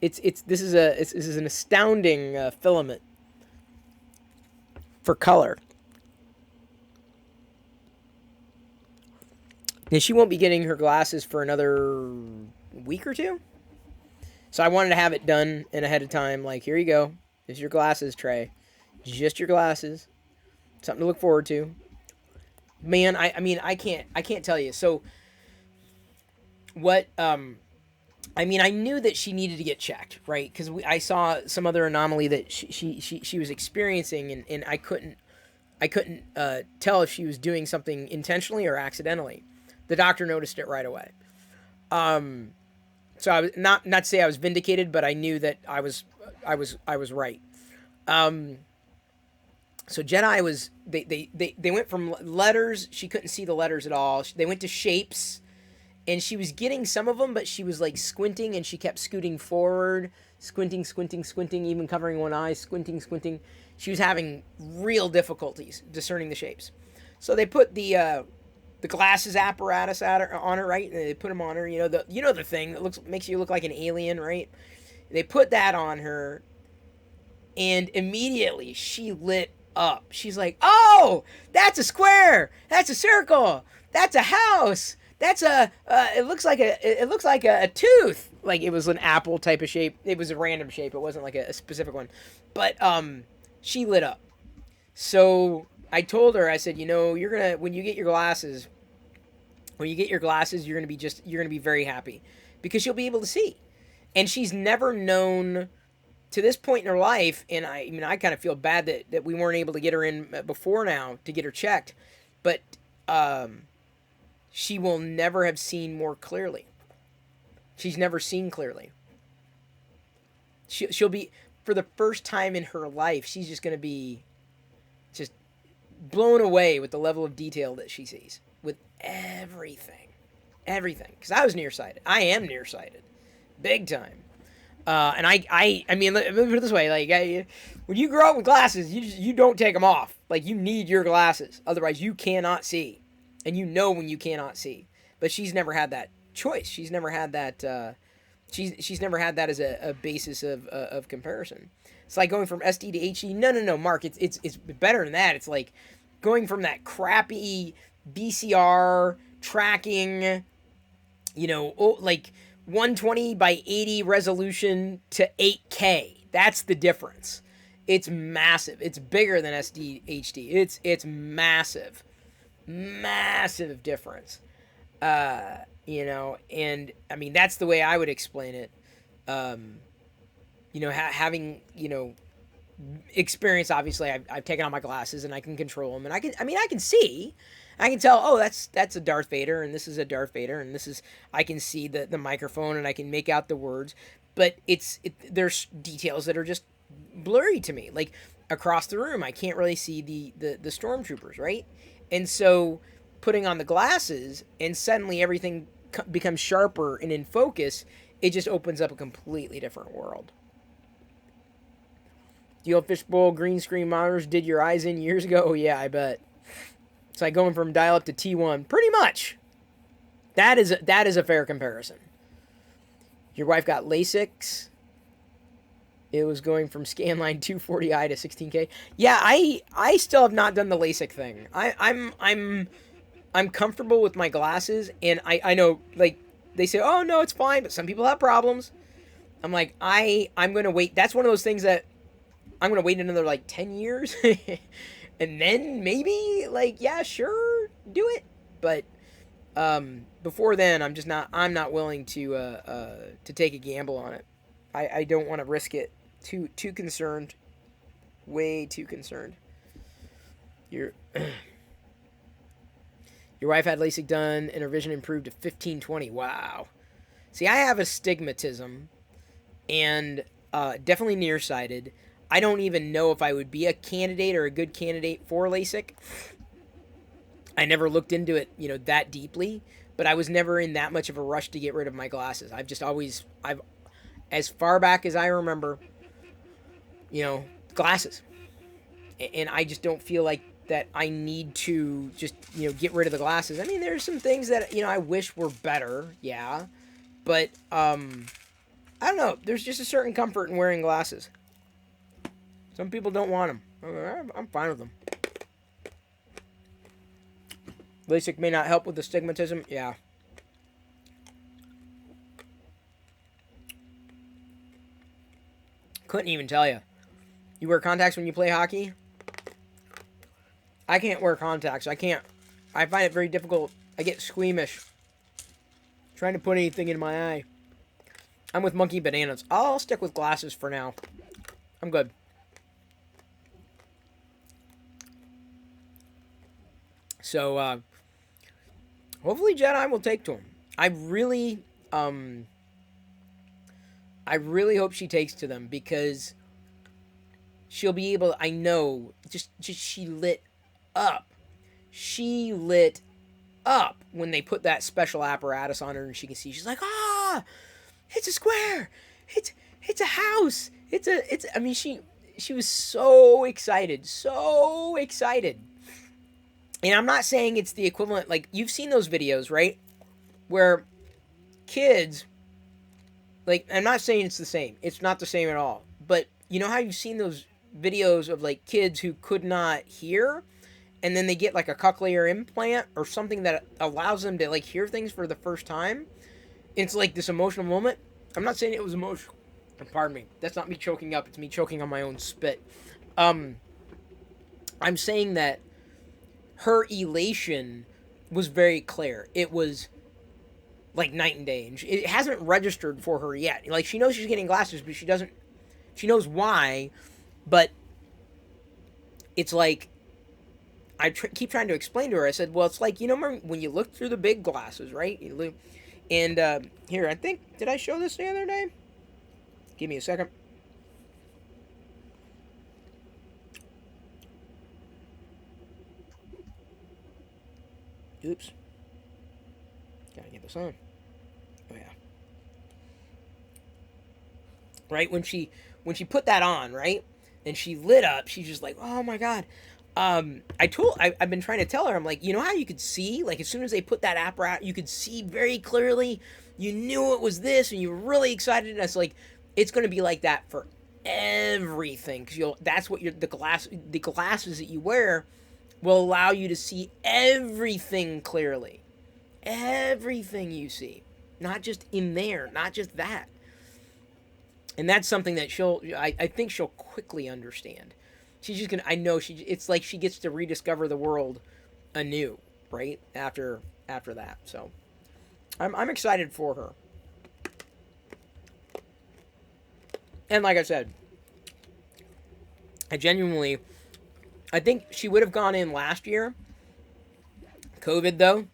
This is an astounding filament for color. And she won't be getting her glasses for another week or two. So I wanted to have it done and ahead of time. Like, here you go. There's your glasses, Trey. Just your glasses. Something to look forward to. Man, I mean, I can't tell you. So, what, I mean, I knew that she needed to get checked, right? Because I saw some other anomaly that she was experiencing, and I couldn't tell if she was doing something intentionally or accidentally. The doctor noticed it right away. So I was not to say I was vindicated, but I knew that I was right. So Jedi was they went from letters. She couldn't see the letters at all. They went to shapes, and she was getting some of them, but she was like squinting, and she kept scooting forward, squinting, even covering one eye, squinting. She was having real difficulties discerning the shapes. So they put the glasses apparatus on her, right? And they put them on her. You know the thing that makes you look like an alien, right? They put that on her, and immediately she lit up. She's like, "Oh, that's a square. That's a circle. That's a house. That's it looks like a tooth." Like, it was an apple type of shape. It was a random shape. It wasn't like a specific one. But she lit up. So I told her, I said, when you get your glasses, you're gonna be very happy, because you'll be able to see. And she's never known to this point in her life, and I kind of feel bad that we weren't able to get her in before now to get her checked, but she will never have seen more clearly. She's never seen clearly. She'll be, for the first time in her life, she's just going to be just blown away with the level of detail that she sees with everything. Because I was nearsighted. I am nearsighted, big time. And I mean, let me put it this way: like, when you grow up with glasses, you don't take them off. Like, you need your glasses, otherwise you cannot see, and when you cannot see. But she's never had that choice. She's never had that. She's never had that as a basis of comparison. It's like going from SD to HD. No, Mark. It's better than that. It's like going from that crappy VCR tracking, like 120 by 80 resolution to 8K. That's the difference. It's massive. It's bigger than SD HD. It's massive difference. And I mean, that's the way I would explain it. Having experience, obviously I've taken off my glasses and I can control them, and I can see. I can tell, oh, that's a Darth Vader, and this is a Darth Vader, and I can see the microphone, and I can make out the words, but there's details that are just blurry to me. Like, across the room, I can't really see the stormtroopers, right? And so putting on the glasses, and suddenly everything becomes sharper and in focus, it just opens up a completely different world. The old fishbowl green screen monitors did your eyes in years ago? Oh, yeah, I bet. It's like going from dial-up to T1. Pretty much. That is a fair comparison. Your wife got LASIK. It was going from Scanline 240i to 16K. Yeah, I still have not done the LASIK thing. I'm comfortable with my glasses, and I know, like, they say, oh, no, it's fine, but some people have problems. I'm like, I'm going to wait. That's one of those things that I'm going to wait another, like, 10 years. And then maybe, like, yeah, sure, do it. But before then, I'm not willing to take a gamble on it. I don't want to risk it. Too concerned. Way too concerned. Your wife had LASIK done and her vision improved to 1520. Wow. See, I have astigmatism and definitely nearsighted. I don't even know if I would be a candidate or a good candidate for LASIK. I never looked into it, that deeply, but I was never in that much of a rush to get rid of my glasses. I've as far back as I remember, glasses. And I just don't feel like that I need to just, get rid of the glasses. I mean, there's some things that, I wish were better, yeah. But, I don't know. There's just a certain comfort in wearing glasses. Some people don't want them. I'm fine with them. LASIK may not help with astigmatism. Yeah. Couldn't even tell you. You wear contacts when you play hockey? I can't wear contacts. I can't. I find it very difficult. I get squeamish trying to put anything in my eye. I'm with Monkey Bananas. I'll stick with glasses for now. I'm good. So, hopefully Jedi will take to him. I really hope she takes to them, because she'll be able, I know, just she lit up. She lit up when they put that special apparatus on her and she can see. She's like, it's a square. It's a house. I mean, she was so excited. So excited. And I'm not saying it's the equivalent, like, you've seen those videos, right? Where kids, like, I'm not saying it's the same. It's not the same at all. But you know how you've seen those videos of, like, kids who could not hear, and then they get, like, a cochlear implant or something that allows them to, like, hear things for the first time? It's, like, this emotional moment. I'm not saying it was emotional. Pardon me. That's not me choking up. It's me choking on my own spit. I'm saying that her elation was very clear. It was like night and day. And it hasn't registered for her yet. Like, she knows she's getting glasses, but she knows why. But it's like, I keep trying to explain to her. I said, well, it's like, you know, when you look through the big glasses, right? And here, I think, did I show this the other day? Give me a second. Oops. Gotta get this on. Oh, yeah. Right? When she put that on, right? And she lit up, she's just like, oh my God. I've been trying to tell her, I'm like, you know how you could see? Like, as soon as they put that apparatus, you could see very clearly. You knew it was this, and you were really excited. And it's like, it's going to be like that for everything. Because that's what the glasses that you wear will allow you to see everything clearly. Everything you see. Not just in there. Not just that. And that's something that I think she'll quickly understand. She's just gonna, I know it's like she gets to rediscover the world anew, right? After that. So I'm excited for her. And like I said, I think she would have gone in last year. COVID, though.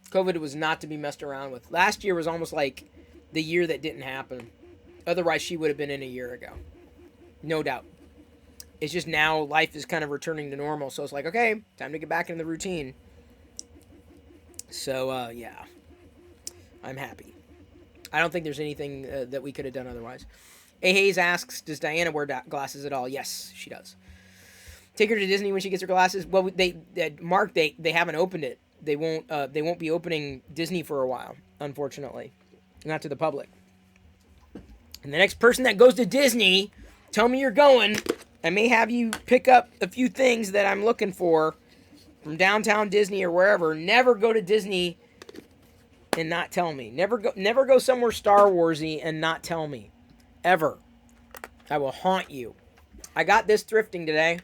COVID was not to be messed around with. Last year was almost like the year that didn't happen. Otherwise, she would have been in a year ago. No doubt. It's just now life is kind of returning to normal. So it's like, okay, time to get back in the routine. So, yeah. I'm happy. I don't think there's anything that we could have done otherwise. A. Hayes asks, does Diana wear glasses at all? Yes, she does. Take her to Disney when she gets her glasses. Well, they haven't opened it. They won't be opening Disney for a while, unfortunately. Not to the public. And the next person that goes to Disney, tell me you're going. I may have you pick up a few things that I'm looking for from downtown Disney or wherever. Never go to Disney and not tell me. Never go somewhere Star Warsy and not tell me. Ever. I will haunt you. I got this thrifting today.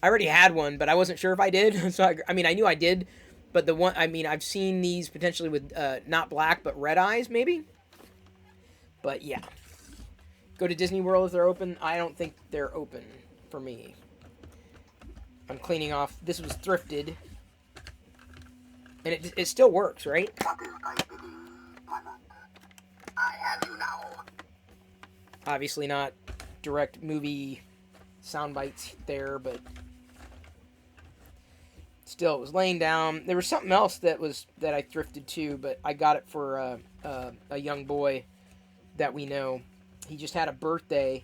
I already had one, but I wasn't sure if I did. So I knew I did, but I've seen these potentially with not black but red eyes maybe. But yeah. Go to Disney World if they're open. I don't think they're open for me. I'm cleaning off. This was thrifted. And it still works, right? I have you now. Obviously not direct movie sound bites there, but still, it was laying down. There was something else that I thrifted too, but I got it for a young boy that we know. He just had a birthday,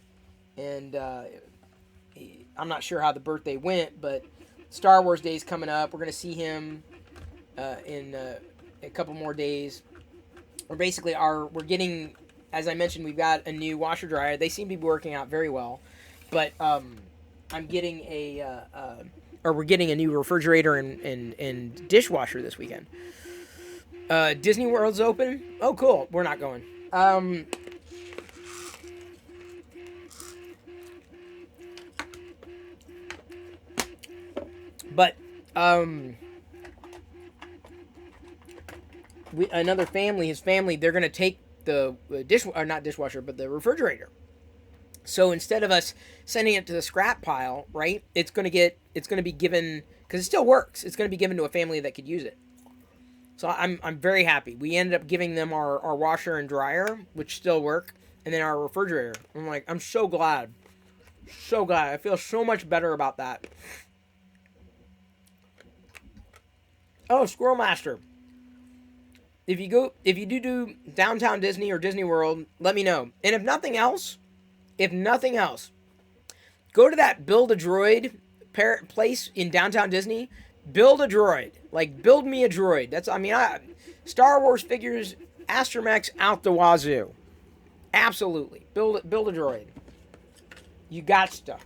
and I'm not sure how the birthday went, but Star Wars Day is coming up. We're going to see him in a couple more days. We're getting, as I mentioned, we've got a new washer dryer. They seem to be working out very well, but I'm getting a or we're getting a new refrigerator and dishwasher this weekend. Disney World's open. Oh, cool. We're not going. But another family, his family, they're gonna take the not dishwasher, but the refrigerator. So instead of us sending it to the scrap pile, right? It's gonna be given, because it still works. It's gonna be given to a family that could use it. So I'm very happy. We ended up giving them our washer and dryer, which still work, and then our refrigerator. I'm so glad. So glad. I feel so much better about that. Oh, Squirrel Master. If you do Downtown Disney or Disney World, let me know. And if nothing else, go to that Build a Droid place in Downtown Disney. Build a droid. Like, build me a droid. Star Wars figures, Astromechs out the wazoo. Absolutely. Build a droid. You got to.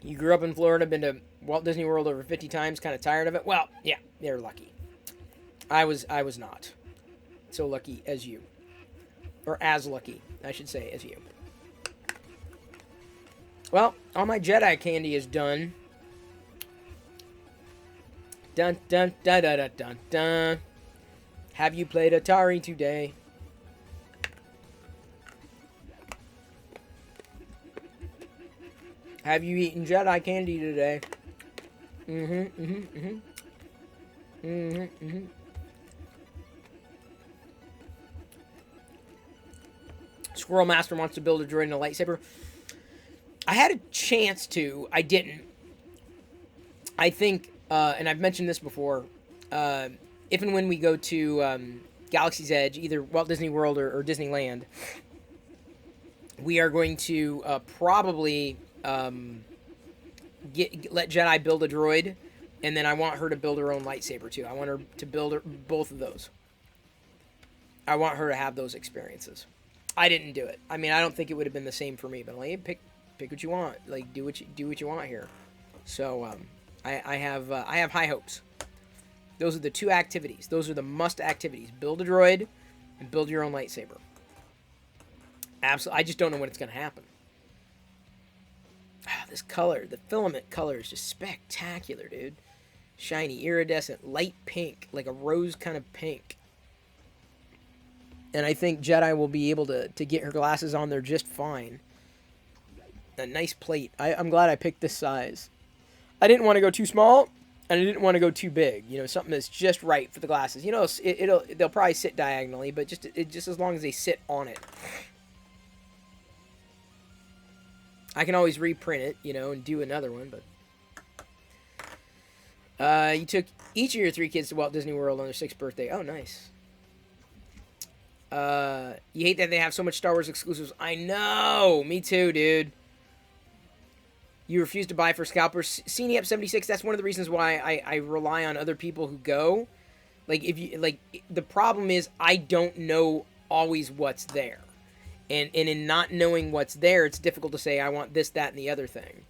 You grew up in Florida, been to Walt Disney World over 50 times, kind of tired of it? Well, yeah, they're lucky. I was not so lucky as you. Or as lucky, I should say, as you. Well, all my Jedi candy is done. Dun dun dun dun dun dun dun. Have you played Atari today? Have you eaten Jedi candy today? Squirrel Master wants to build a droid and a lightsaber. I had a chance to. I didn't. I think, and I've mentioned this before, if and when we go to Galaxy's Edge, either Walt Disney World or Disneyland, we are going to probably let Jedi build a droid, and then I want her to build her own lightsaber too. I want her to build both of those. I want her to have those experiences. I didn't do it. I mean, I don't think it would have been the same for me, but like, pick what you want. Like, do what you want here. So I have high hopes. Those are the two activities. Those are the must activities. Build a droid and build your own lightsaber. Absolutely. I just don't know when it's going to happen. This color, the filament color is just spectacular, dude. Shiny, iridescent, light pink, like a rose kind of pink. And I think Jedi will be able to get her glasses on there just fine. A nice plate. I'm glad I picked this size. I didn't want to go too small, and I didn't want to go too big. You know, something that's just right for the glasses. You know, they'll probably sit diagonally, but just as long as they sit on it. I can always reprint it, you know, and do another one, but... you took each of your 3 kids to Walt Disney World on their 6th birthday. Oh, nice. You hate that they have so much Star Wars exclusives. I know! Me too, dude. You refuse to buy for scalpers. CNEP76, that's one of the reasons why I rely on other people who go. Like, the problem is I don't know always what's there. And in not knowing what's there, it's difficult to say, I want this, that, and the other thing.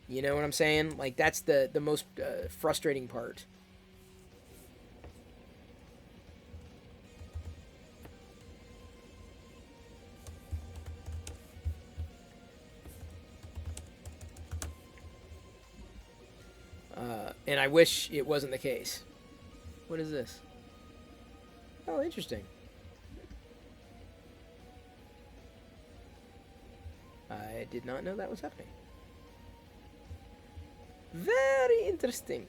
You know what I'm saying? Like, that's the most frustrating part. And I wish it wasn't the case. What is this? Oh, interesting. I did not know that was happening. Very interesting.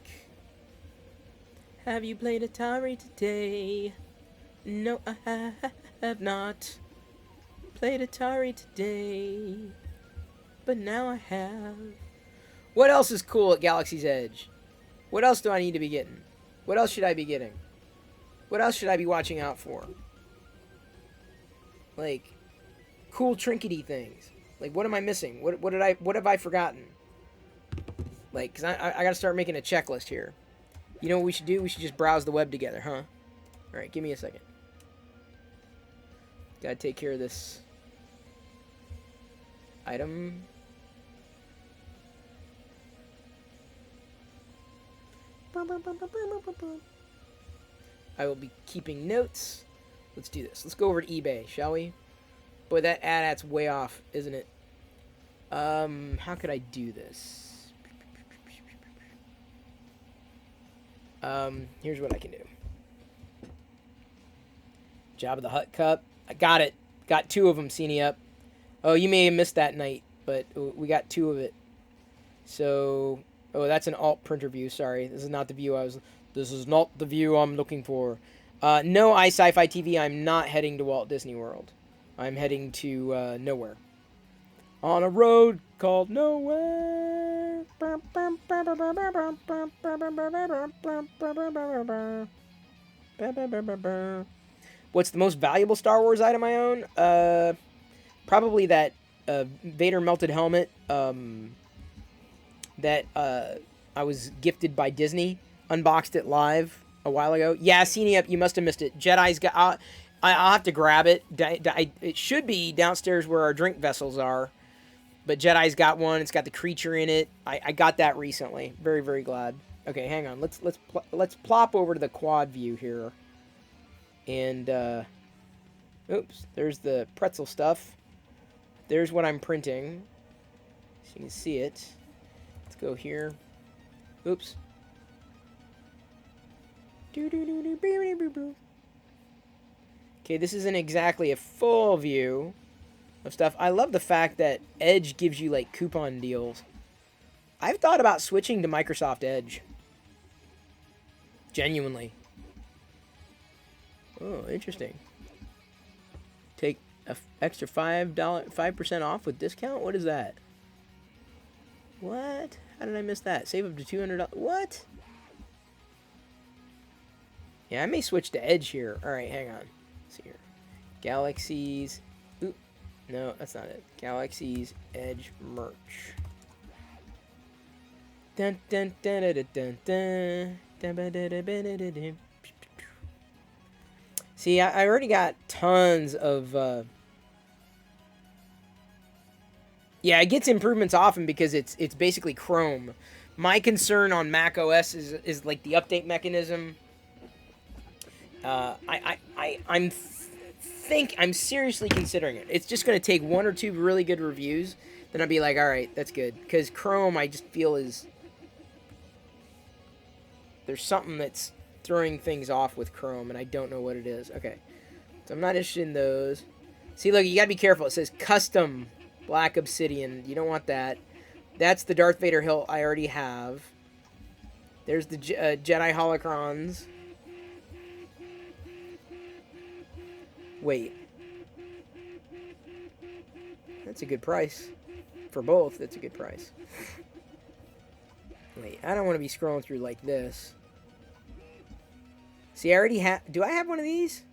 Have you played Atari today? No, I have not played Atari today. But now I have. What else is cool at Galaxy's Edge? What else do I need to be getting? What else should I be getting? What else should I be watching out for? Like, cool trinkety things. Like, what am I missing? What have I forgotten? Like, because I got to start making a checklist here. You know what we should do? We should just browse the web together, huh? All right, give me a second. Got to take care of this item. I will be keeping notes. Let's do this. Let's go over to eBay, shall we? Boy, that ad's way off, isn't it? How could I do this? Here's what I can do. Jabba the Hutt cup. I got it. Got 2 of them, Cine up. Oh, you may have missed that night, but we got 2 of it. So, oh, that's an alt printer view. Sorry, this is not the view I was. This is not the view I'm looking for. No iSci-Fi TV. I'm not heading to Walt Disney World. I'm heading to nowhere. On a road called nowhere. What's the most valuable Star Wars item I own? Probably that Vader melted helmet that I was gifted by Disney. Unboxed it live a while ago. Yeah, Cine up. You must have missed it. Jedi's got. I'll have to grab it. It should be downstairs where our drink vessels are. But Jedi's got one. It's got the creature in it. I got that recently. Very, very glad. Okay, hang on. Let's plop over to the quad view here. And oops, there's the pretzel stuff. There's what I'm printing. So you can see it. Let's go here. Oops. Okay, this isn't exactly a full view of stuff. I love the fact that Edge gives you like coupon deals. I've thought about switching to Microsoft Edge. Genuinely. Oh, interesting. Take a extra $5% off with discount? What is that? What? How did I miss that? Save up to $200. What? Yeah, I may switch to Edge here. All right, hang on. Let's see here. Galaxies. Oop. No, that's not it. Galaxies Edge merch. Dun dun dun dun dun dun dun dun dun dun dun dun. See, I already got tons of. Yeah, it gets improvements often because it's basically Chrome. My concern on Mac OS is like the update mechanism. I'm seriously considering it. It's just going to take 1 or 2 really good reviews. Then I'll be like, all right, that's good. Because Chrome, I just feel is... There's something that's throwing things off with Chrome, and I don't know what it is. Okay. So I'm not interested in those. See, look, you got to be careful. It says custom black obsidian. You don't want that. That's the Darth Vader hilt I already have. There's the Jedi holocrons. Wait. That's a good price. For both, that's a good price. Wait, I don't want to be scrolling through like this. See, I already have... Do I have one of these?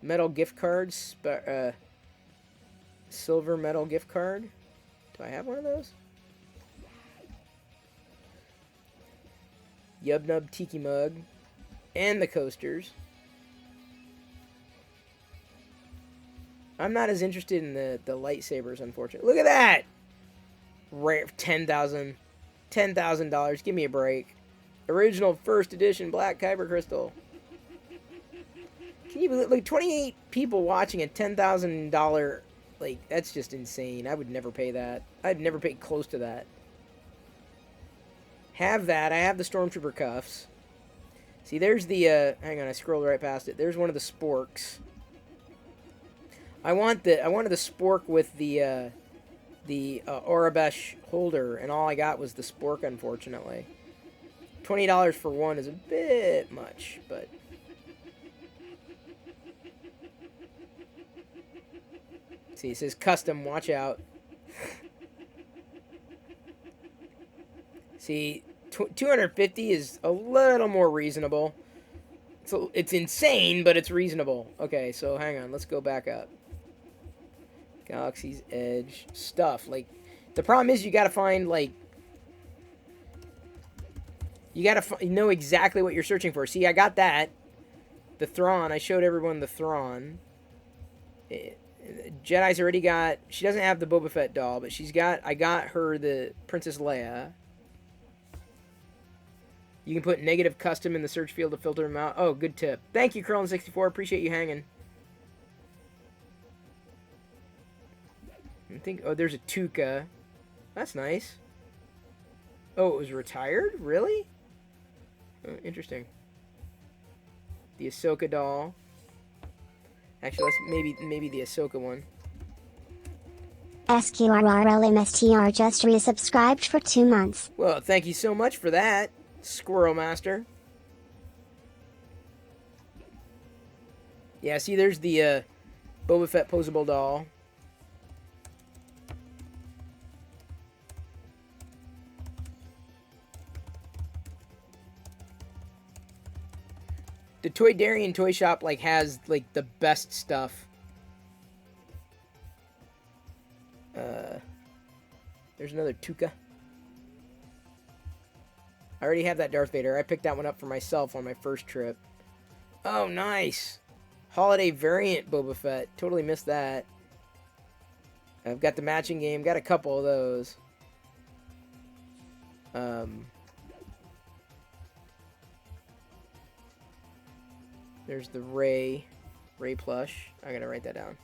Metal gift cards. Silver metal gift card. Do I have one of those? Yub Nub Tiki Mug. And the coasters. I'm not as interested in the lightsabers, unfortunately. Look at that! Rare, $10,000. Give me a break. Original first edition Black Kyber Crystal. Can you believe, like, 28 people watching a $10,000, like, that's just insane. I would never pay that. I'd never pay close to that. Have that. I have the Stormtrooper cuffs. See, there's the, hang on, I scrolled right past it. There's one of the sporks. I wanted the spork with the Aurebesh holder, and all I got was the spork, unfortunately. $20 for one is a bit much, but... See, it says custom, watch out. See, $250 is a little more reasonable. So it's insane, but it's reasonable. Okay, so hang on, let's go back up. Galaxy's Edge stuff. Like, the problem is you gotta find, like, You gotta know exactly what you're searching for. See, I got that. The Thrawn. I showed everyone the Thrawn. Jedi's already got... She doesn't have the Boba Fett doll, but she's got... I got her the Princess Leia. You can put negative custom in the search field to filter them out. Oh, good tip. Thank you, Curlin64. Appreciate you hanging. I think... Oh, there's a Tuca. That's nice. Oh, it was retired? Really? Oh, interesting. The Ahsoka doll. Actually, let's maybe the Ahsoka one. SQRRLMSTR just resubscribed for 2 months. Well, thank you so much for that, Squirrel Master. Yeah, see, there's the Boba Fett posable doll. The Toydarian Toy Shop, like, has, like, the best stuff. There's another Tuca. I already have that Darth Vader. I picked that one up for myself on my first trip. Oh, nice. Holiday variant Boba Fett. Totally missed that. I've got the matching game. Got a couple of those. There's the Rey plush. I gotta write that down.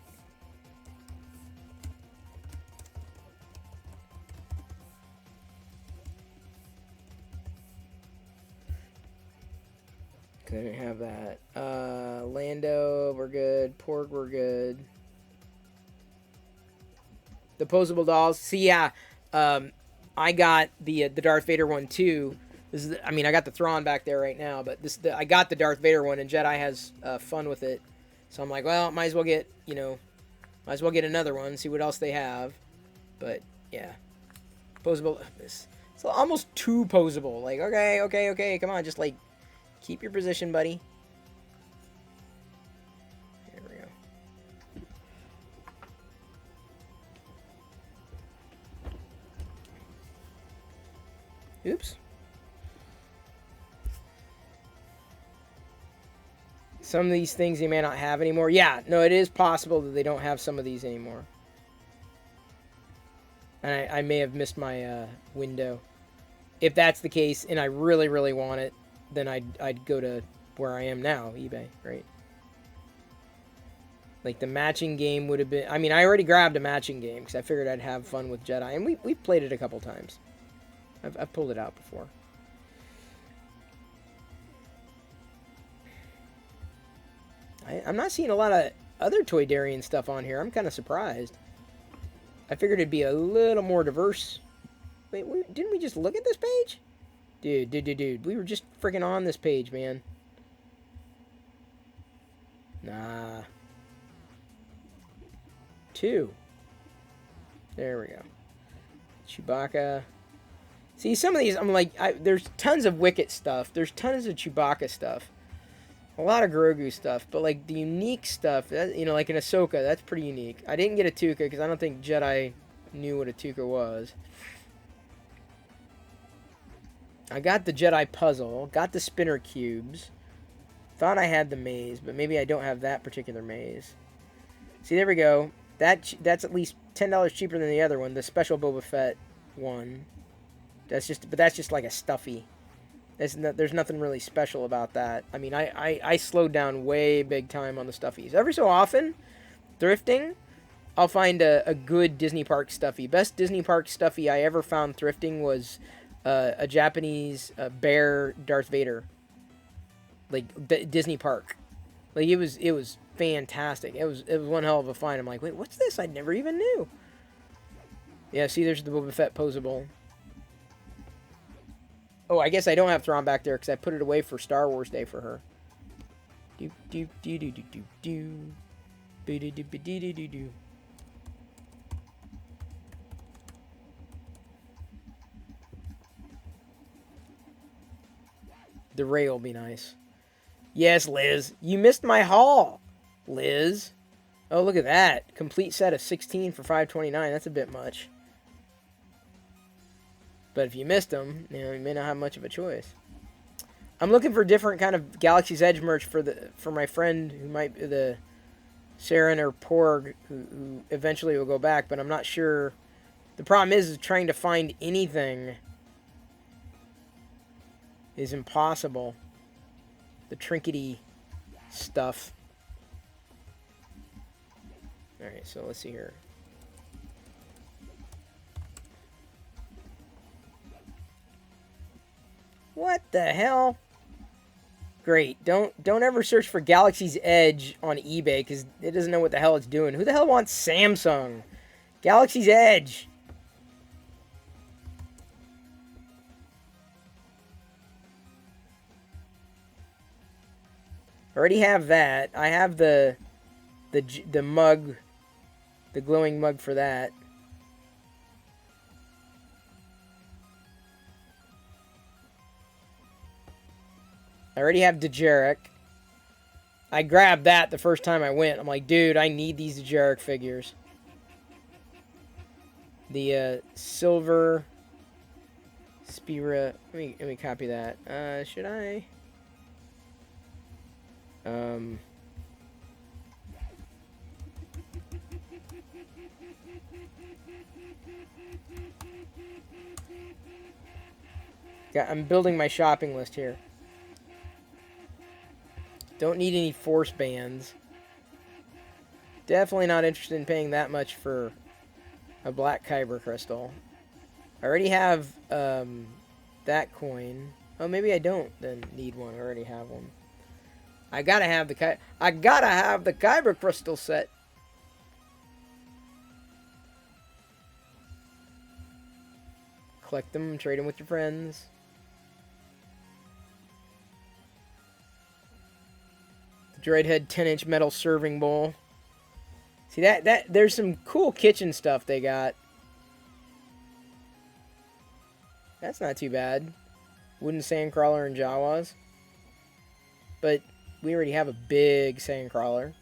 Cause I didn't have that. Lando, we're good. Porg, we're good. The posable dolls. See, yeah, I got the Darth Vader one too. This is, I mean, I got the Thrawn back there right now, but I got the Darth Vader one, and Jedi has fun with it. So I'm like, well, might as well get, might as well get another one, see what else they have. But yeah, posable. It's almost too posable. Like, okay, come on, just like keep your position, buddy. There we go. Oops. Some of these things they may not have anymore. Yeah, no, it is possible that they don't have some of these anymore. And I may have missed my window. If that's the case, and I really, really want it, then I'd go to where I am now, eBay, right? Like the matching game would have been... I mean, I already grabbed a matching game because I figured I'd have fun with Jedi. And we've played it a couple times. I've pulled it out before. I'm not seeing a lot of other Toydarian stuff on here. I'm kind of surprised. I figured it'd be a little more diverse. Wait, didn't we just look at this page? Dude. We were just freaking on this page, man. Nah. 2. There we go. Chewbacca. See, some of these, I'm like, there's tons of Wicket stuff. There's tons of Chewbacca stuff. A lot of Grogu stuff, but like the unique stuff, like in Ahsoka, that's pretty unique. I didn't get a Tuca because I don't think Jedi knew what a Tuca was. I got the Jedi puzzle, got the spinner cubes. Thought I had the maze, but maybe I don't have that particular maze. See, there we go. That's at least $10 cheaper than the other one, the special Boba Fett one. That's just like a stuffy. There's nothing really special about that. I mean, I slowed down way big time on the stuffies. Every so often, thrifting, I'll find a good Disney Park stuffy. Best Disney Park stuffy I ever found thrifting was a Japanese bear Darth Vader. Like, Disney Park. Like, it was fantastic. It was one hell of a find. I'm like, wait, what's this? I never even knew. Yeah, see, there's the Boba Fett posable. Oh, I guess I don't have Thrawn back there because I put it away for Star Wars Day for her. The Rey will be nice. Yes, Liz. You missed my haul, Liz. Oh, look at that. Complete set of 16 for $5.29. That's a bit much. But if you missed them, you may not have much of a choice. I'm looking for different kind of Galaxy's Edge merch for my friend who might be the Saren or Porg who eventually will go back, but I'm not sure. The problem is trying to find anything is impossible. The trinkety stuff. Alright, so let's see here. What the hell? Great. Don't ever search for Galaxy's Edge on eBay because it doesn't know what the hell it's doing. Who the hell wants Samsung? Galaxy's Edge. I already have that. I have the mug, the glowing mug for that. I already have Dejarik. I grabbed that the first time I went. I'm like, dude, I need these Dejarik figures. The silver Spira. Let me copy that. Should I? Yeah, I'm building my shopping list here. Don't need any force bands. Definitely not interested in paying that much for a black Kyber crystal. I already have that coin. Oh, maybe I don't then need one. I already have one. I gotta have the Kyber crystal set. Collect them, trade them with your friends. Droidhead 10-inch metal serving bowl. See that there's some cool kitchen stuff they got. That's not too bad. Wooden sandcrawler and Jawas. But we already have a big sandcrawler.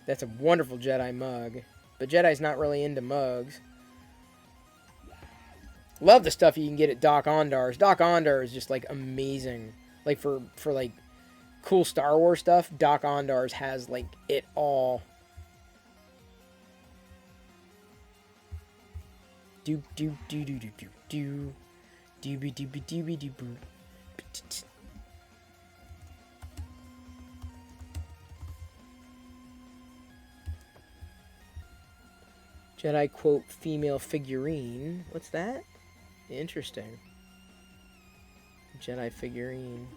That's a wonderful Jedi mug. But Jedi's not really into mugs. Love the stuff you can get at Doc Ondar's. Doc Ondar is just like amazing. Like for like cool Star Wars stuff, Doc Ondar's has like it all. Do do do do do do do do be do be do be do boo. Jedi quote female figurine. What's that? Interesting. Jedi figurine.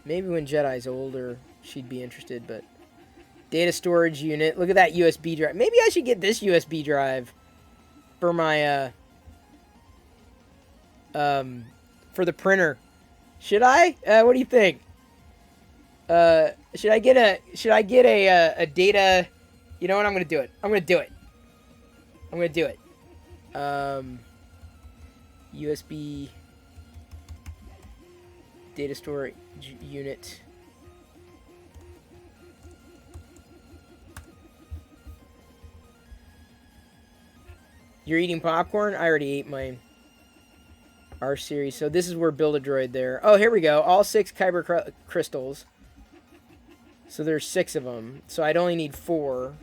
Maybe when Jedi's older, she'd be interested, but... Data storage unit. Look at that USB drive. Maybe I should get this USB drive for my, for the printer. Should I? What do you think? Should I get a data... You know what? I'm gonna do it. I'm gonna do it. USB... Data storage unit. You're eating popcorn? I already ate mine. R series. So this is where Build-A-Droid there. Oh, here we go. All 6 Kyber crystals. So there's 6 of them. So I'd only need 4.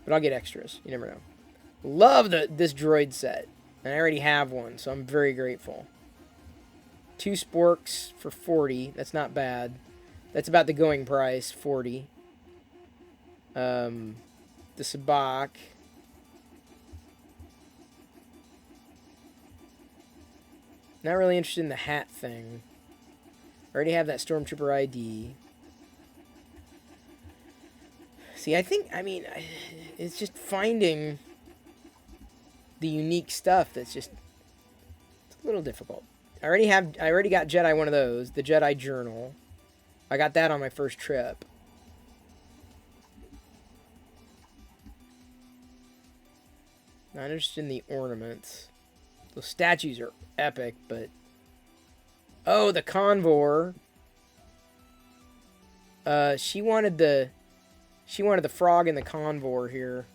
But I'll get extras. You never know. Love this droid set. And I already have one, so I'm very grateful. 2 sporks for 40. That's not bad. That's about the going price, 40. The Sabak. Not really interested in the hat thing. Already have that Stormtrooper ID. See, I mean, it's just finding the unique stuff that's just it's a little difficult. I already got Jedi one of those, the Jedi Journal. I got that on my first trip. Not interested in the ornaments. Those statues are epic, but oh, the Convor. She wanted the frog in the Convor here.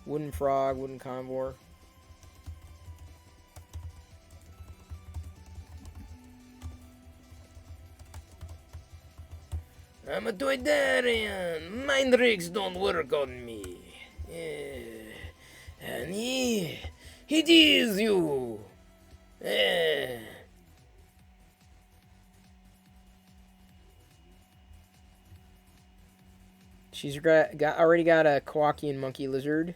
Wooden Frog, Wooden Convor. I'm a Toydarian. Mind rigs don't work on me. And he tease you. She's already got a Kowakian Monkey Lizard.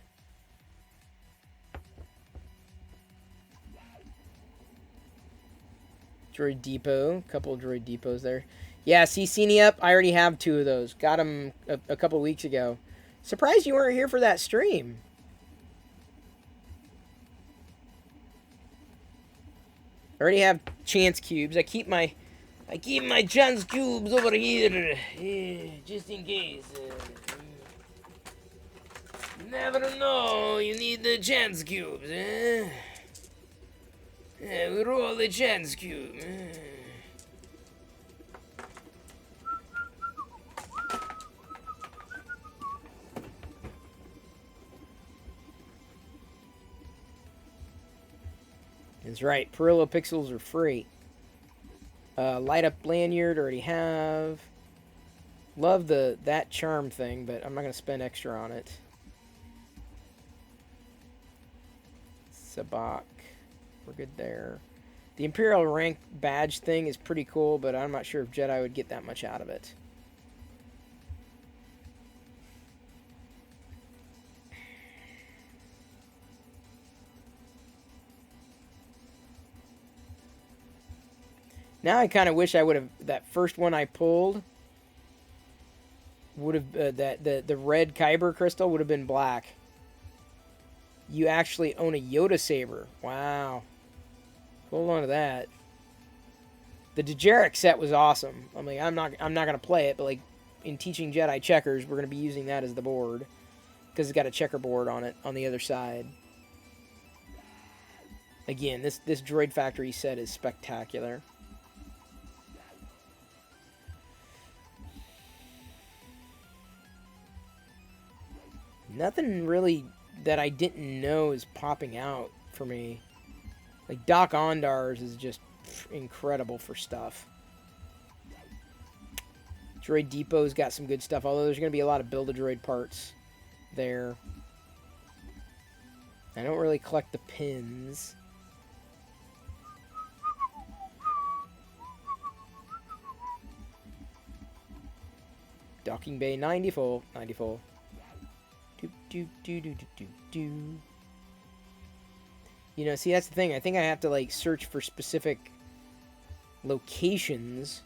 Droid Depot. A couple of Droid Depots there. Yeah, see, Cine Up, I already have 2 of those. Got them a couple weeks ago. Surprised you weren't here for that stream. I already have chance cubes. I keep my chance cubes over here, just in case. Never know. You need the chance cubes, eh? Yeah, we roll the chance cube. That's right. Perillo pixels are free. Light up lanyard, already have. Love that charm thing, but I'm not going to spend extra on it. Sabak. We're good there. The Imperial rank badge thing is pretty cool, but I'm not sure if Jedi would get that much out of it. Now I kind of wish I would have, that first one I pulled would have, the red Kyber crystal would have been black. You actually own a Yoda saber. Wow. Hold on to that. The Dejarik set was awesome. I mean, I'm not gonna play it, but like in teaching Jedi checkers, we're gonna be using that as the board because it's got a checkerboard on it on the other side. Again, this Droid Factory set is spectacular. Nothing really that I didn't know is popping out for me. Like Doc Ondar's is just incredible for stuff. Droid Depot's got some good stuff, although there's going to be a lot of Build-A-Droid parts there. I don't really collect the pins. Docking Bay 90 full. 90 full. You know, see, that's the thing. I think I have to, like, search for specific locations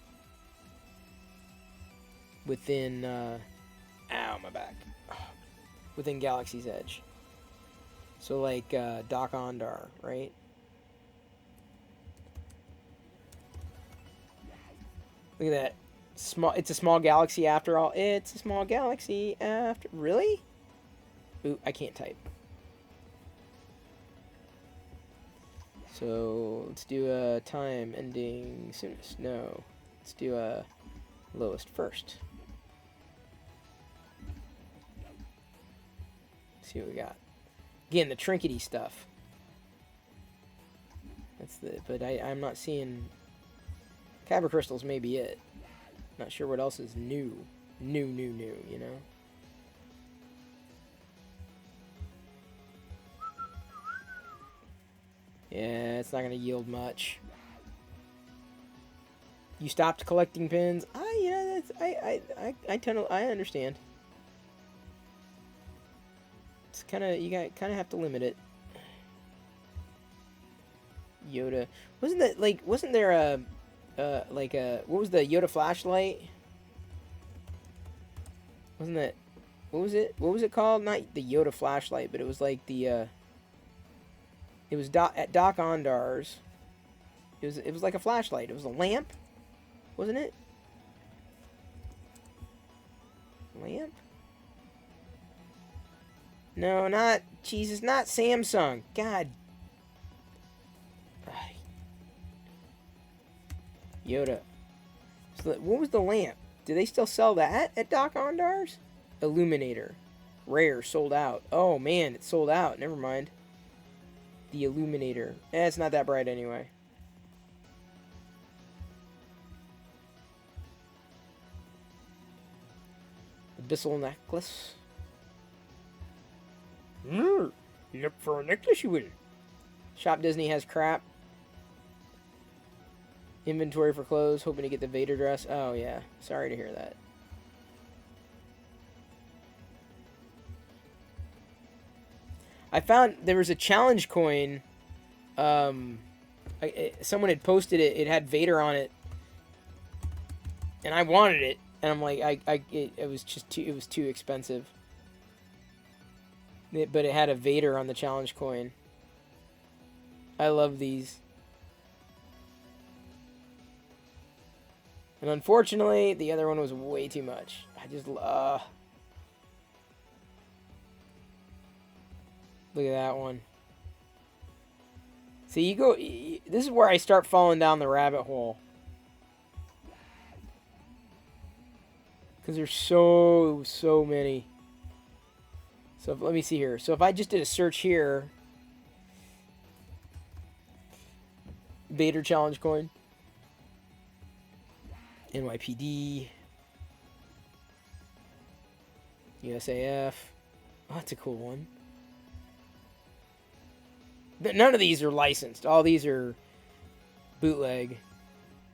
within, ow, my back. Within Galaxy's Edge. So, like, Doc Ondar, right? Look at that. It's a small galaxy after all. It's a small galaxy after... Really? Ooh, I can't type. So, let's do a time ending soonest. No. Let's do a lowest first. Let's see what we got. Again, the trinkety stuff. That's the... But I'm not seeing... Kyber crystals may be it. Not sure what else is new. New, you know? Yeah, it's not going to yield much. You stopped collecting pins? I understand. It's kind of, you kind of have to limit it. Yoda. Wasn't there a what was the Yoda flashlight? Wasn't that, what was it called? Not the Yoda flashlight, but it was like the, it was at Doc Ondar's. It was like a flashlight. It was a lamp, wasn't it? Lamp? No, not Jesus, not Samsung. God. Yoda. So what was the lamp? Do they still sell that at Doc Ondar's? Illuminator. Rare, sold out. Oh, man, it's sold out. Never mind. The Illuminator. It's not that bright anyway. Abyssal necklace. Look for a necklace, you will. Shop Disney has crap. Inventory for clothes. Hoping to get the Vader dress. Oh, yeah. Sorry to hear that. I found there was a challenge coin. Someone had posted it. It had Vader on it, and I wanted it. And I'm like, it was just too. It was too expensive. But it had a Vader on the challenge coin. I love these. And unfortunately, the other one was way too much. I just look at that one. See, you go. This is where I start falling down the rabbit hole. Because there's so many. So let me see here. So if I just did a search here. Vader challenge coin. NYPD. USAF. Oh, that's a cool one. None of these are licensed. All these are bootleg.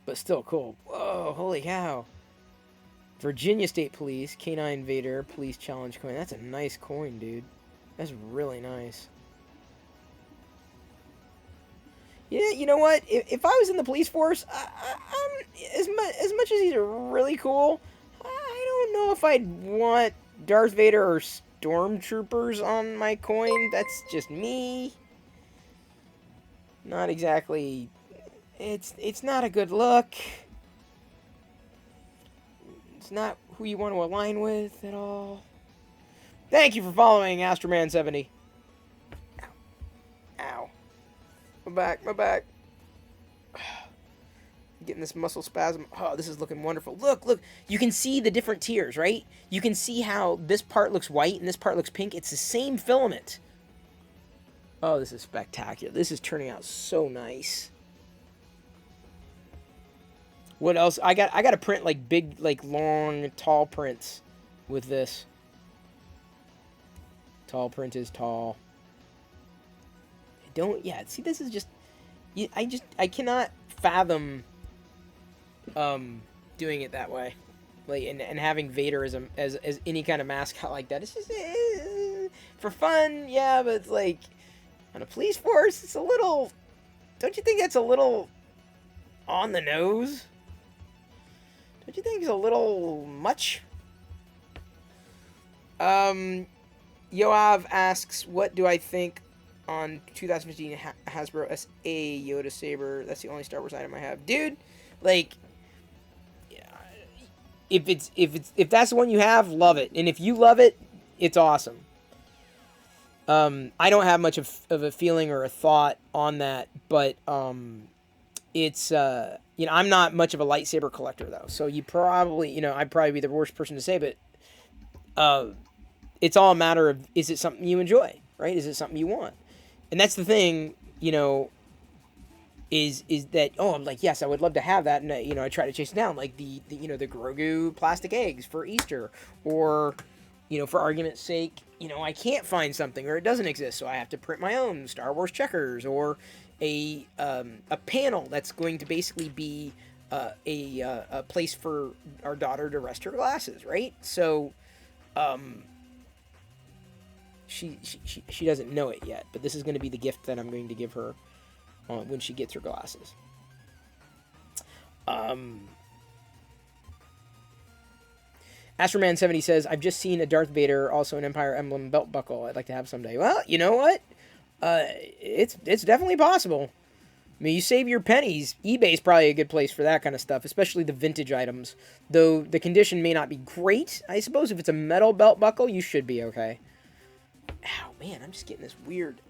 But still cool. Whoa, holy cow. Virginia State Police, Canine Vader, Police Challenge coin. That's a nice coin, dude. That's really nice. Yeah, you know what? If I was in the police force, as much as these are really cool, I don't know if I'd want Darth Vader or Stormtroopers on my coin. That's just me. Not exactly. It's not a good look. It's not who you want to align with at all. Thank you for following Astroman70. Ow. Ow. My back. Getting this muscle spasm. Oh, this is looking wonderful. Look. You can see the different tiers, right? You can see how this part looks white and this part looks pink. It's the same filament. Oh, this is spectacular. This is turning out so nice. What else? I got to print like big, like long, tall prints with this. Tall print is tall. Yeah, see, this is just, I cannot fathom doing it that way. Like, and having Vader as any kind of mascot like that. It's just, for fun, yeah, but it's like, on a police force, it's a little, don't you think that's a little on the nose? Don't you think it's a little much? Yoav asks, what do I think on 2015 Hasbro SA Yoda Saber? That's the only Star Wars item I have. Dude, like, if that's the one you have, love it. And if you love it, it's awesome. I don't have much of a feeling or a thought on that, but it's I'm not much of a lightsaber collector though, so you probably I'd probably be the worst person to say, but it's all a matter of, is it something you enjoy, right? Is it something you want? And that's the thing, is that, I'm like, yes, I would love to have that, and I try to chase it down, like the Grogu plastic eggs for Easter, or for argument's sake, I can't find something or it doesn't exist, so I have to print my own Star Wars checkers, or a panel that's going to basically be a place for our daughter to rest her glasses, right? So she doesn't know it yet, but this is going to be the gift that I'm going to give her when she gets her glasses. Astroman70 says, I've just seen a Darth Vader, also an Empire emblem belt buckle I'd like to have someday. Well, you know what? It's definitely possible. I mean, you save your pennies. eBay's probably a good place for that kind of stuff, especially the vintage items. Though the condition may not be great. I suppose if it's a metal belt buckle, you should be okay. Ow, man, I'm just getting this weird...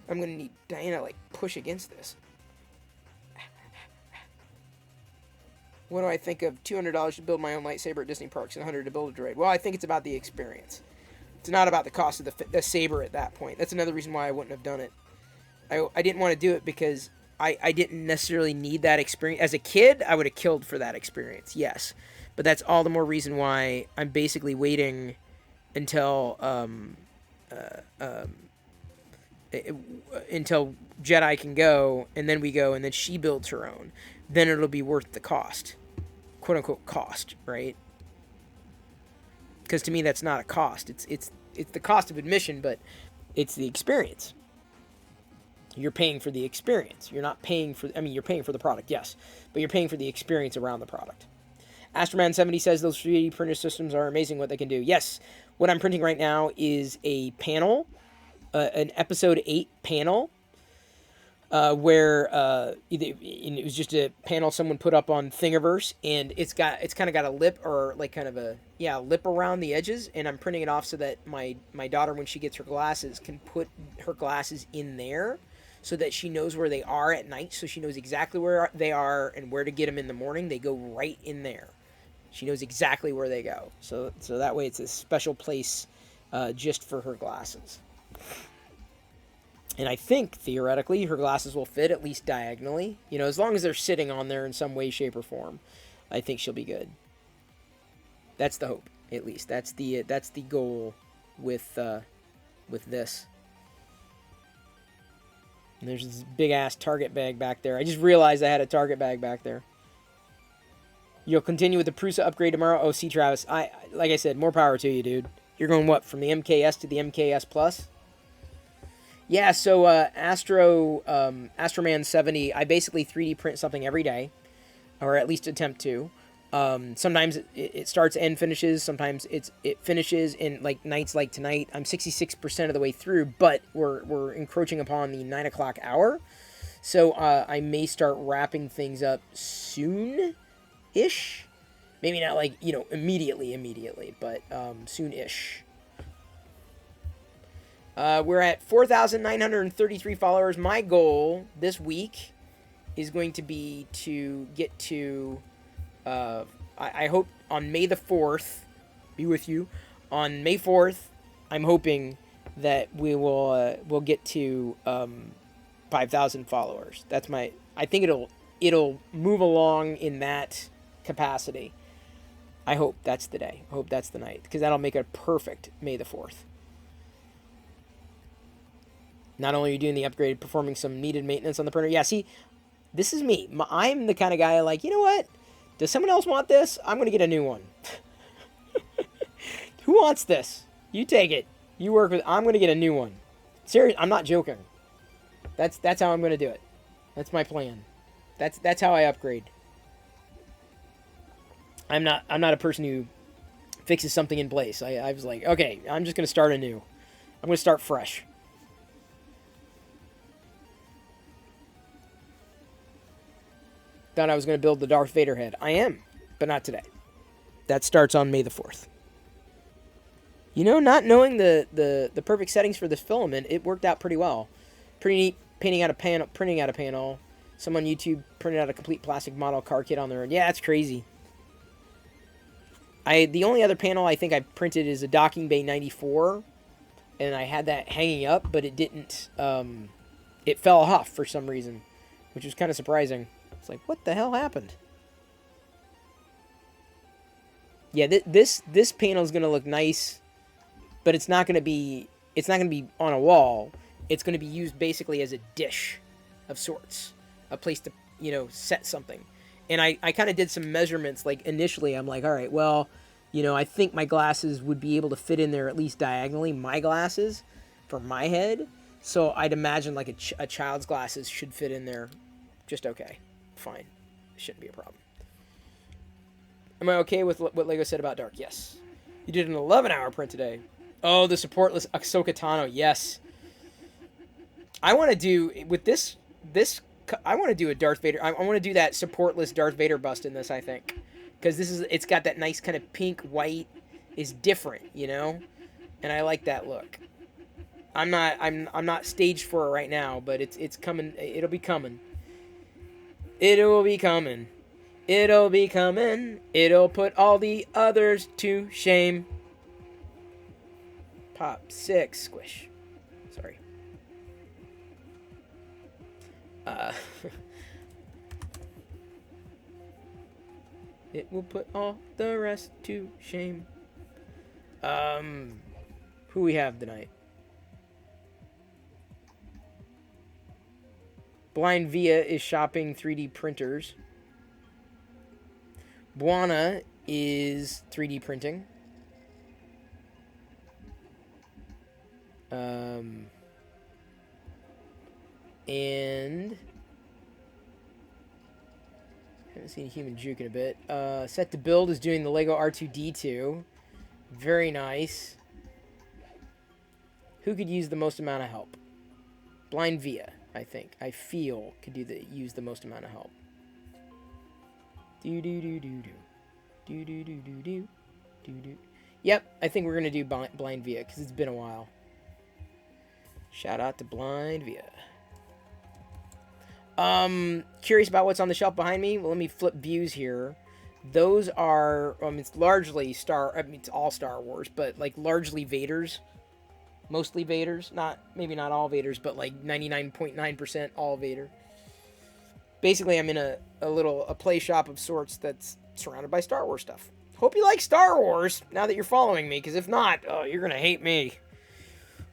I'm going to need Diana to, push against this. What do I think of $200 to build my own lightsaber at Disney Parks and $100 to build a droid? Well, I think it's about the experience. It's not about the cost of the saber at that point. That's another reason why I wouldn't have done it. I didn't want to do it because I didn't necessarily need that experience. As a kid, I would have killed for that experience, yes. But that's all the more reason why I'm basically waiting until until Jedi can go, and then we go, and then she builds her own. Then it'll be worth the cost. Quote unquote cost, right? Because to me that's not a cost. It's the cost of admission, but it's the experience. You're paying for the experience. You're not paying for, I mean, you're paying for the product, yes, but you're paying for the experience around the product. Astroman70 says those 3D printer systems are amazing what they can do. Yes, what I'm printing right now is a panel, an episode 8 panel, where it was just a panel someone put up on Thingiverse, and it's kind of got a lip, or like kind of a lip around the edges, and I'm printing it off so that my daughter, when she gets her glasses, can put her glasses in there, so that she knows where they are at night, so she knows exactly where they are and where to get them in the morning. They go right in there. She knows exactly where they go. So that way it's a special place just for her glasses. And I think, theoretically, her glasses will fit, at least diagonally. You know, as long as they're sitting on there in some way, shape, or form, I think she'll be good. That's the hope, at least. That's the goal with this. And there's this big-ass Target bag back there. I just realized I had a Target bag back there. You'll continue with the Prusa upgrade tomorrow? Oh, see, Travis, like I said, more power to you, dude. You're going, what, from the MKS to the MKS Plus? Yeah, so Astroman70, I basically 3D print something every day, or at least attempt to. Sometimes it starts and finishes. Sometimes it finishes in like nights like tonight. I'm 66% of the way through, but we're encroaching upon the 9 o'clock hour. So I may start wrapping things up soon-ish. Maybe not like, you know, immediately, but soon-ish. We're at 4,933 followers. My goal this week is going to be to get to, I hope on May the 4th, be with you, on May 4th, I'm hoping that we'll get to 5,000 followers. That's I think it'll move along in that capacity. I hope that's the day. I hope that's the night, because that'll make it perfect May the 4th. Not only are you doing the upgrade, performing some needed maintenance on the printer. Yeah, see, this is me. I'm the kind of guy like, you know what? Does someone else want this? I'm going to get a new one. Who wants this? You take it. You work with. I'm going to get a new one. Serious. I'm not joking. That's how I'm going to do it. That's my plan. That's how I upgrade. I'm not a person who fixes something in place. I was like, okay, I'm just going to start anew. I'm going to start fresh. Thought I was going to build the Darth Vader head. I am, but not today. That starts on May the 4th. You know, not knowing the perfect settings for this filament, it worked out pretty well. Pretty neat printing out a panel. Someone on YouTube printed out a complete plastic model car kit on their own. Yeah, that's crazy. The only other panel I think I printed is a Docking Bay 94, and I had that hanging up, but it didn't. It fell off for some reason, which was kind of surprising. It's like, what the hell happened? Yeah, this panel is gonna look nice, but it's not gonna be on a wall. It's gonna be used basically as a dish of sorts, a place to, you know, set something. And I kind of did some measurements. Like initially, I'm like, all right, well, you know, I think my glasses would be able to fit in there at least diagonally. My glasses for my head, so I'd imagine like a child's glasses should fit in there, just okay. Fine. Shouldn't be a problem. Am I okay with what Lego said about Dark? Yes. You did an 11-hour print today. Oh, the supportless Ahsoka Tano. Yes. I want to do, with this, I want to do a Darth Vader. I want to do that supportless Darth Vader bust in this, I think. Because it's got that nice kind of pink, white, is different, you know? And I like that look. I'm not staged for it right now, but it's coming. It'll be coming. It will be coming. It'll be coming. It'll put all the others to shame. Pop 6 squish. Sorry. It will put all the rest to shame. Who we have tonight? Blind Via is shopping 3D printers. Buana is 3D printing. And haven't seen a human juke in a bit. Set to Build is doing the Lego R2-D2. Very nice. Who could use the most amount of help? Blind Via, I think. I feel could use the most amount of help. Do do do do do. Do do do do do. Do do. Yep, I think we're gonna do Blind Via because it's been a while. Shout out to Blind Via. Curious about what's on the shelf behind me? Well, let me flip views here. Those are, it's largely it's all Star Wars, but like largely Vaders. Mostly Vaders. Maybe not all Vaders, but like 99.9% all Vader. Basically, I'm in a play shop of sorts that's surrounded by Star Wars stuff. Hope you like Star Wars now that you're following me, because if not, you're going to hate me.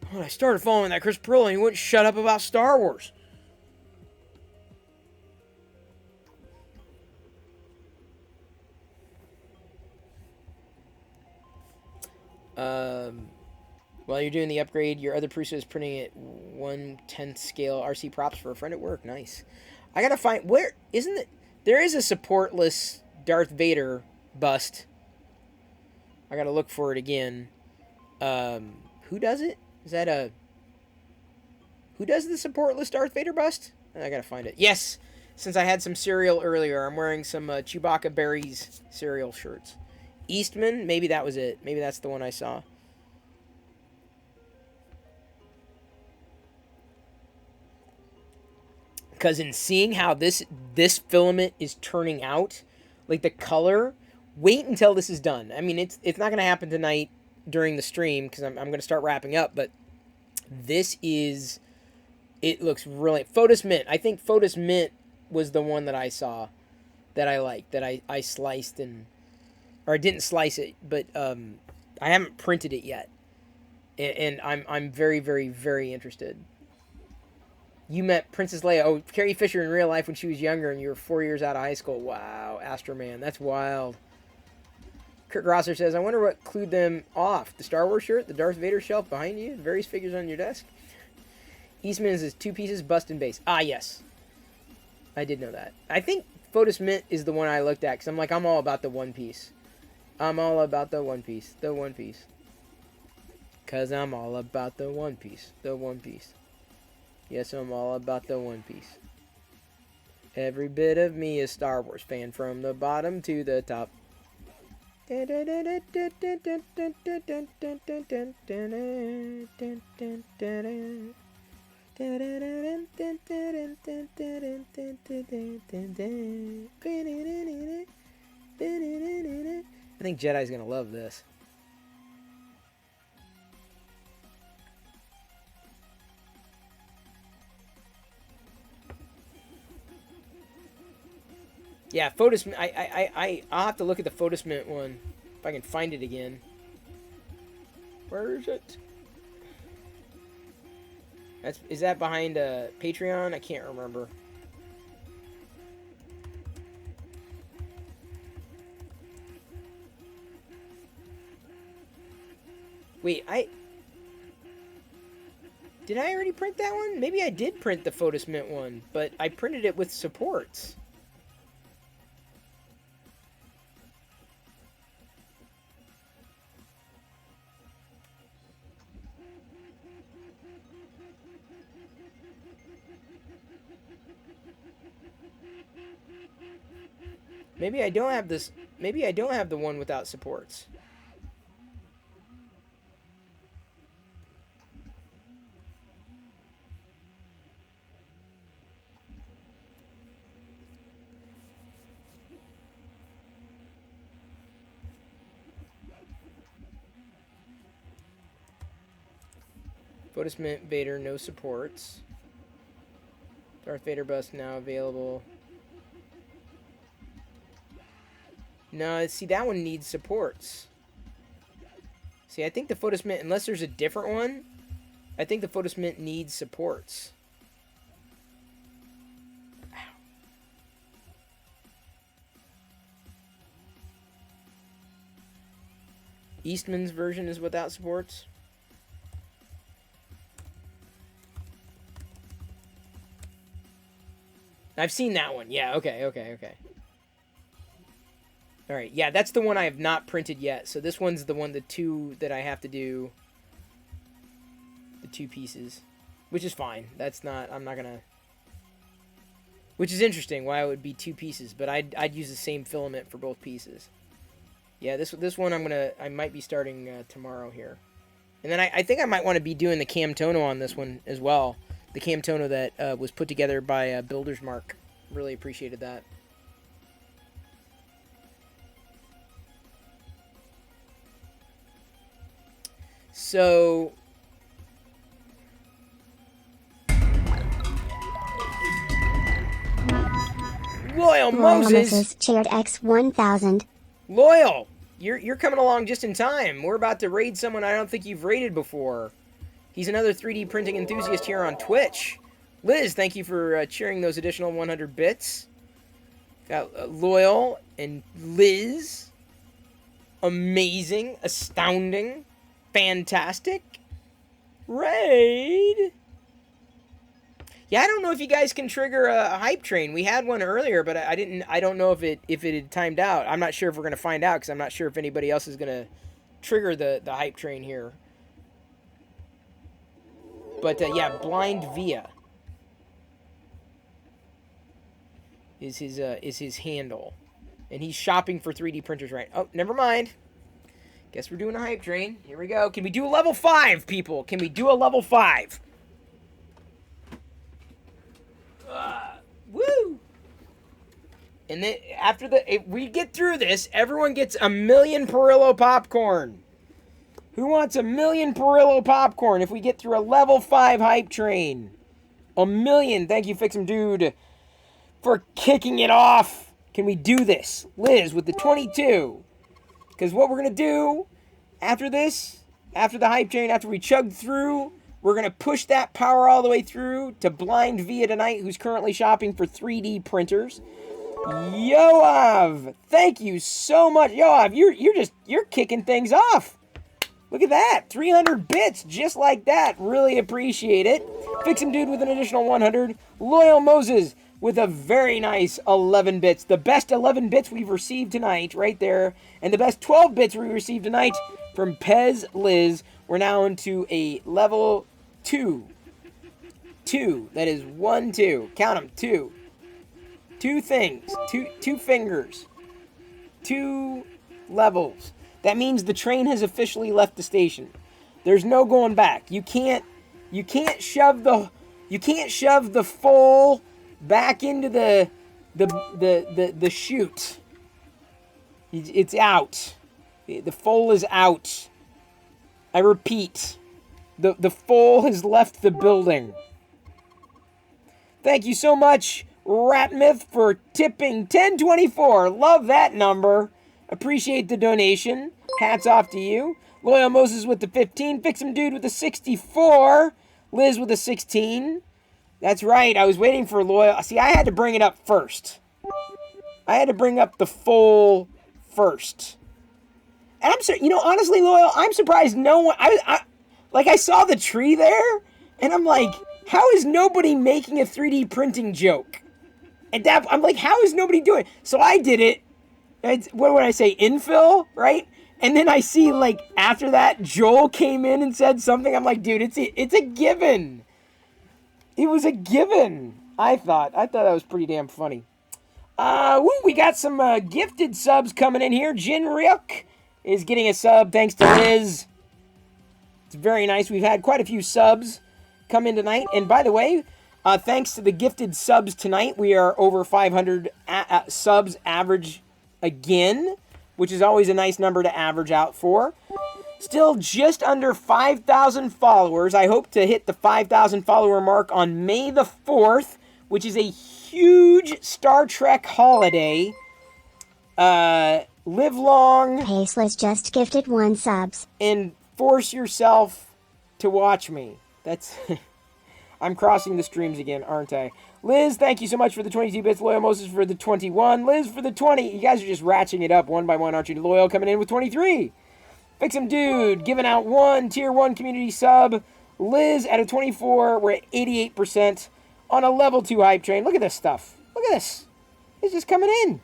When I started following that Chris Perillo, he wouldn't shut up about Star Wars. While you're doing the upgrade, your other Prusa is printing at 1/10 scale RC props for a friend at work. Nice. I gotta find where isn't it? There is a supportless Darth Vader bust. I gotta look for it again. Who does it? Is that who does the supportless Darth Vader bust? I gotta find it. Yes, since I had some cereal earlier, I'm wearing some Chewbacca Berries cereal shirts. Eastman, maybe that was it. Maybe that's the one I saw. Because in seeing how this filament is turning out, like the color, wait until this is done. I mean, it's not going to happen tonight during the stream because I'm going to start wrapping up, but it looks really... Photos Mint. I think Photos Mint was the one that I saw that I liked, that I sliced and... Or I didn't slice it, but I haven't printed it yet. And I'm very, very, very interested. You met Princess Leia, Carrie Fisher in real life when she was younger and you were 4 years out of high school. Wow, Astroman, that's wild. Kurt Grosser says, I wonder what clued them off. The Star Wars shirt, the Darth Vader shelf behind you, various figures on your desk. Eastman's is 2 pieces, bust and base. Ah, yes. I did know that. I think Photos Mint is the one I looked at, because I'm all about the one piece. I'm all about the one piece. The one piece. Because I'm all about the one piece. The one piece. Yes, I'm all about the one piece. Every bit of me is Star Wars fan from the bottom to the top. I think Jedi's gonna love this. Yeah, Photos. I'll have to look at the Photos Mint one if I can find it again. Where is it? Is that behind Patreon? I can't remember. Wait, did I already print that one? Maybe I did print the Photos Mint one, but I printed it with supports. Maybe I don't have this. Maybe I don't have the one without supports. Photosmint Vader, no supports. Darth Vader bust now available. No, see, that one needs supports. See, I think the Photosmint, unless there's a different one, I think the Photosmint needs supports. Eastman's version is without supports. I've seen that one. Yeah, okay. Alright, yeah, that's the one I have not printed yet. So this one's the two that I have to do. The 2 pieces. Which is fine. I'm not gonna... Which is interesting, why it would be 2 pieces. But I'd use the same filament for both pieces. Yeah, this one I might be starting tomorrow here. And then I think I might want to be doing the Camtono on this one as well. The Camtono that was put together by Builder's Mark. Really appreciated that. So... Loyal Moses cheered X1000. Loyal, you're coming along just in time. We're about to raid someone I don't think you've raided before. He's another 3D printing enthusiast here on Twitch. Liz, thank you for cheering those additional 100 bits. Got Loyal and Liz. Amazing, astounding, fantastic. Raid. Yeah, I don't know if you guys can trigger a hype train. We had one earlier, but I don't know if it had timed out. I'm not sure if we're gonna find out because I'm not sure if anybody else is gonna trigger the hype train here. But yeah, Blind Via is his handle, and he's shopping for 3D printers right. Oh, never mind. Guess we're doing a hype train. Here we go. Can we do a level 5, people? Can we do a level 5? Woo! And then after if we get through this, everyone gets 1,000,000 Perillo popcorn. Who wants 1,000,000 Perillo popcorn if we get through a level 5 hype train? 1,000,000. Thank you, Fix'em Dude, for kicking it off. Can we do this? Liz with the 22. Because what we're going to do after this, after the hype train, after we chug through, we're going to push that power all the way through to Blind Via tonight, who's currently shopping for 3D printers. Yoav, thank you so much. Yoav, you're kicking things off. Look at that, 300 bits, just like that. Really appreciate it. Fix'em Dude with an additional 100. Loyal Moses with a very nice 11 bits. The best 11 bits we've received tonight, right there. And the best 12 bits we received tonight from Pez Liz. We're now into a level 2. 2. That is 1, 2. Count them. 2. 2 things. Two fingers. 2 levels. That means the train has officially left the station. There's no going back. You can't shove the foal back into the chute. It's out. The foal is out. I repeat, the foal has left the building. Thank you so much, Ratmyth, for tipping 1024. Love that number. Appreciate the donation. Hats off to you. Loyal Moses with the 15. Fix'em Dude with the 64. Liz with the 16. That's right. I was waiting for Loyal. See, I had to bring it up first. I had to bring up the foal first. And honestly, Loyal, I'm surprised no one... I saw the tree there, and I'm like, how is nobody making a 3D printing joke? And I'm like, how is nobody doing it? So I did it. What would I say? Infill, right? And then I see, after that, Joel came in and said something. I'm like, dude, it's a given. It was a given. I thought that was pretty damn funny. We got some gifted subs coming in here. Jin Ryuk is getting a sub thanks to Liz. It's very nice. We've had quite a few subs come in tonight. And by the way, thanks to the gifted subs tonight, we are over 500 subs average again, which is always a nice number to average out for. Still just under 5,000 followers. I hope to hit the 5,000 follower mark on May the 4th, which is a huge Star Trek holiday. Live long. Paceless just gifted 1 subs. And force yourself to watch me. That's... I'm crossing the streams again, aren't I? Liz, thank you so much for the 22 bits. Loyal Moses for the 21. Liz for the 20. You guys are just ratcheting it up one by one, aren't you? Loyal coming in with 23. Fix 'em Dude giving out 1 tier 1 community sub. Liz at a 24. We're at 88% on a level 2 hype train. Look at this stuff. Look at this. It's just coming in.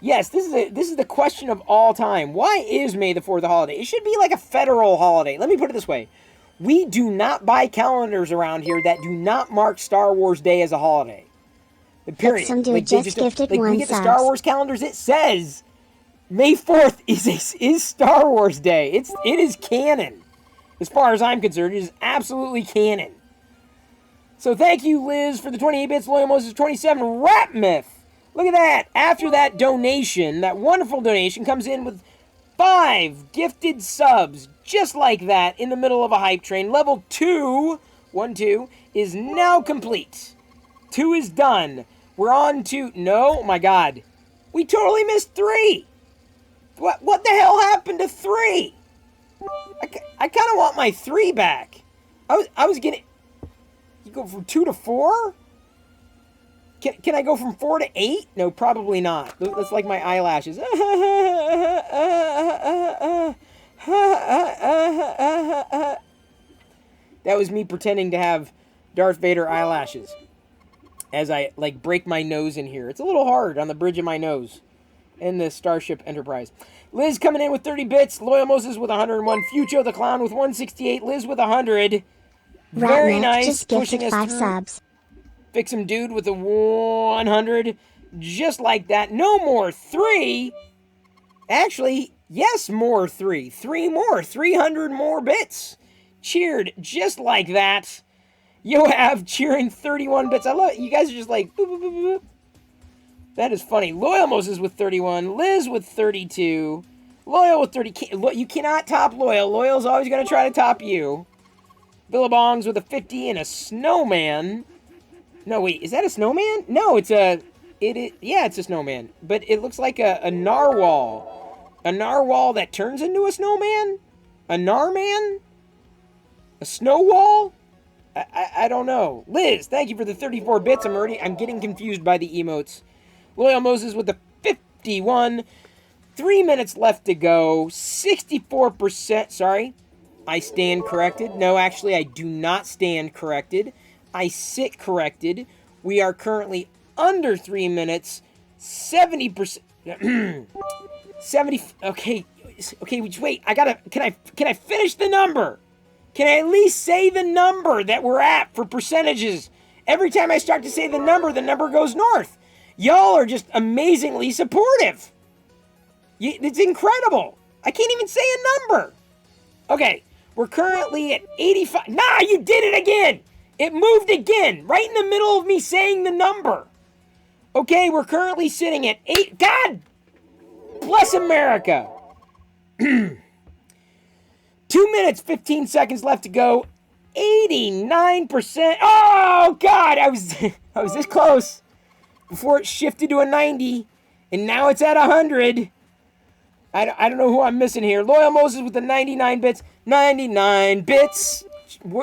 Yes, this is the question of all time. Why is May the 4th a holiday? It should be like a federal holiday. Let me put it this way. We do not buy calendars around here that do not mark Star Wars Day as a holiday. Period. Some dude just gifted 1 we get the Star Wars calendars, it says May 4th is Star Wars Day. It is canon. As far as I'm concerned, it is absolutely canon. So thank you, Liz, for the 28 bits. Loyal Moses 27. Rap Myth. Look at that. After that donation, that wonderful donation, comes in with 5 gifted subs. Just like that, in the middle of a hype train. Level 2, 1-2, is now complete. 2 is done. We're on to... No, my God. We totally missed 3. What the hell happened to 3? I kind of want my 3 back. I was getting... You go from 2 to 4? Can I go from 4 to 8? No, probably not. That's like my eyelashes. That was me pretending to have Darth Vader eyelashes as I like break my nose in here. It's a little hard on the bridge of my nose in the Starship Enterprise. Liz coming in with 30 bits. Loyal Moses with 101. Fucho the Clown with 168. Liz with 100. Very nice. Just pushing us 5 through. subs. Fix 'em Dude with a 100. Just like that. No more 3. Actually, yes, more 3. 3 more. 300 more bits. Cheered just like that. Yoav cheering 31 bits. I love it. You guys are just like, boop, boop, boop, boop. That is funny. Loyal Moses with 31. Liz with 32. Loyal with 30. You cannot top Loyal. Loyal's always going to try to top you. Billabongs with a 50 and a snowman. No, wait. Is that a snowman? No, it's a... yeah, it's a snowman. But it looks like a narwhal. A narwhal that turns into a snowman? A narman? A snowwall? I don't know. Liz, thank you for the 34 bits. I'm getting confused by the emotes. Loyal Moses with the 51. 3 minutes left to go. 64%. Sorry. I stand corrected. No, actually, I do not stand corrected. I sit corrected. We are currently under 3 minutes. 70%. 70. Okay, wait. Can I finish the number? Can I at least say the number that we're at for percentages? Every time I start to say the number goes north. Y'all are just amazingly supportive. It's incredible. I can't even say a number. Okay, we're currently at 85. Nah, you did it again. It moved again, right in the middle of me saying the number. Okay, we're currently sitting at 8. God bless America. 2 minutes, 15 seconds left to go. 89%. Oh, God, I was this close before it shifted to a 90, and now it's at 100. I don't know who I'm missing here. Loyal Moses with the 99 bits. 99 bits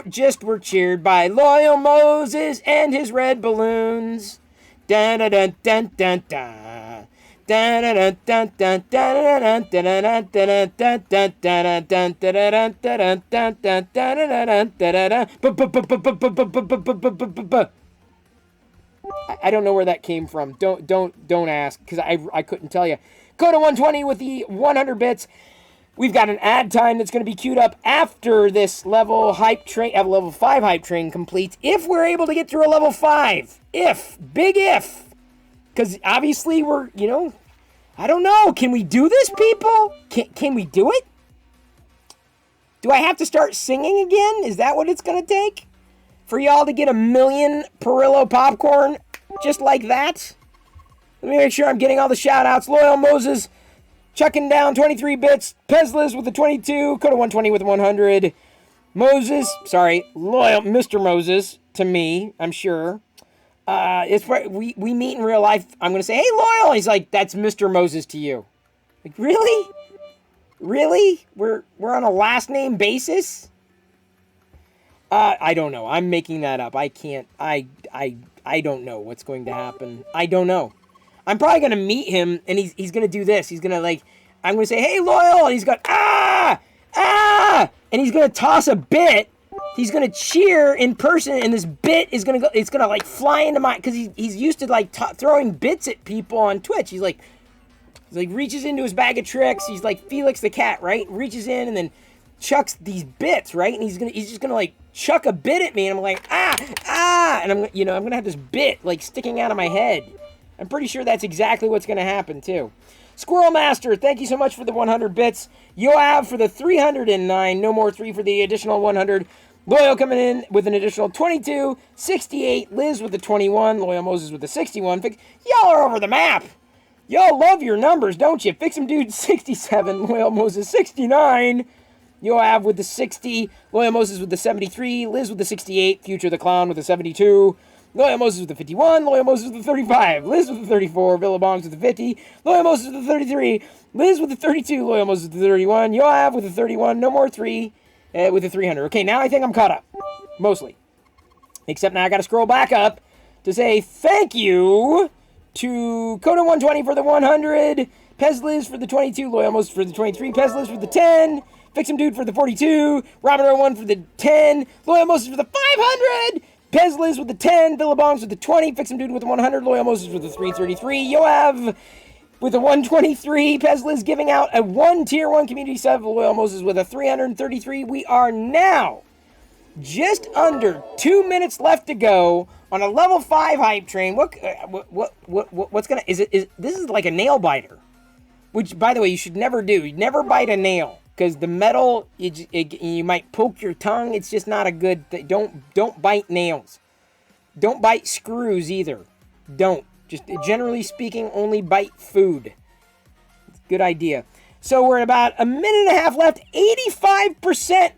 just were cheered by Loyal Moses and his red balloons. Dun dun dun dun dun dun. I don't know where that came from. Don't ask, because I couldn't tell you. Coda 120 with the 100 bits. We've got an ad time that's going to be queued up after this level 5 hype train completes. If we're able to get through a level 5. Big if. Because obviously we're, I don't know. Can we do this, people? Can we do it? Do I have to start singing again? Is that what it's going to take? For y'all to get 1 million Perillo popcorn just like that? Let me make sure I'm getting all the shout-outs. Loyal Moses Chucking down 23 bits. Pezliz with the 22. Coda 120 with the 100. Moses, sorry, loyal Mr. Moses to me, I'm sure. We meet in real life. I'm going to say, hey, loyal. He's like, that's Mr. Moses to you. Like, really? Really? We're on a last name basis? I don't know. I'm making that up. I can't. I don't know what's going to happen. I don't know. I'm probably going to meet him, and he's going to do this. He's going to, like, I'm going to say, hey, loyal, and he's going, ah, and he's going to toss a bit. He's going to cheer in person, and this bit is going to go, it's going to, like, fly into my, because he's used to, like, throwing bits at people on Twitch. He's like, reaches into his bag of tricks. He's like Felix the cat, right? Reaches in and then chucks these bits, right? And he's just gonna like chuck a bit at me, and I'm like, and I'm gonna have this bit like sticking out of my head. I'm pretty sure that's exactly what's gonna happen too. Squirrel Master, thank you so much for the 100 bits. Yoav for the 309, no more 3 for the additional 100. Loyal coming in with an additional 22, 68. Liz with the 21, Loyal Moses with the 61. Y'all are over the map. Y'all love your numbers, don't you? Fix 'em Dude 67, Loyal Moses 69, Yoav with the 60, Loyal Moses with the 73, Liz with the 68, Future the Clown with the 72, Loyal Moses with the 51, Loyal Moses with the 35, Liz with the 34, Billabongs with the 50, Loyal Moses with the 33, Liz with the 32, Loyal Moses with the 31, Yoav with the 31, no more 3, with the 300. Okay, now I think I'm caught up, mostly. Except now I gotta scroll back up to say thank you to Coda 120 for the 100, Pezliz for the 22, Loyal Moses for the 23, Pezliz for the 10, Fix 'em Dude for the 42, Robert 01 for the 10, Loyal Moses for the 500, Pezliz with the 10, Billabongs with the 20, Fix 'em Dude with the 100, Loyal Moses with the 333, Yoav with the 123, Pezliz giving out a 1 Tier 1 community sub, Loyal Moses with a 333. We are now just under 2 minutes left to go on a level 5 hype train. What's gonna this is like a nail biter, which by the way you should never do. You never bite a nail because the metal you might poke your tongue. It's just not a good thing. Don't bite nails. Don't bite screws either. Don't. Just generally speaking, only bite food. It's a good idea. So we're at about a minute and a half left. 85%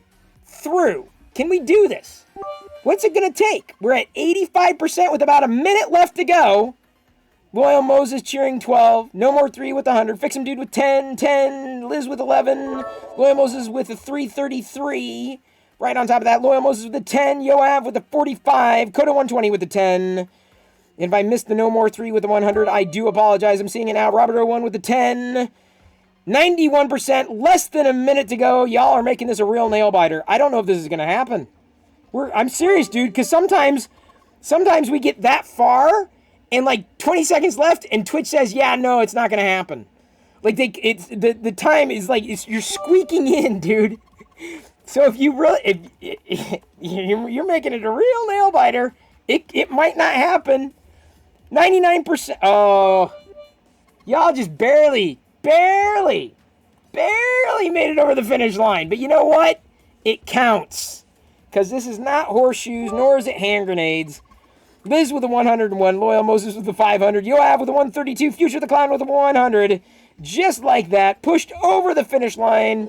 through. Can we do this? What's it going to take? We're at 85% with about a minute left to go. Loyal Moses cheering 12. No more 3 with 100. Fix 'em Dude with 10. 10. Liz with 11. Loyal Moses with a 333. Right on top of that, Loyal Moses with the 10. Yoav with the 45. Coda 120 with the 10. And if I missed the no more 3 with the 100, I do apologize. I'm seeing it now. Robert 01 with the 10. 91%. Less than a minute to go. Y'all are making this a real nail biter. I don't know if this is going to happen. I'm serious, dude, because sometimes we get that far and like 20 seconds left and Twitch says, yeah, no, it's not going to happen. Like the time is like, you're squeaking in, dude. So if you really, if you're making it a real nail biter, it might not happen. 99%. Oh, y'all just barely made it over the finish line. But you know what? It counts. Because this is not horseshoes, nor is it hand grenades. Liz with the 101, Loyal Moses with the 500, Yoav with the 132, Future the Clown with the 100. Just like that, pushed over the finish line.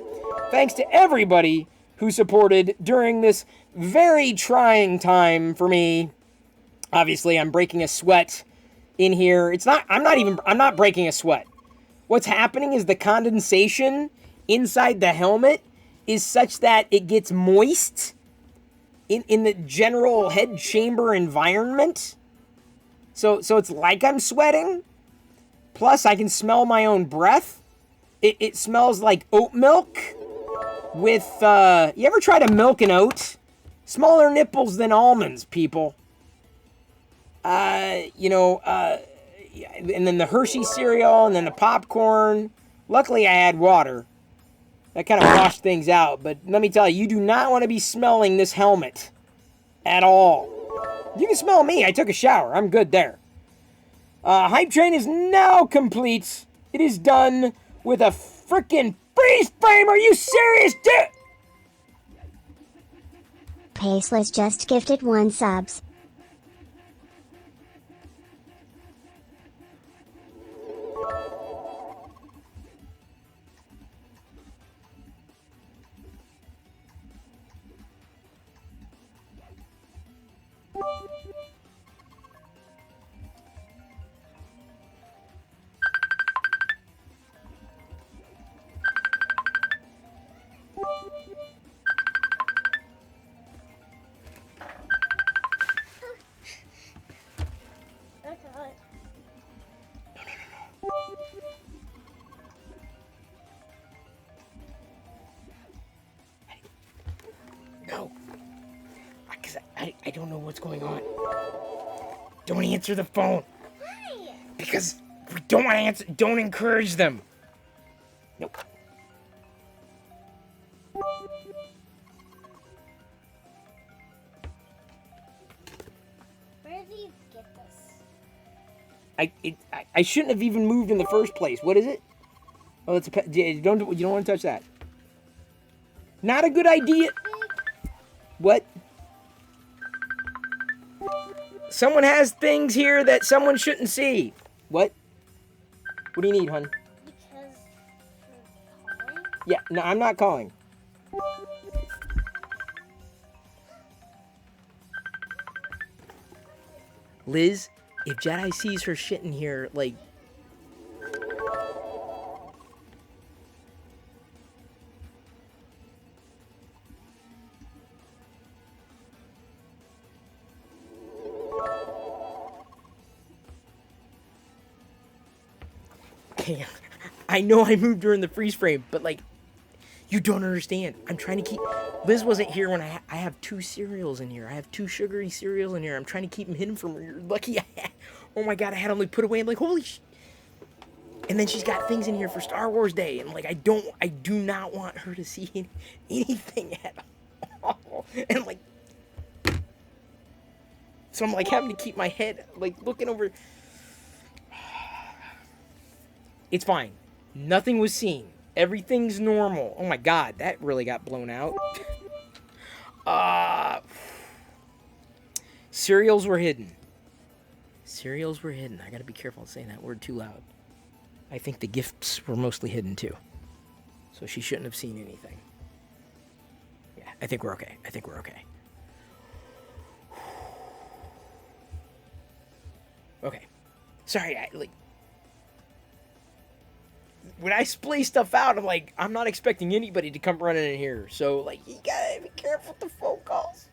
Thanks to everybody who supported during this very trying time for me. Obviously, I'm breaking a sweat in here. I'm not breaking a sweat. What's happening is the condensation inside the helmet is such that it gets moist in the general head chamber environment. So it's like I'm sweating. Plus, I can smell my own breath. It smells like oat milk with, you ever try to milk an oat? Smaller nipples than almonds, people. And then the Hershey cereal, and then the popcorn. Luckily, I had water. That kind of washed things out. But let me tell you, you do not want to be smelling this helmet at all. You can smell me. I took a shower. I'm good there. Hype train is now complete. It is done with a freaking freeze frame. Are you serious, dude? Paceless just gifted 1 subs. I don't know what's going on. Don't answer the phone. Why? Because we don't want to answer. Don't encourage them. Nope. Where do you get this? I shouldn't have even moved in the first place. What is it? Oh, it's a pet. You don't want to touch that. Not a good idea. What? Someone has things here that someone shouldn't see. What? What do you need, hon? Because you're calling? Yeah, no, I'm not calling. Liz, if Jedi sees her shit in here, like... I know I moved her in the freeze frame, but like, you don't understand. I'm trying to keep... Liz wasn't here when I have 2 cereals in here. I have 2 sugary cereals in here. I'm trying to keep them hidden from her. You're lucky I had... Oh my god, I had them like put away. I'm like, holy sh... And then she's got things in here for Star Wars Day. And like, I do not want her to see anything at all. And like... So I'm like having to keep my head, like looking over... It's fine. Nothing was seen. Everything's normal. Oh my god, that really got blown out. Cereals were hidden. Cereals were hidden. I gotta be careful saying that word too loud. I think the gifts were mostly hidden too. So she shouldn't have seen anything. Yeah, I think we're okay. I think we're okay. Okay. Sorry, when I splay stuff out, I'm like, I'm not expecting anybody to come running in here. So, like, you gotta be careful with the phone calls.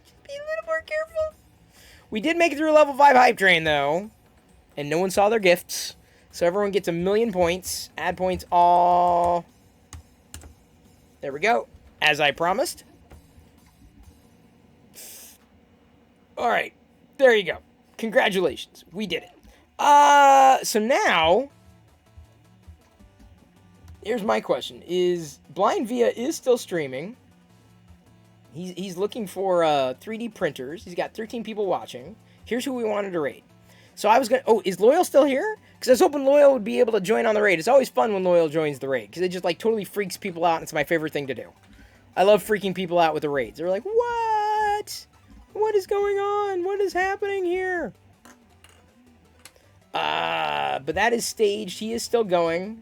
Just be a little more careful. We did make it through a level 5 hype train, though. And no one saw their gifts. So everyone gets 1,000,000 points. Add points all. There we go. As I promised. Alright. There you go. Congratulations. We did it. So now... Here's my question. Blind Via is still streaming. He's looking for 3D printers. He's got 13 people watching. Here's who we wanted to raid. So I was going to... Oh, is Loyal still here? Because I was hoping Loyal would be able to join on the raid. It's always fun when Loyal joins the raid. Because it just, like, totally freaks people out. And it's my favorite thing to do. I love freaking people out with the raids. They're like, what? What is going on? What is happening here? But that is staged. He is still going.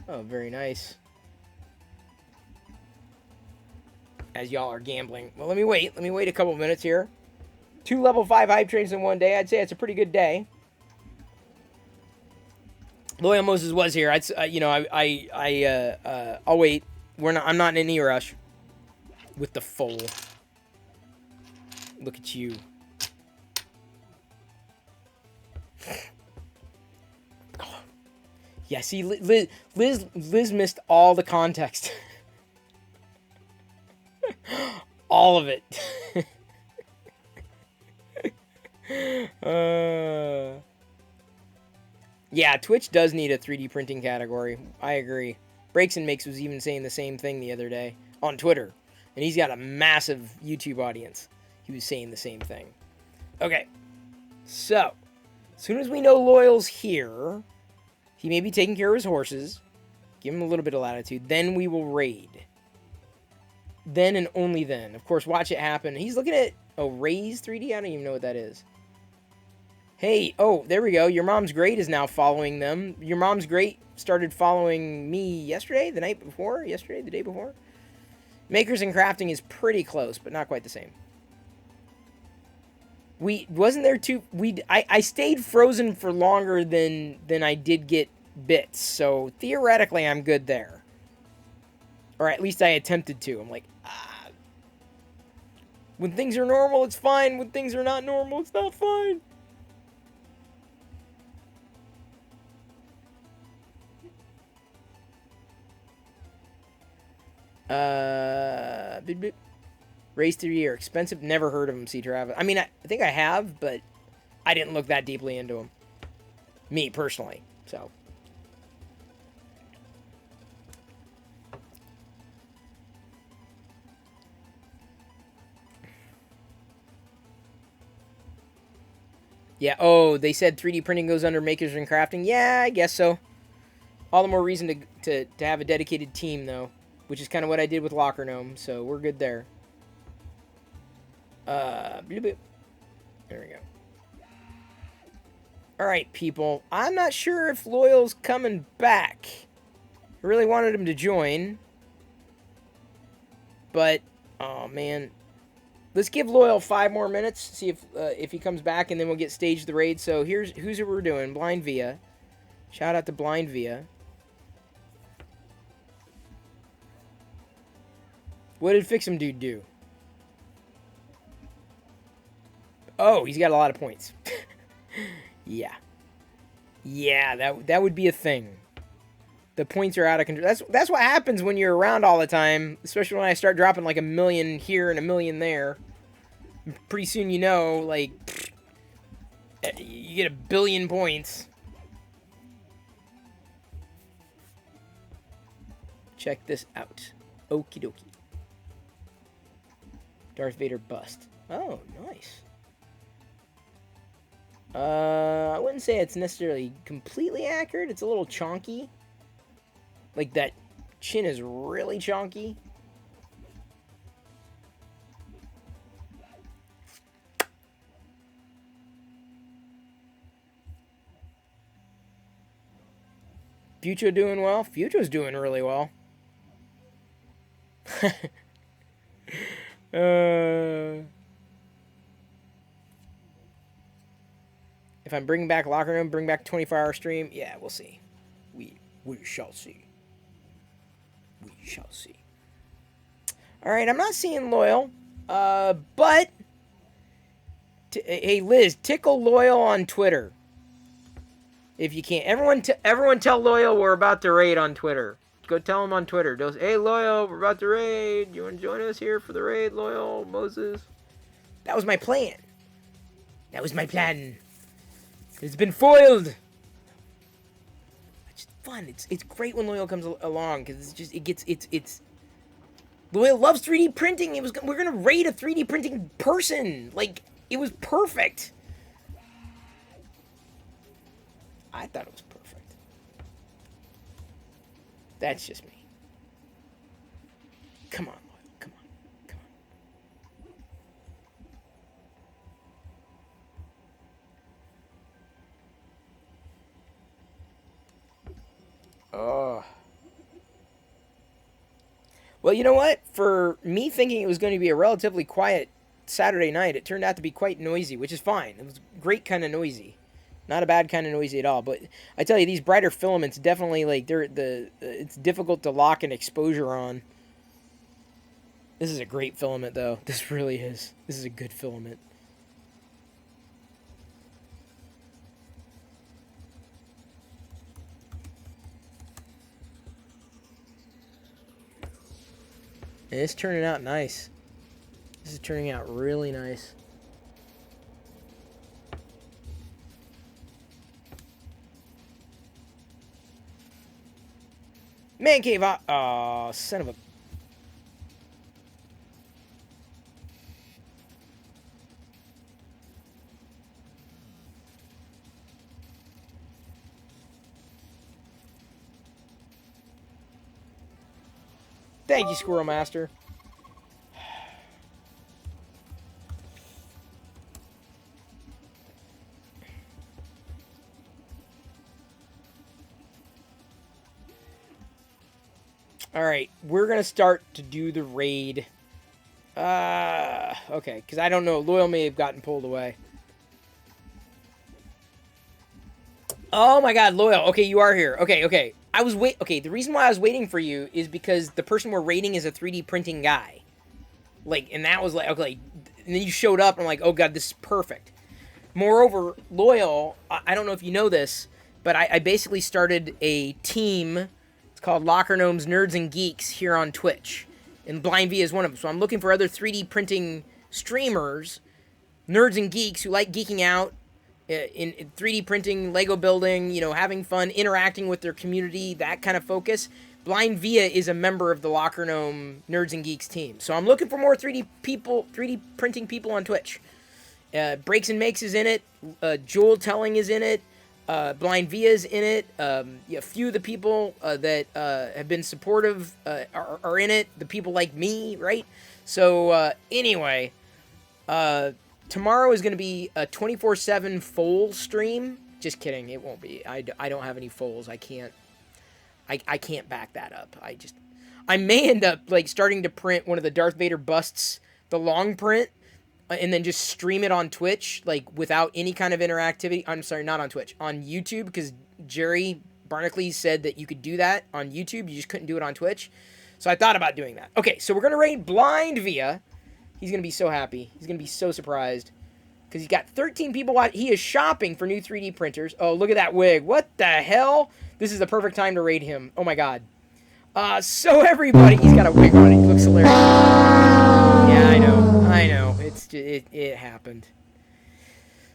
Oh, very nice. As y'all are gambling. Well, let me wait. Let me wait a couple minutes here. 2 level 5 hype trains in one day. I'd say it's a pretty good day. Loyal Moses was here. I'll wait. I'm not in any rush. With the foal. Look at you. Yeah, see, Liz missed all the context. All of it. Yeah, Twitch does need a 3D printing category. I agree. Breaks and Makes was even saying the same thing the other day on Twitter. And he's got a massive YouTube audience. He was saying the same thing. Okay. So, as soon as we know Loyal's here... He may be taking care of his horses. Give him a little bit of latitude. Then we will raid. Then and only then. Of course, watch it happen. He's looking at... Oh, Raise 3D? I don't even know what that is. Hey, oh, there we go. Your Mom's Great is now following them. Your Mom's Great started following me yesterday? The night before? Yesterday? The day before? Makers and Crafting is pretty close, but not quite the same. I stayed frozen for longer than I did get bits, so theoretically I'm good there. Or at least I attempted to. I'm like, when things are normal, it's fine. When things are not normal, it's not fine. Beep, beep. Race 3D are expensive. Never heard of them, C. Travis. I mean, I think I have, but I didn't look that deeply into them. Me, personally. So. Yeah, oh, they said 3D printing goes under makers and crafting. Yeah, I guess so. All the more reason to have a dedicated team, though. Which is kind of what I did with Locker Gnome, so we're good there. There we go. Alright, people. I'm not sure if Loyal's coming back. I really wanted him to join. But, oh, man. Let's give Loyal 5 more minutes, see if he comes back, and then we'll get staged the raid. So here's who's we're doing. Blind Via. Shout out to Blind Via. What did Fix 'em Dude do? Oh, he's got a lot of points. Yeah. Yeah, that would be a thing. The points are out of control. That's what happens when you're around all the time, especially when I start dropping like 1 million here and 1 million there. Pretty soon you know, like, you get 1 billion points. Check this out. Okie dokie. Darth Vader bust. Oh, nice. I wouldn't say it's necessarily completely accurate. It's a little chonky. Like, that chin is really chonky. Future doing well? Future's doing really well. If I'm bringing back Locker Room, bring back 24-hour stream, yeah, we'll see. We shall see. We shall see. All right, I'm not seeing Loyal, but hey Liz, tickle Loyal on Twitter if you can. Everyone tell Loyal we're about to raid on Twitter. Go tell him on Twitter. Just, hey, Loyal, we're about to raid. You want to join us here for the raid, Loyal, Moses? That was my plan. That was my plan. It's been foiled. It's fun. It's great when Loyal comes along because it's Loyal loves 3D printing. We're gonna raid a 3D printing person. Like, it was perfect. I thought it was perfect. That's just me. Come on, Loyal. Come on. Come on. Oh. Well, you know what? For me thinking it was going to be a relatively quiet Saturday night, it turned out to be quite noisy, which is fine. It was great kind of noisy. Not a bad kind of noisy at all, but I tell you, these brighter filaments definitely, like, it's difficult to lock an exposure on. This is a great filament, though. This really is. This is a good filament. And it's turning out nice. This is turning out really nice. Man cave out. Oh, son of a. Thank you, Squirrel Master. Alright, we're going to start to do the raid. Okay, because I don't know. Loyal may have gotten pulled away. Oh my god, Loyal. Okay, you are here. Okay. Okay, the reason why I was waiting for you is because the person we're raiding is a 3D printing guy. Like, and that was like, okay. And then you showed up, and I'm like, oh god, this is perfect. Moreover, Loyal, I don't know if you know this, but I basically started a team. It's called Locker Gnomes Nerds and Geeks here on Twitch. and Blind Via is one of them. So I'm looking for other 3D printing streamers, nerds and geeks who like geeking out in 3D printing, Lego building, you know, having fun, interacting with their community, that kind of focus. Blind Via is a member of the Locker Gnome Nerds and Geeks team. So I'm looking for more 3D printing people on Twitch. Breaks and Makes is in it. Joel Telling is in it. Blind Via is in it. A few of the people that have been supportive are in it. The people like me, right? So anyway, tomorrow is going to be a 24/7 Foal stream. Just kidding, it won't be. I don't have any foals. I can't back that up. I may end up like starting to print one of the Darth Vader busts, the long print, and then just stream it on Twitch, like without any kind of interactivity. I'm sorry, not on Twitch, on YouTube, because Jerry Barnacle said that you could do that on YouTube. You just couldn't do it on Twitch. So I thought about doing that. Okay, so we're going to raid Blind Via. He's going to be so happy. He's going to be so surprised. Because he's got 13 people watching. He is shopping for new 3D printers. Oh, look at that wig. What the hell? This is the perfect time to raid him. Oh, my God. So everybody... He's got a wig on. He looks hilarious. Yeah, I know. It happened.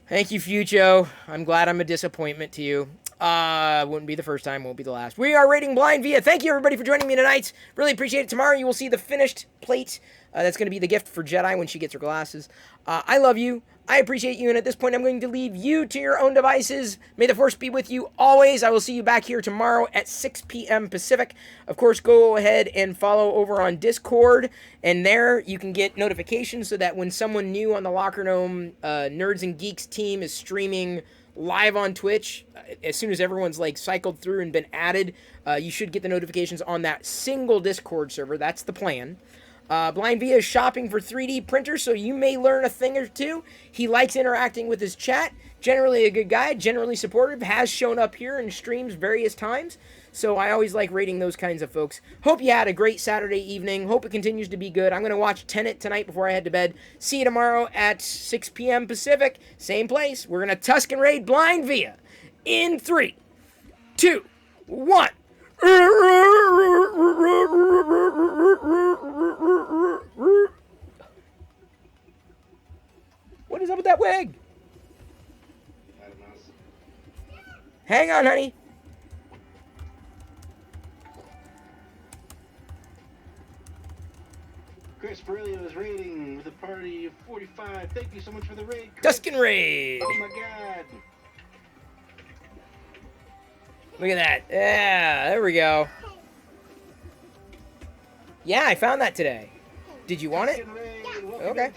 Thank you, Fucho. I'm glad I'm a disappointment to you. Wouldn't be the first time, won't be the last. We are rating Blind Via. Thank you, everybody, for joining me tonight. Really appreciate it. Tomorrow you will see the finished plate. That's going to be the gift for Jedi when she gets her glasses. I love you. I appreciate you. And at this point, I'm going to leave you to your own devices. May the Force be with you always. I will see you back here tomorrow at 6 p.m. Pacific. Of course, go ahead and follow over on Discord. And there you can get notifications so that when someone new on the Locker Gnome Nerds and Geeks team is streaming live on Twitch, as soon as everyone's like cycled through and been added, you should get the notifications on that single Discord server. That's the plan. Blind Via is shopping for 3D printers, so you may learn a thing or two. He likes interacting with his chat. Generally a good guy, generally supportive, has shown up here and streams various times. So I always like rating those kinds of folks. Hope you had a great Saturday evening. Hope it continues to be good. I'm going to watch Tenet tonight before I head to bed. See you tomorrow at 6 p.m. Pacific. Same place. We're going to Tusken raid Blind Via in 3, 2, 1. What is up with that wig? Hang on, honey. Chris Perillo is raiding with a party of 45. Thank you so much for the raid, Chris. Tusken raid. Oh my God. Look at that. Yeah, there we go. Yeah, I found that today. Did you want it? Okay.